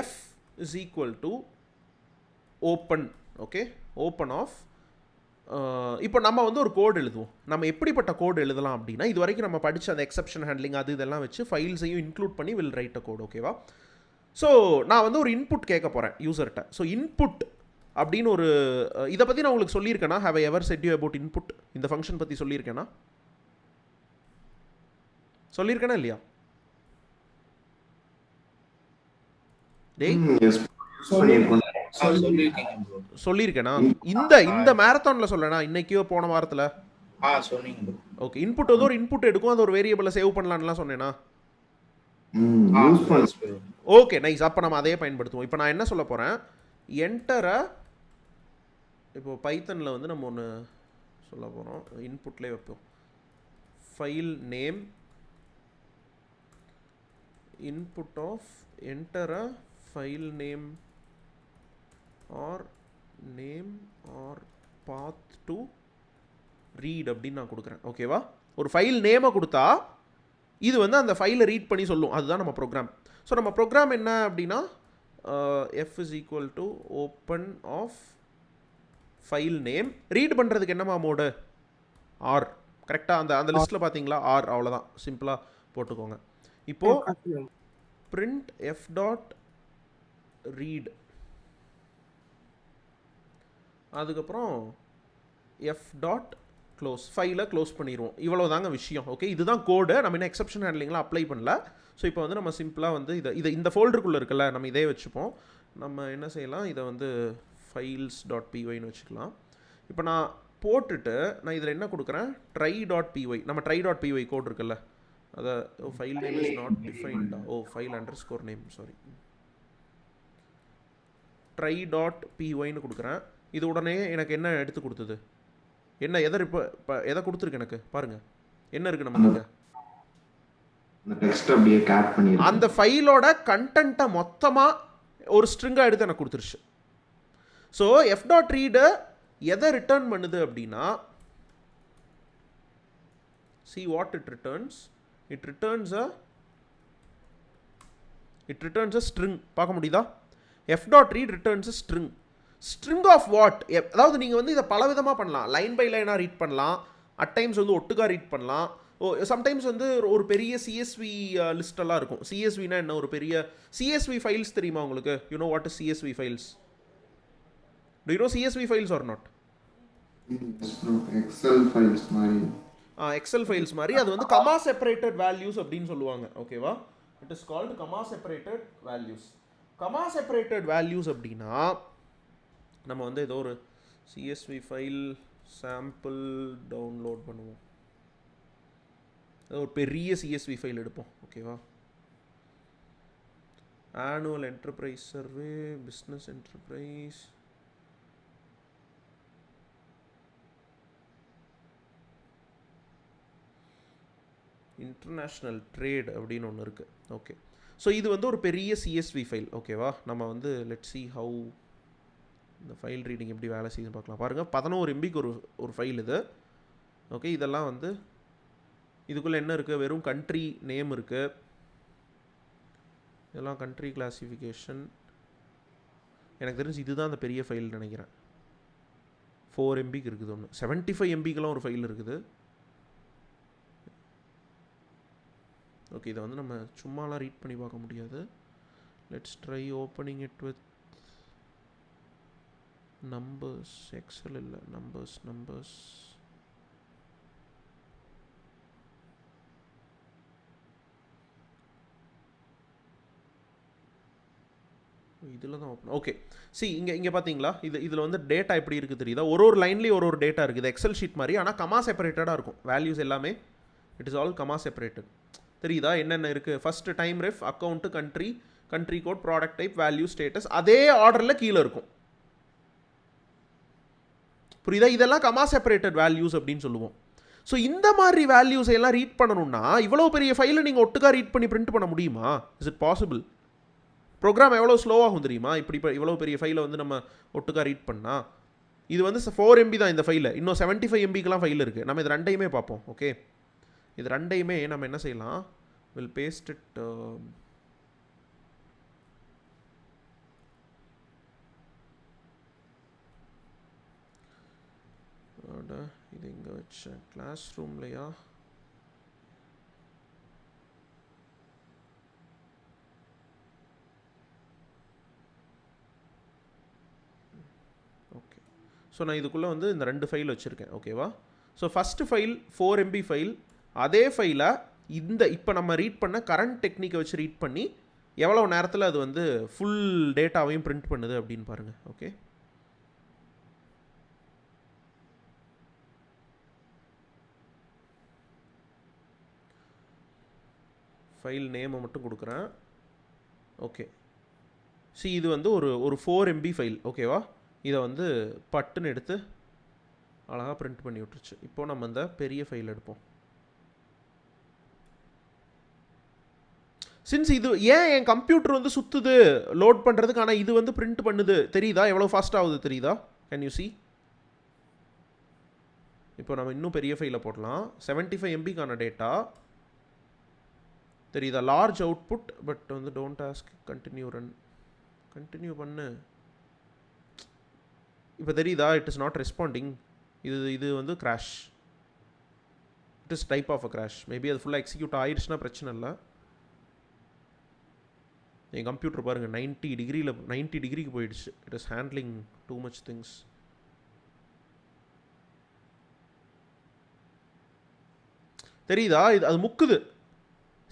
F is equal to open. Okay, open of. இப்போ நம்ம வந்து ஒரு கோடு எழுதுவோம். நம்ம எப்படிப்பட்ட கோடு எழுதலாம் அப்படின்னா இது வரைக்கும் நம்ம படித்த அந்த எக்ஸப்ஷன் ஹேண்ட்லிங் அது இதெல்லாம் வச்சு ஃபைல்ஸையும் இன்க்ளூட் பண்ணி வில் ரைட் அ கோடு. ஓகேவா? ஸோ நான் வந்து ஒரு இன்புட் கேட்க போகிறேன் யூசர்கிட்ட. ஸோ இன்புட் அப்படின்னு ஒரு இதை பற்றி நான் உங்களுக்கு சொல்லியிருக்கேனா? Have I ever said you about input? இந்த ஃபங்க்ஷன் பற்றி சொல்லியிருக்கேனா? சொல்லியிருக்கேனா இல்லையா? சொல்லியிருக்கேனா? இந்த மேரத்தான்ல சொல்லனா, இன்னைக்கோ போன வாரத்துல? சொன்னீங்க. ஓகே, இன்புட் வந்து ஒரு இன்புட் எடுக்கும், அது ஒரு வேரியபிளை சேவ் பண்ணலாம்லாம் சொன்னேனா? Okay, nice. அப்போ நம்ம அதையே பயன்படுத்துவோம். இப்போ நான் என்ன சொல்ல போகிறேன், என்டரை இப்போ பைத்தனில் வந்து நம்ம ஒன்று சொல்ல போகிறோம், இன்புட்லேயே வைப்போம். File name input of enter a file name or name or path to read அப்படின்னு நான் கொடுக்குறேன். ஓகேவா? ஒரு ஃபைல் நேமை கொடுத்தா இது வந்து அந்த ஃபைலை ரீட் பண்ணி சொல்லும். அதுதான் நம்ம ப்ரோக்ராம். ஸோ நம்ம ப்ரோக்ராம் என்ன அப்படின்னா f is equal to open of file name. Read பண்ணுறதுக்கு என்னமா மோடு? ஆர். கரெக்டாக அந்த லிஸ்ட்டில் பார்த்தீங்களா? ஆர். அவ்வளோதான், சிம்பிளாக போட்டுக்கோங்க. இப்போ print f dot read, அதுக்கப்புறம் f dot close, ஃபைலை க்ளோஸ் பண்ணிடுவோம். இவ்வளோ தாங்க விஷயம். ஓகே, இதுதான் கோடு. நம்ம என்ன எக்ஸப்ஷன் ஹேண்ட்லிங்லாம் அப்ளை பண்ணல. ஸோ இப்போ வந்து நம்ம சிம்பிளாக வந்து இதை இந்த ஃபோல்டருக்குள்ளே இருக்குல்ல, நம்ம இதே வச்சுப்போம். நம்ம என்ன செய்யலாம், இதை வந்து ஃபைல்ஸ் டாட் பிஒய்னு வச்சுக்கலாம். இப்போ நான் போட்டுட்டு நான் இதில் என்ன கொடுக்குறேன், ட்ரை டாட் பிஒய். நம்ம ட்ரை டாட் பிஒய் கோட் இருக்குல்ல, அதை ஃபைல் நேம் இஸ் நாட் டிஃபைன்டா, file underscore name, sorry, try dot பிஒய்னு கொடுக்குறேன். இது உடனே எனக்கு என்ன எடுத்து கொடுத்தது, என்ன இப்போ எதை கொடுத்துருக்கு எனக்கு பாருங்கள், என்ன இருக்குது நம்ம அந்த ஃபைலோட கண்டென்ட்டை மொத்தமாக ஒரு ஸ்ட்ரிங்காக எடுத்து எனக்கு கொடுத்துருச்சு. ஸோ எஃப் டாட் ரீடு எதை ரிட்டர்ன் பண்ணுது அப்படின்னா, see what it returns. It returns a string. பார்க்க முடியுதா? f dot read returns a string. string of what? அதாவது நீங்கள் வந்து இதை பல விதமாக பண்ணலாம். லைன் பை லைனாக ரீட் பண்ணலாம், அட் டைம்ஸ் வந்து ஒட்டுக்காக ரீட் பண்ணலாம். சம்டைம்ஸ் வந்து ஒரு பெரிய சிஎஸ்வி லிஸ்டெல்லாம் இருக்கும். சிஎஸ்வினா என்ன, ஒரு பெரிய சிஎஸ்வி ஃபைல்ஸ் தெரியுமா உங்களுக்கு? You know what is CSV files? Do you know CSV files or not? Excel files மாதிரி. எக்ஸல் ஃபைல்ஸ் மாதிரி. அது வந்து கமா செப்பரேட்டட் வேல்யூஸ் அப்படின்னு சொல்லுவாங்க. ஓகேவா? It is called comma separated values. Comma separated values அப்படின்னா நம்ம வந்து ஏதோ ஒரு சிஎஸ்வி ஃபைல் சாம்பிள் டவுன்லோட் பண்ணுவோம். ஒரு பெரிய CSV ஃபைல் எடுப்போம். ஓகேவா? Annual enterprise survey, business enterprise, international trade அப்படின்னு ஒன்று இருக்குது. ஓகே, ஸோ இது வந்து ஒரு பெரிய CSV ஃபைல். ஓகேவா? நம்ம வந்து லெட் சி ஹவு இந்த ஃபைல் ரீடிங் எப்படி வேலை செய்யுதுன்னு பார்க்கலாம். பாருங்கள், 11 MBக்கு ஒரு ஃபைல் இது. ஓகே, இதெல்லாம் வந்து இதுக்குள்ளே என்ன இருக்குது? வெறும் கண்ட்ரி நேம் இருக்குது, இதெல்லாம் கண்ட்ரி கிளாசிஃபிகேஷன். எனக்கு தெரிஞ்சு இதுதான் அந்த பெரிய ஃபைல் நினைக்கிறேன். 4 MBக்கு இருக்குது ஒன்று. 75 MBக்கெலாம் ஒரு ஃபைல் இருக்குது. ஓகே, இதை வந்து நம்ம சும்மாலாம் ரீட் பண்ணி பார்க்க முடியாது. Let's try opening it with numbers. Excel இல்லை, நம்பர்ஸ். இதில் தான் ஓப்பன். ஓகே, இங்கே பார்த்தீங்களா? இதில் வந்து டேட்டா எப்படி இருக்குது தெரியுதா? ஒரு லைன்லேயும் ஒரு டேட்டா இருக்குது. எக்ஸல் ஷீட் மாதிரி, ஆனால் கமா செப்பரேட்டடாக இருக்கும். வேல்யூஸ் எல்லாமே it is all comma separated. தெரியுதா என்னென்ன இருக்குது? First time ref, account, country code, product type, value, status, அதே ஆர்டரில் கீழே இருக்கும். புரியுதா? இதெல்லாம் கமா செப்பரேட்டட் வேல்யூஸ் அப்படின்னு சொல்லுவோம். ஸோ இந்த மாதிரி வேல்யூஸ் எல்லாம் ரீட் பண்ணணும்னா இவ்வளோ பெரிய ஃபைலை நீங்கள் ஒட்டுக்கா ரீட் பண்ணி பிரிண்ட் பண்ண முடியுமா? Is it possible? ப்ரோக்ராம் எவ்வளோ ஸ்லோவாகும் தெரியுமா? இப்போ இவ்வளோ பெரிய ஃபைலை வந்து நம்ம ஒட்டுக்கா ரீட் பண்ணால். இது வந்து 4 MB தான் இந்த ஃபைலில். இன்னும் 75 MBக்கெலாம் ஃபைல் இருக்குது. நம்ம இது ரெண்டையுமே பார்ப்போம். ஓகே, இது ரெண்டையுமே நம்ம என்ன செய்யலாம்? Will paste it. இது இங்கே வச்ச கிளாஸ் ரூம்லையா? ஓகே, ஸோ நான் இதுக்குள்ளே வந்து இந்த 2 ஃபைல் வச்சுருக்கேன். ஓகேவா? So first file 4 MB file. அதே ஃபைலை இப்போ நம்ம ரீட் பண்ண கரண்ட் டெக்னிக்கை வச்சு ரீட் பண்ணி எவ்வளோ நேரத்தில் அது வந்து ஃபுல் டேட்டாவையும் பிரிண்ட் பண்ணுது அப்படின்னு பாருங்கள். ஓகே, ஃபைல் நேமை மட்டும் கொடுக்குறேன். ஓகே, இது வந்து ஒரு 4 MB ஃபைல். ஓகேவா? இதை வந்து பட்டுன்னு எடுத்து அழகாக பிரிண்ட் பண்ணி விட்டுருச்சு. இப்போது நம்ம இந்த பெரிய ஃபைல் எடுப்போம். சின்ஸ் இது ஏன் என் கம்ப்யூட்டர் வந்து சுற்றுது லோட் பண்ணுறதுக்கு, ஆனால் இது வந்து பிரிண்ட் பண்ணுது. தெரியுதா எவ்வளோ ஃபாஸ்ட் ஆகுது? தெரியுதா? Can you see? இப்போ நம்ம இன்னும் பெரிய ஃபைலை போடலாம். 75 MBக்கான டேட்டா தெரியுதா? Large output. பட் வந்து டோன்ட் ஆஸ்க், கண்டினியூ பண்ணு. இப்போ தெரியுதா? It is not responding. இது வந்து crash. It is type of a crash. Maybe அது ஃபுல்லாக எக்ஸிக்யூட் ஆயிடுச்சுன்னா பிரச்சனை இல்லை. என் கம்ப்யூட்டர் பாருங்கள், 90 டிகிரிக்கு போயிடுச்சு. It is handling too much things. தெரியுதா? அது முக்குது.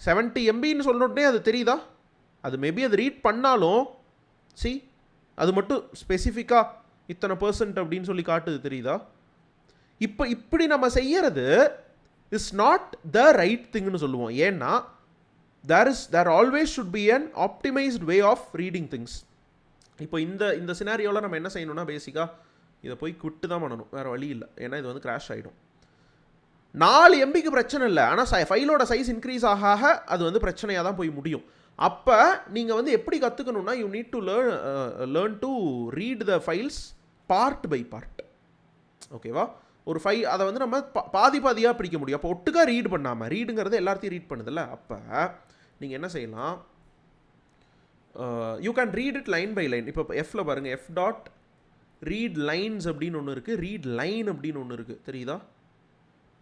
70 MBன்னு சொன்னோடனே அது தெரியுதா? அது மேபி அது ரீட் பண்ணாலும் அது மட்டும் ஸ்பெசிஃபிக்காக இத்தனை % அப்படின்னு சொல்லி காட்டுது. தெரியுதா? இப்போ இப்படி நம்ம செய்யறது இஸ் நாட் த ரைட் திங்னு சொல்லுவோம். ஏன்னா there always should be an optimized way of reading things. இப்போ இந்த சினாரியோவில் நம்ம என்ன செய்யணும்னா பேசிக்காக இதை போய் குவிட்டு தான் பண்ணணும். வேறு வழி இல்லை. ஏன்னா இது வந்து கிராஷ் ஆகிடும். 4 MBக்கு பிரச்சனை இல்லை, ஆனால் ஃபைலோட சைஸ் இன்க்ரீஸ் ஆக அது வந்து பிரச்சனையாக தான் போய் முடியும். அப்போ நீங்கள் வந்து எப்படி கற்றுக்கணும்னா you need to learn to read the files part by part. ஓகேவா? ஒரு ஃபைல் அதை வந்து நம்ம பாதியாக பிரிக்க முடியும். அப்போ ஒட்டுக்காக ரீட் பண்ணாமல், ரீடுங்கிறது எல்லாத்தையும் ரீட் பண்ணுதில்ல, அப்போ நீங்கள் என்ன செய்யலாம்? You can read it line by line. இப்போ எஃப்ல பாருங்கள், எஃப் டாட் ரீட் லைன்ஸ் அப்படின்னு ஒன்று இருக்குது, ரீட் லைன் அப்படின்னு ஒன்று இருக்குது. தெரியுதா?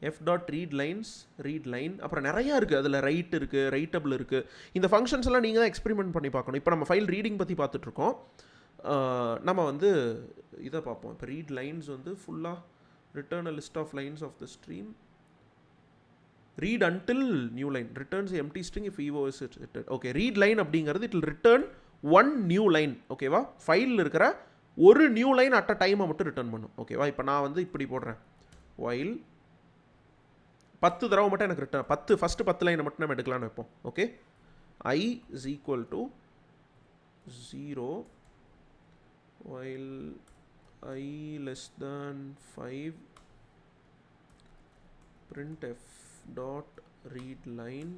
F dot read lines, read line, அப்புறம் நிறையா இருக்குது. அதில் ரைட் இருக்குது, ரைட்டபிள் இருக்குது. இந்த ஃபங்க்ஷன்ஸ் எல்லாம் நீங்கள் தான் எக்ஸ்பெரிமெண்ட் பண்ணி பார்க்கணும். இப்போ நம்ம ஃபைல் ரீடிங் பற்றி பார்த்துட்ருக்கோம். நம்ம வந்து இதை பார்ப்போம். இப்போ ரீட் லைன்ஸ் வந்து ஃபுல்லாக return a list of lines of the stream, read until new line, returns empty string if evo is returned. Okay, read line அப்படிங்கிறது it will return one new line. ஓகேவா? ஃபைலில் இருக்கிற ஒரு நியூ லைன் அட் அ டைமை மட்டும் return பண்ணும். ஓகேவா? இப்போ நான் வந்து இப்படி போடுறேன், while 10 தடவை மட்டும் எனக்கு ரிட்டர்ன் 10 ஃபஸ்ட்டு 10 லைனை மட்டும் நம்ம எடுக்கலாம்னு வைப்போம். Okay, I is equal to 0 while I less than 5 printf dot read line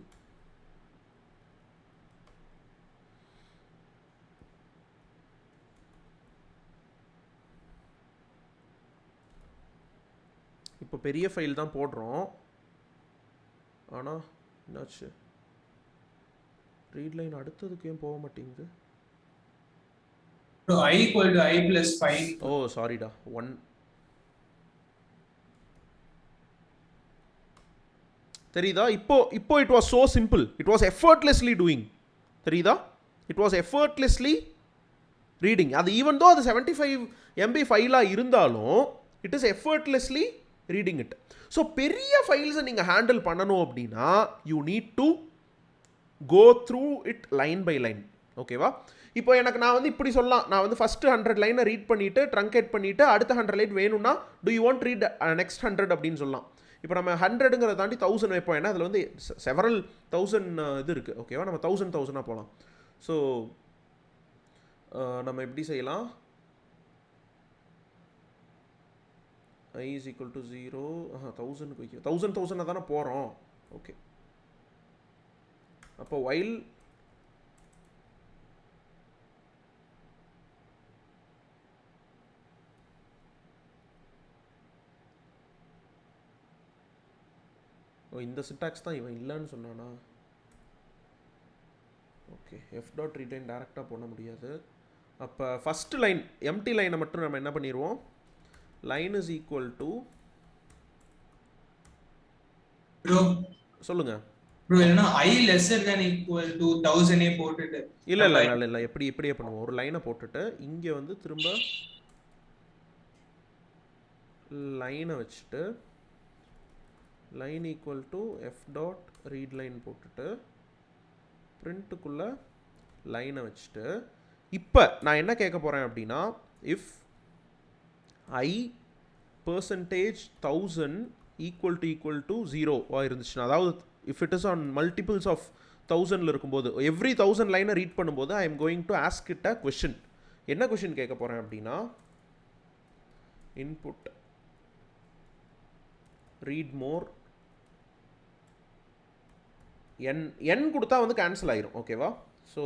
இப்போ பெரிய ஃபைல் தான் போடுறோம், ஆனால் என்னாச்சு ரீட் லைன் அடுத்ததுக்கு ஏன் போக மாட்டேங்குது? So I equal to I plus 5. ஓ சாரிடா 1. தெரியுதா? இப்போ it was so simple, it was effortlessly doing. தெரியுதா? It was effortlessly reading. அது ஈவன் தோ அது 75 MB ஃபைலாக இருந்தாலும் it is effortlessly reading it. So பெரிய ஃபைல்ஸை நீங்கள் ஹேண்டில் பண்ணணும் அப்படின்னா you need to go through it line by line. ஓகேவா? இப்போ நான் வந்து இப்படி சொல்லலாம், நான் வந்து ஃபஸ்ட்டு 100 லைனை ரீட் பண்ணிவிட்டு ட்ரங்கேட் பண்ணிவிட்டு அடுத்த 100 லைன் வேணும்னா to you want read next 100 அப்படின்னு சொல்லலாம். இப்போ நம்ம 100ங்கிறத தாண்டி 1000 வைப்போம், ஏன்னா அதில் வந்து செவரல் 1000 இது இருக்குது. ஓகேவா? நம்ம 1000 போகலாம். ஸோ நம்ம எப்படி செய்யலாம்? I is equal to 0 1000க்கு வைக்க 1000 தானே போகிறோம். ஓகே, அப்போ while இந்த சின்டாக்ஸ் தான் இவன் இல்லைன்னு சொன்னானா? Okay, F dot read line டேரெக்டாக போட முடியாது. அப்போ ஃபஸ்ட்டு லைன் எம்டி லைனை மட்டும் நம்ம என்ன பண்ணிடுவோம்? லைன் இஸ் ஈக்குவல் டு சொல்லுங்க ப்ரோ, என்ன I lesser than equal to 1000 போட்டுட்டு இல்லை எப்படியே பண்ணுவோம். ஒரு லைனை போட்டுட்டு இங்கே வந்து திரும்ப லைனை வச்சுட்டு line equal to F dot read line போட்டுட்டு பிரிண்ட்டுக்குள்ளே லைனை வச்சுட்டு இப்போ நான் என்ன கேட்க போகிறேன் அப்படின்னா, இஃப் I %1000 equal to 0 இருந்துச்சுன்னா, அதாவது if it is on multiples of 1000 இருக்கும்போது எவ்ரி 1000 லைனை ரீட் பண்ணும்போது I am going to ask it a question. என்ன கொஷின் கேட்க போகிறேன் அப்படின்னா, இன்புட் ரீட் மோர் n கொடுத்தா வந்து கேன்சல் ஆயிரும். ஓகேவா? So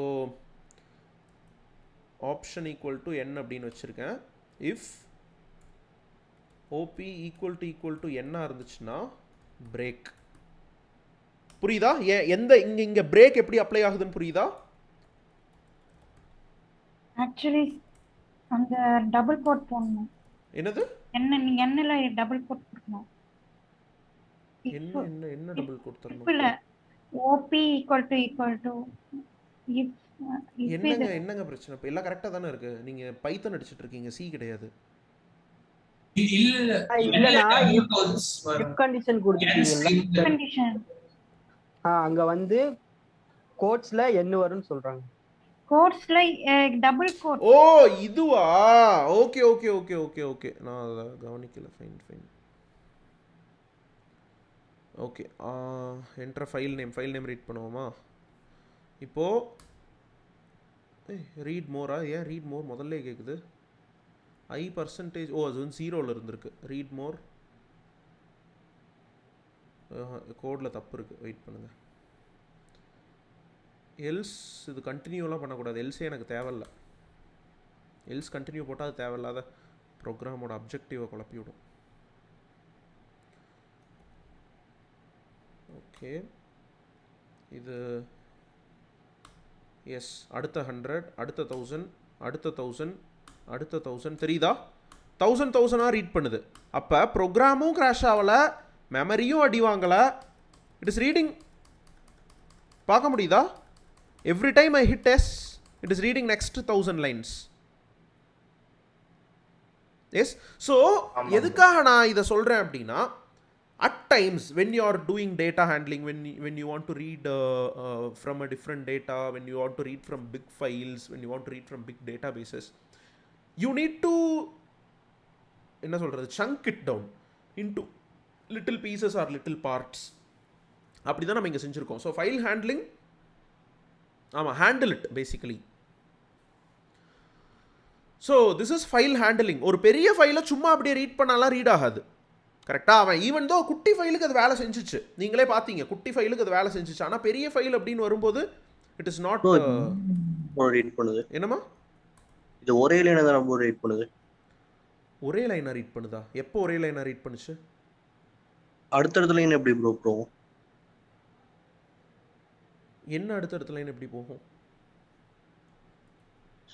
option equal to n அப்படின்னு வச்சுருக்கேன். இஃப் OP ஈக்குவல் டு என்ன இருந்துச்சுன்னா பிரேக். புரியுதா? இங்க பிரேக் எப்படி அப்ளை ஆகுதுன்னு புரியுதா? ஆக்சுவலி அந்த டபுள் கோட் போடணும். என்னது? என்னல டபுள் கோட் போடணும். என்ன டபுள் கோட் தரணும்? இல்ல OP ஈக்குவல் டு if என்னங்க பிரச்சனை? இப்ப எல்லாம் கரெக்ட்டா தானே இருக்கு. நீங்க பைத்தன் அடிச்சிட்டு இருக்கீங்க, சி கிடையாது. கண்டிஷன் கொடுத்துட்டீங்கல்ல, கண்டிஷன் அங்க வந்து கோட்ஸ்ல என்ன வரும்னு சொல்றாங்க. கோட்ஸ்ல டபுள் கோட். ஓ இதுவா? ஓகே நான் அத கவனிக்கல. Fine okay. Enter file name read பண்ணுவோமா? இப்போ ரீட் மோரா? ஏன் ரீட் மோர் முதல்ல கேக்குது? I percentage அது வந்து 0ல இருந்திருக்கு. ரீட் மோர் கோடில் தப்பு இருக்குது, வெயிட் பண்ணுங்க. எல்ஸ் இது கண்டினியூலாம் பண்ணக்கூடாது. எல்ஸே எனக்கு தேவையில்லை. எல்ஸ் கண்டினியூ போட்டால் அது தேவையில்லாத ப்ரோக்ராமோட அப்ஜெக்டிவை குழப்பி விடும். ஓகே, இது எஸ். அடுத்த 100, அடுத்த 1000, அடுத்த 1000, அடுத்த 1000. தெரியுதா? 1000 ரீட் பண்ணுது. அப்போ ப்ரோக்ராமும் கிராஷ் ஆகலை, மெமரியும் அடி வாங்கலை. It is reading. பார்க்க முடியுதா? Every time I hit yes, it is reading next 1000 lines. Yes. So எதுக்காக நான் இதை சொல்கிறேன் அப்படின்னா, at times when you are doing data handling, when you want to read from a different data, when you want to read from big files, when you want to read from big databases, you need to chunk it down into little pieces or little parts. அப்படி தான் நம்ம இங்கே செஞ்சுருக்கோம். So file handling, ஆமாம், handle it basically. So this is file handling. ஒரு பெரிய ஃபைலை சும்மா அப்படியே ரீட் பண்ணாலாம் ரீட் ஆகாது, கரெக்டாக? அவன் ஈவன் தோ குட்டி ஃபைலுக்கு அது வேலை செஞ்சிச்சு, நீங்களே பார்த்தீங்க, குட்டி ஃபைலுக்கு அது வேலை செஞ்சிச்சு. ஆனால் பெரிய ஃபைல் அப்படின்னு வரும்போது இட் இஸ் நாட் ரீட் பண்ணுது. என்னமா இது ஒரே லைனை தான் நம்ம ரீட் பண்ணுது. ஒரே லைனை ரீட் பண்ணுதா? எப்போ ஒரே லைனை ரீட் பண்ணுச்சு? அடுத்தடுத்த லைன் எப்படி ப்ரோ போகும்? என்ன அடுத்தடுத்த லைன் எப்படி போகும்?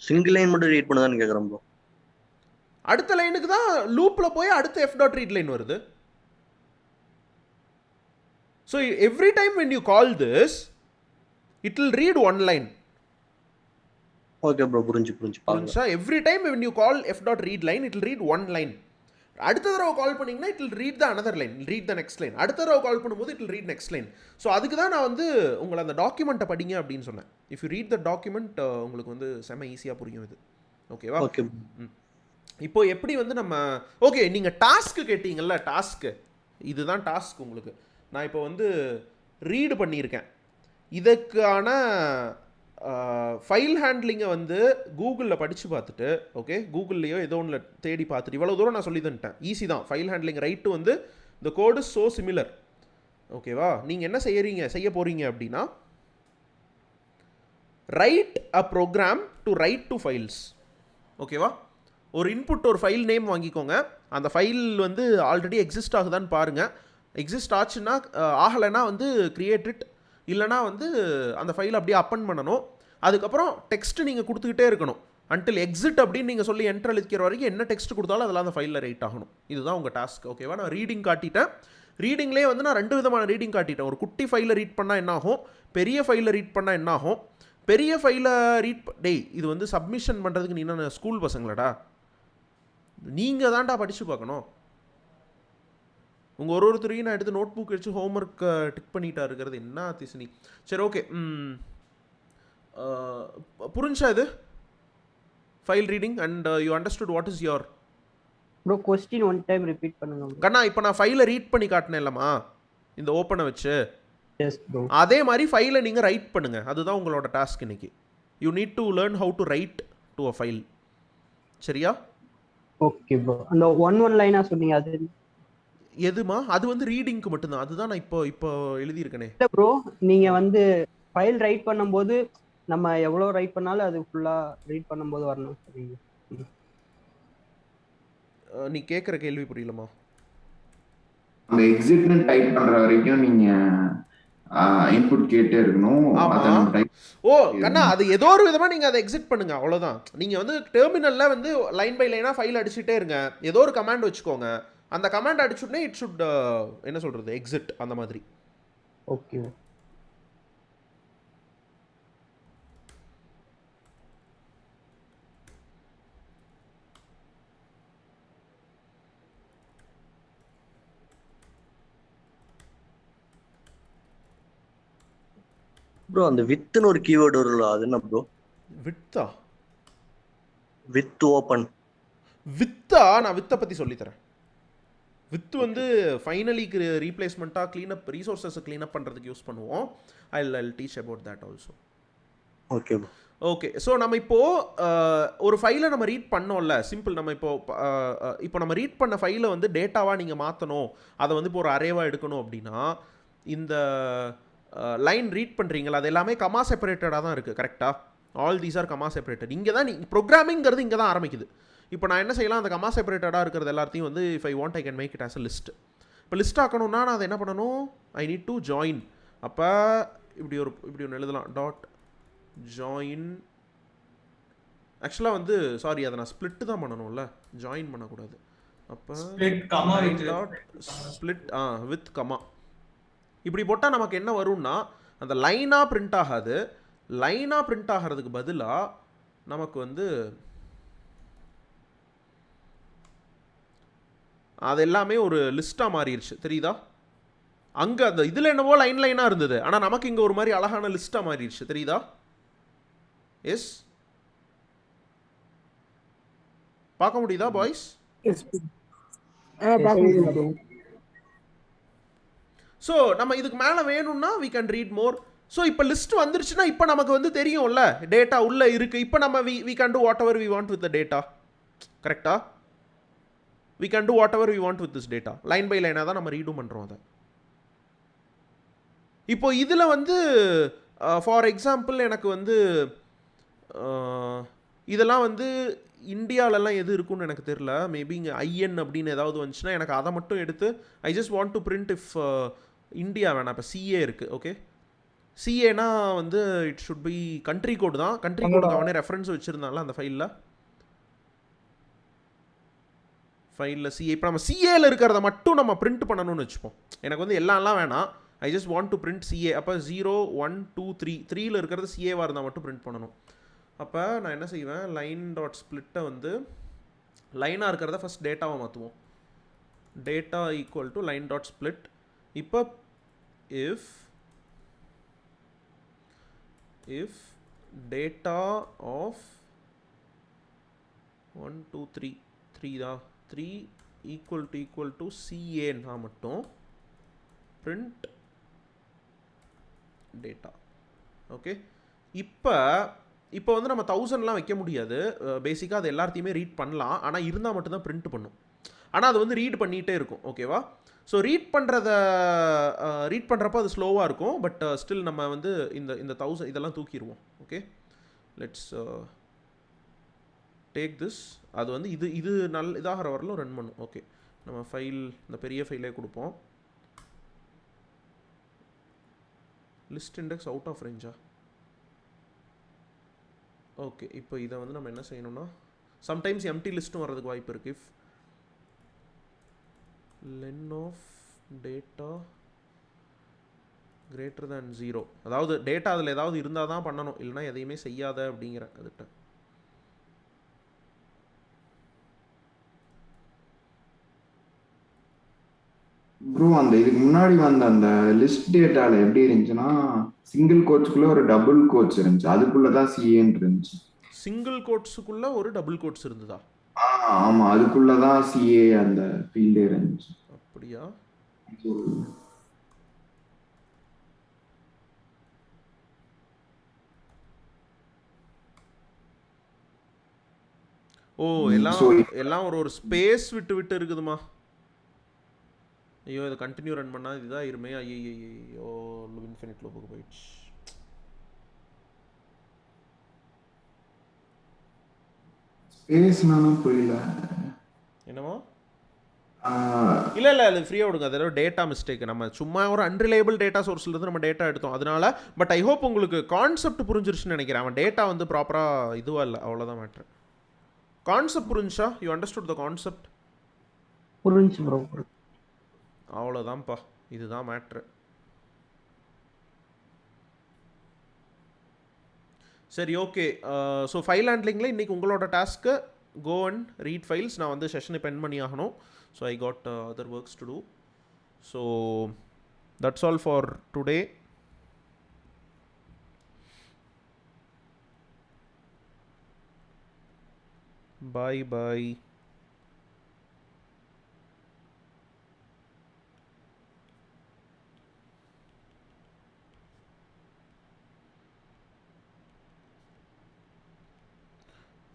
சிங்கிள் லைன் மட்டும் ரீட் பண்ணுதான்னு கேட்குறேன் ப்ரோ. அடுத்த லைனுக்கு தான் லூப்பில் போய் அடுத்த எஃப் டாட் ரீட் லைன் வருது. So every time when you call this it will read one line. Okay bro, புரிஞ்சு. Every time when you call F dot read line it will read one line. அடுத்த தடவை call பண்ணிங்கன்னா it will read the another line, read the next line. அடுத்த தடவை call பண்ணும்போது it will read next line. So அதுக்கு தான் நான் வந்து உங்களை அந்த டாக்குமெண்ட்டை படிங்க அப்படின்னு சொன்னேன். If you read the document உங்களுக்கு வந்து செம ஈஸியாக புரியும் இது. ஓகேவா? ஓகே. இப்போ எப்படி வந்து நம்ம ஓகே நீங்கள் டாஸ்க்கு கேட்டீங்கல்ல, டாஸ்க்கு இதுதான் டாஸ்க் உங்களுக்கு. நான் இப்போ வந்து ரீடு பண்ணியிருக்கேன். இதுக்கான ஃபைல் ஹேண்ட்லிங்கை வந்து கூகுளில் படித்து பார்த்துட்டு, ஓகே, கூகுள்லேயோ ஏதோ ஒன்றில் தேடி பார்த்துட்டு இவ்வளோ தூரம் நான் சொல்லி தந்துட்டேன். ஈஸி தான் ஃபைல் ஹேண்ட்லிங். ரைட்டு வந்து இந்த கோடு ஸோ சிமிலர். ஓகேவா? நீங்கள் என்ன செய்ய போகிறீங்க அப்படின்னா, write a program to write to files. ஓகேவா? ஒரு இன்புட், ஒரு ஃபைல் நேம் வாங்கிக்கோங்க. அந்த ஃபைல் வந்து ஆல்ரெடி எக்ஸிஸ்ட் ஆகுதான்னு பாருங்கள். எக்ஸிஸ்ட் ஆச்சுன்னா, ஆகலைன்னா வந்து கிரியேட் இட், இல்லைனா வந்து அந்த ஃபைல் அப்படியே அப்பன் பண்ணணும். அதுக்கப்புறம் டெக்ஸ்ட்டு நீங்கள் கொடுத்துக்கிட்டே இருக்கணும் அன்டில் எக்ஸிட் அப்படின்னு நீங்கள் சொல்லி என்டர் அளிக்கிற வரைக்கும் என்ன டெக்ஸ்ட் கொடுத்தாலும் அதெல்லாம் அந்த ஃபைலில் ரைட் ஆகணும். இதுதான் உங்கள் டாஸ்க். ஓகேவா? நான் ரீடிங் காட்டிட்டேன். ரீடிங்லேயே வந்து நான் 2 விதமான ரீடிங் காட்டிட்டேன். ஒரு குட்டி ஃபைலை ரீட் பண்ணால் என்ன ஆகும், பெரிய ஃபைலை ரீட் பண்ணால் என்ன ஆகும். பெரிய ஃபைலை இது வந்து சப்மிஷன் பண்ணுறதுக்கு நீ என்ன ஸ்கூல் பசங்களடா, நீங்கள் தான்டா படித்து பார்க்கணும். உங்கள் ஒருத்தரையும் நான் எடுத்து நோட் புக் வச்சு ஹோம்ஒர்க் டிக் பண்ணிட்டா இருக்கிறது என்ன திசினி. சரி, ஓகே. புரிஞ்சா இது file reading and you understood what is your bro question one time repeat பண்ணுங்க கண்ணா. இப்போ நான் ஃபைலை ரீட் பண்ணி காட்டினேன் இல்லைம்மா இந்த ஓப்பனை வச்சு. Yes bro. அதே மாதிரி ஃபைலை நீங்கள் ரைட் பண்ணுங்கள். அதுதான் உங்களோட டாஸ்க் இன்னைக்கு. You need to learn how to write to a file. சரியா? Okay bro. அந்த ஒன் லைனா சொன்னீங்க அது எதுமா? அது வந்து ரீடிங்க்கு மட்டும்தான். அதுதான் நான் இப்போ எழுதியிருக்கேனே. இல்லை ப்ரோ, நீங்கள் வந்து ஃபைல் ரைட் பண்ணும்போது நம்ம எவ்வளோ ரைட் பண்ணாலும் அது ஃபுல்லாக ரீட் பண்ணும்போது வரணும். சரிங்க. நீ கேட்குற கேள்வி புரியலமா? அந்த எக்ஸிட்னு டைப் பண்ற வரைக்கும் நீங்க இன்புட் கேட்டே இருக்கணும். ஓ கண்ணா, அது ஏதோ ஒரு விதமா நீங்க அதை எக்ஸிட் பண்ணுங்க, அவ்வளவுதான். நீங்க வந்து டெர்மினல்ல வந்து லைன் பை லைனா ஃபைல் அடிச்சுட்டே இருங்க. ஏதோ ஒரு கமாண்ட் வச்சுக்கோங்க. அந்த கமாண்ட் அடிச்சுட்டே இட் ஷுட் என்ன சொல்றது, எக்ஸிட் அந்த மாதிரி. ஓகே. ப்ரோ அந்த வித்னு ஒரு கீவேர்ட் வரும்ல, அது என்ன ப்ரோ? வித்தா? With open. வித்தா? நான் வித்தை பத்தி சொல்லி தரேன். வித் வந்து ஃபைனலிக்கு ரீப்ளேஸ்மெண்ட்டாக க்ளீனப் ரீசோர்ஸஸை க்ளீனப் பண்ணுறதுக்கு யூஸ் பண்ணுவோம். I teach about that also. Okay okay. So நம்ம இப்போது ஒரு ஃபைலை நம்ம ரீட் பண்ணோம்ல, சிம்பிள். நம்ம இப்போ நம்ம ரீட் பண்ண ஃபைலை வந்து டேட்டாவாக நீங்கள் மாற்றணும், அதை வந்து இப்போ ஒரு அரேவாக எடுக்கணும் அப்படின்னா, இந்த லைன் ரீட் பண்ணுறீங்களா, அது எல்லாமே கமா செப்பரேட்டடாக தான் இருக்குது. கரெக்டாக? All these are comma separated. இங்கே தான் ப்ரோக்ராமிங்கிறது இங்கே தான் ஆரம்பிக்குது. இப்போ நான் என்ன செய்யலாம், அந்த கமா செப்பரேட்டடாக இருக்கிறது எல்லாத்தையும் வந்து if I want I can make it as a list. இப்போ லிஸ்ட் ஆக்கணும்னா நான் அதை என்ன பண்ணணும், ஐ நீட் டு ஜாயின். அப்போ இப்படி ஒன்று எழுதலாம், டாட் ஜாயின். ஆக்சுவலாக வந்து சாரி, அதை நான் ஸ்ப்ளிட்டு தான் பண்ணணும்ல, ஜாயின் பண்ணக்கூடாது. அப்போ டாட் ஸ்ப்ளிட் வித் கமா. இப்படி போட்டால் நமக்கு என்ன வரும்னா, அந்த லைனாக பிரிண்ட் ஆகாது. லைனாக பிரிண்ட் ஆகிறதுக்கு பதிலாக நமக்கு வந்து அது எல்லாமே ஒரு லிஸ்ட்டாக மாறிடுச்சு. தெரியுதா? அங்கே அந்த இதில் என்னவோ லைனாக இருந்தது, ஆனால் நமக்கு இங்கே ஒரு மாதிரி அழகான லிஸ்ட்டாக மாறிடுச்சு. தெரியுதா? எஸ், பார்க்க முடியுதா பாய்ஸ்? ஸோ நம்ம இதுக்கு மேலே வேணும்னா we can read more. So இப்போ லிஸ்ட் வந்துருச்சுன்னா இப்போ நமக்கு வந்து தெரியும்ல டேட்டா உள்ளே இருக்குது. இப்போ நம்ம we can do whatever we want with the data. கரெக்டா? we can do whatever we want with this data. Line by லைனாக தான் நம்ம ரீடும் பண்ணுறோம் அதை. இப்போ இதில் வந்து ஃபார் எக்ஸாம்பிள் எனக்கு வந்து இதெல்லாம் வந்து இந்தியாவிலலாம் எது இருக்குன்னு எனக்கு தெரில. மேபி இங்கே ஐஎன் அப்படின்னு ஏதாவது வந்துச்சுன்னா எனக்கு அதை மட்டும் எடுத்து I just want to print if India வேணாம். இப்போ சிஏ இருக்குது. ஓகே, சிஏனா வந்து இட் ஷுட் பி கண்ட்ரி கோடு தான். கண்ட்ரி கோடுக்கு அவனே ரெஃபரன்ஸ் வச்சுருந்தால அந்த ஃபைலில் சிஏ. இப்போ நம்ம சிஏல இருக்கிறத மட்டும் நம்ம பிரிண்ட் பண்ணணும்னு வச்சுப்போம். எனக்கு வந்து எல்லாம் வேணாம். I just want to print CA. அப்போ 0 1 2 3 3ல் இருக்கிறது சிஏவாக இருந்தால் மட்டும் பிரிண்ட் பண்ணணும். அப்போ நான் என்ன செய்வேன், லைன் டாட் ஸ்பிளிட்டை வந்து லைனாக இருக்கிறத ஃபஸ்ட் டேட்டாவை மாற்றுவோம். Data equal to line dot split. இப்போ இஃப் டேட்டா ஆஃப் 1 2 3 3 தான் 3 ஈக்குவல் டு சிஏன்னா மட்டும் பிரிண்ட் டேட்டா. ஓகே, இப்போ வந்து நம்ம 1000லாம் வைக்க முடியாது. பேசிக்காக அது எல்லாத்தையுமே ரீட் பண்ணலாம். ஆனால் இருந்தால் மட்டும்தான் பிரிண்ட் பண்ணும். ஆனால் அது வந்து ரீட் பண்ணிகிட்டே இருக்கும். ஓகேவா? ஸோ ரீட் பண்ணுறப்ப அது ஸ்லோவாக இருக்கும். பட் ஸ்டில் நம்ம வந்து இந்த 1000 இதெல்லாம் தூக்கிடுவோம். Okay, let's take this. அது வந்து இது இதாகிற வரலும் ரன் பண்ணும். ஓகே, நம்ம இந்த பெரிய ஃபைலே கொடுப்போம். லிஸ்ட் இண்டெக்ஸ் அவுட் ஆஃப் ரேஞ்சா? ஓகே, இப்போ இதை வந்து நம்ம என்ன செய்யணும்னா சம்டைம்ஸ் எம்டி லிஸ்ட்டும் வர்றதுக்கு வாய்ப்பு இருக்குது. If len of data greater than 0, அதாவது டேட்டா அதில் ஏதாவது இருந்தால் தான் பண்ணணும், இல்லைனா எதையுமே செய்யாத அப்படிங்கிற அதுட்ட. ப்ரோ அந்த இதுக்கு முன்னாடி வந்த அந்த லிஸ்ட் டேட்டால எப்படி இருந்துச்சுன்னா சிங்கிள் கோட்ஸ்க்குள்ள ஒரு டபுள் கோட்ஸ் இருந்துச்சு. அதுக்குள்ளதான் சிஏன்னு இருந்துச்சு. சிங்கிள் கோட்ஸுக்குள்ள ஒரு டபுள் கோட்ஸ் இருந்ததா? ஆமா, அதுக்குள்ளதான் சிஏ அந்த ஃபீல்டே இருந்துச்சு. அப்படியா? ஓ, எல்லாம் ஒரு ஸ்பேஸ் விட்டு இருக்குதுமா. ஐயோ, இதை கண்டினியூ ரன் பண்ணால் இதுதான் இருமே. ஐயோ, இன்ஃபினிட் லூப்புக்கு போயிடுச்சு. ஸ்பேஸ்னாலும் புரியல. என்னமோ இல்லை அது ஃப்ரீயாக விடுங்க. அதோட டேட்டா மிஸ்டேக். நம்ம சும்மா ஒரு அன்ரிலையபிள் டேட்டா சோர்ஸ்லேருந்து நம்ம டேட்டா எடுத்தோம் அதனால. பட் ஐ ஹோப் உங்களுக்கு கான்செப்ட் புரிஞ்சிருச்சுன்னு நினைக்கிறேன். அவன் டேட்டா வந்து ப்ராப்பராக இதுவாக இல்லை, அவ்வளோதான் மேட்ரு. கான்செப்ட் புரிஞ்சா? You understood the concept? புரிஞ்சு ப்ரோ. அவ்வளோதான்ப்பா, இதுதான் மேட்ரு. சரி, ஓகே. ஸோ ஃபைல் ஹேண்ட்லிங்கில் இன்றைக்கி உங்களோட task go and read files. நான் வந்து செஷனை பென் பண்ணி ஆகணும். So I got other works to do. So that's all for today. Bye bye.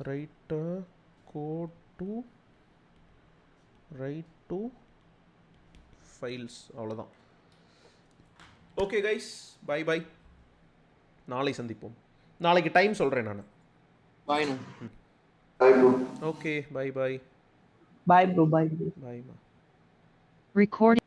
write code to files. அவ்வளோதான். Okay guys, by by. நாளை சந்திப்போம். நாளைக்கு டைம் சொல்கிறேன் நான். Bye. Okay, bye bye. Bye bro. Bye. பாய்மா. Recording.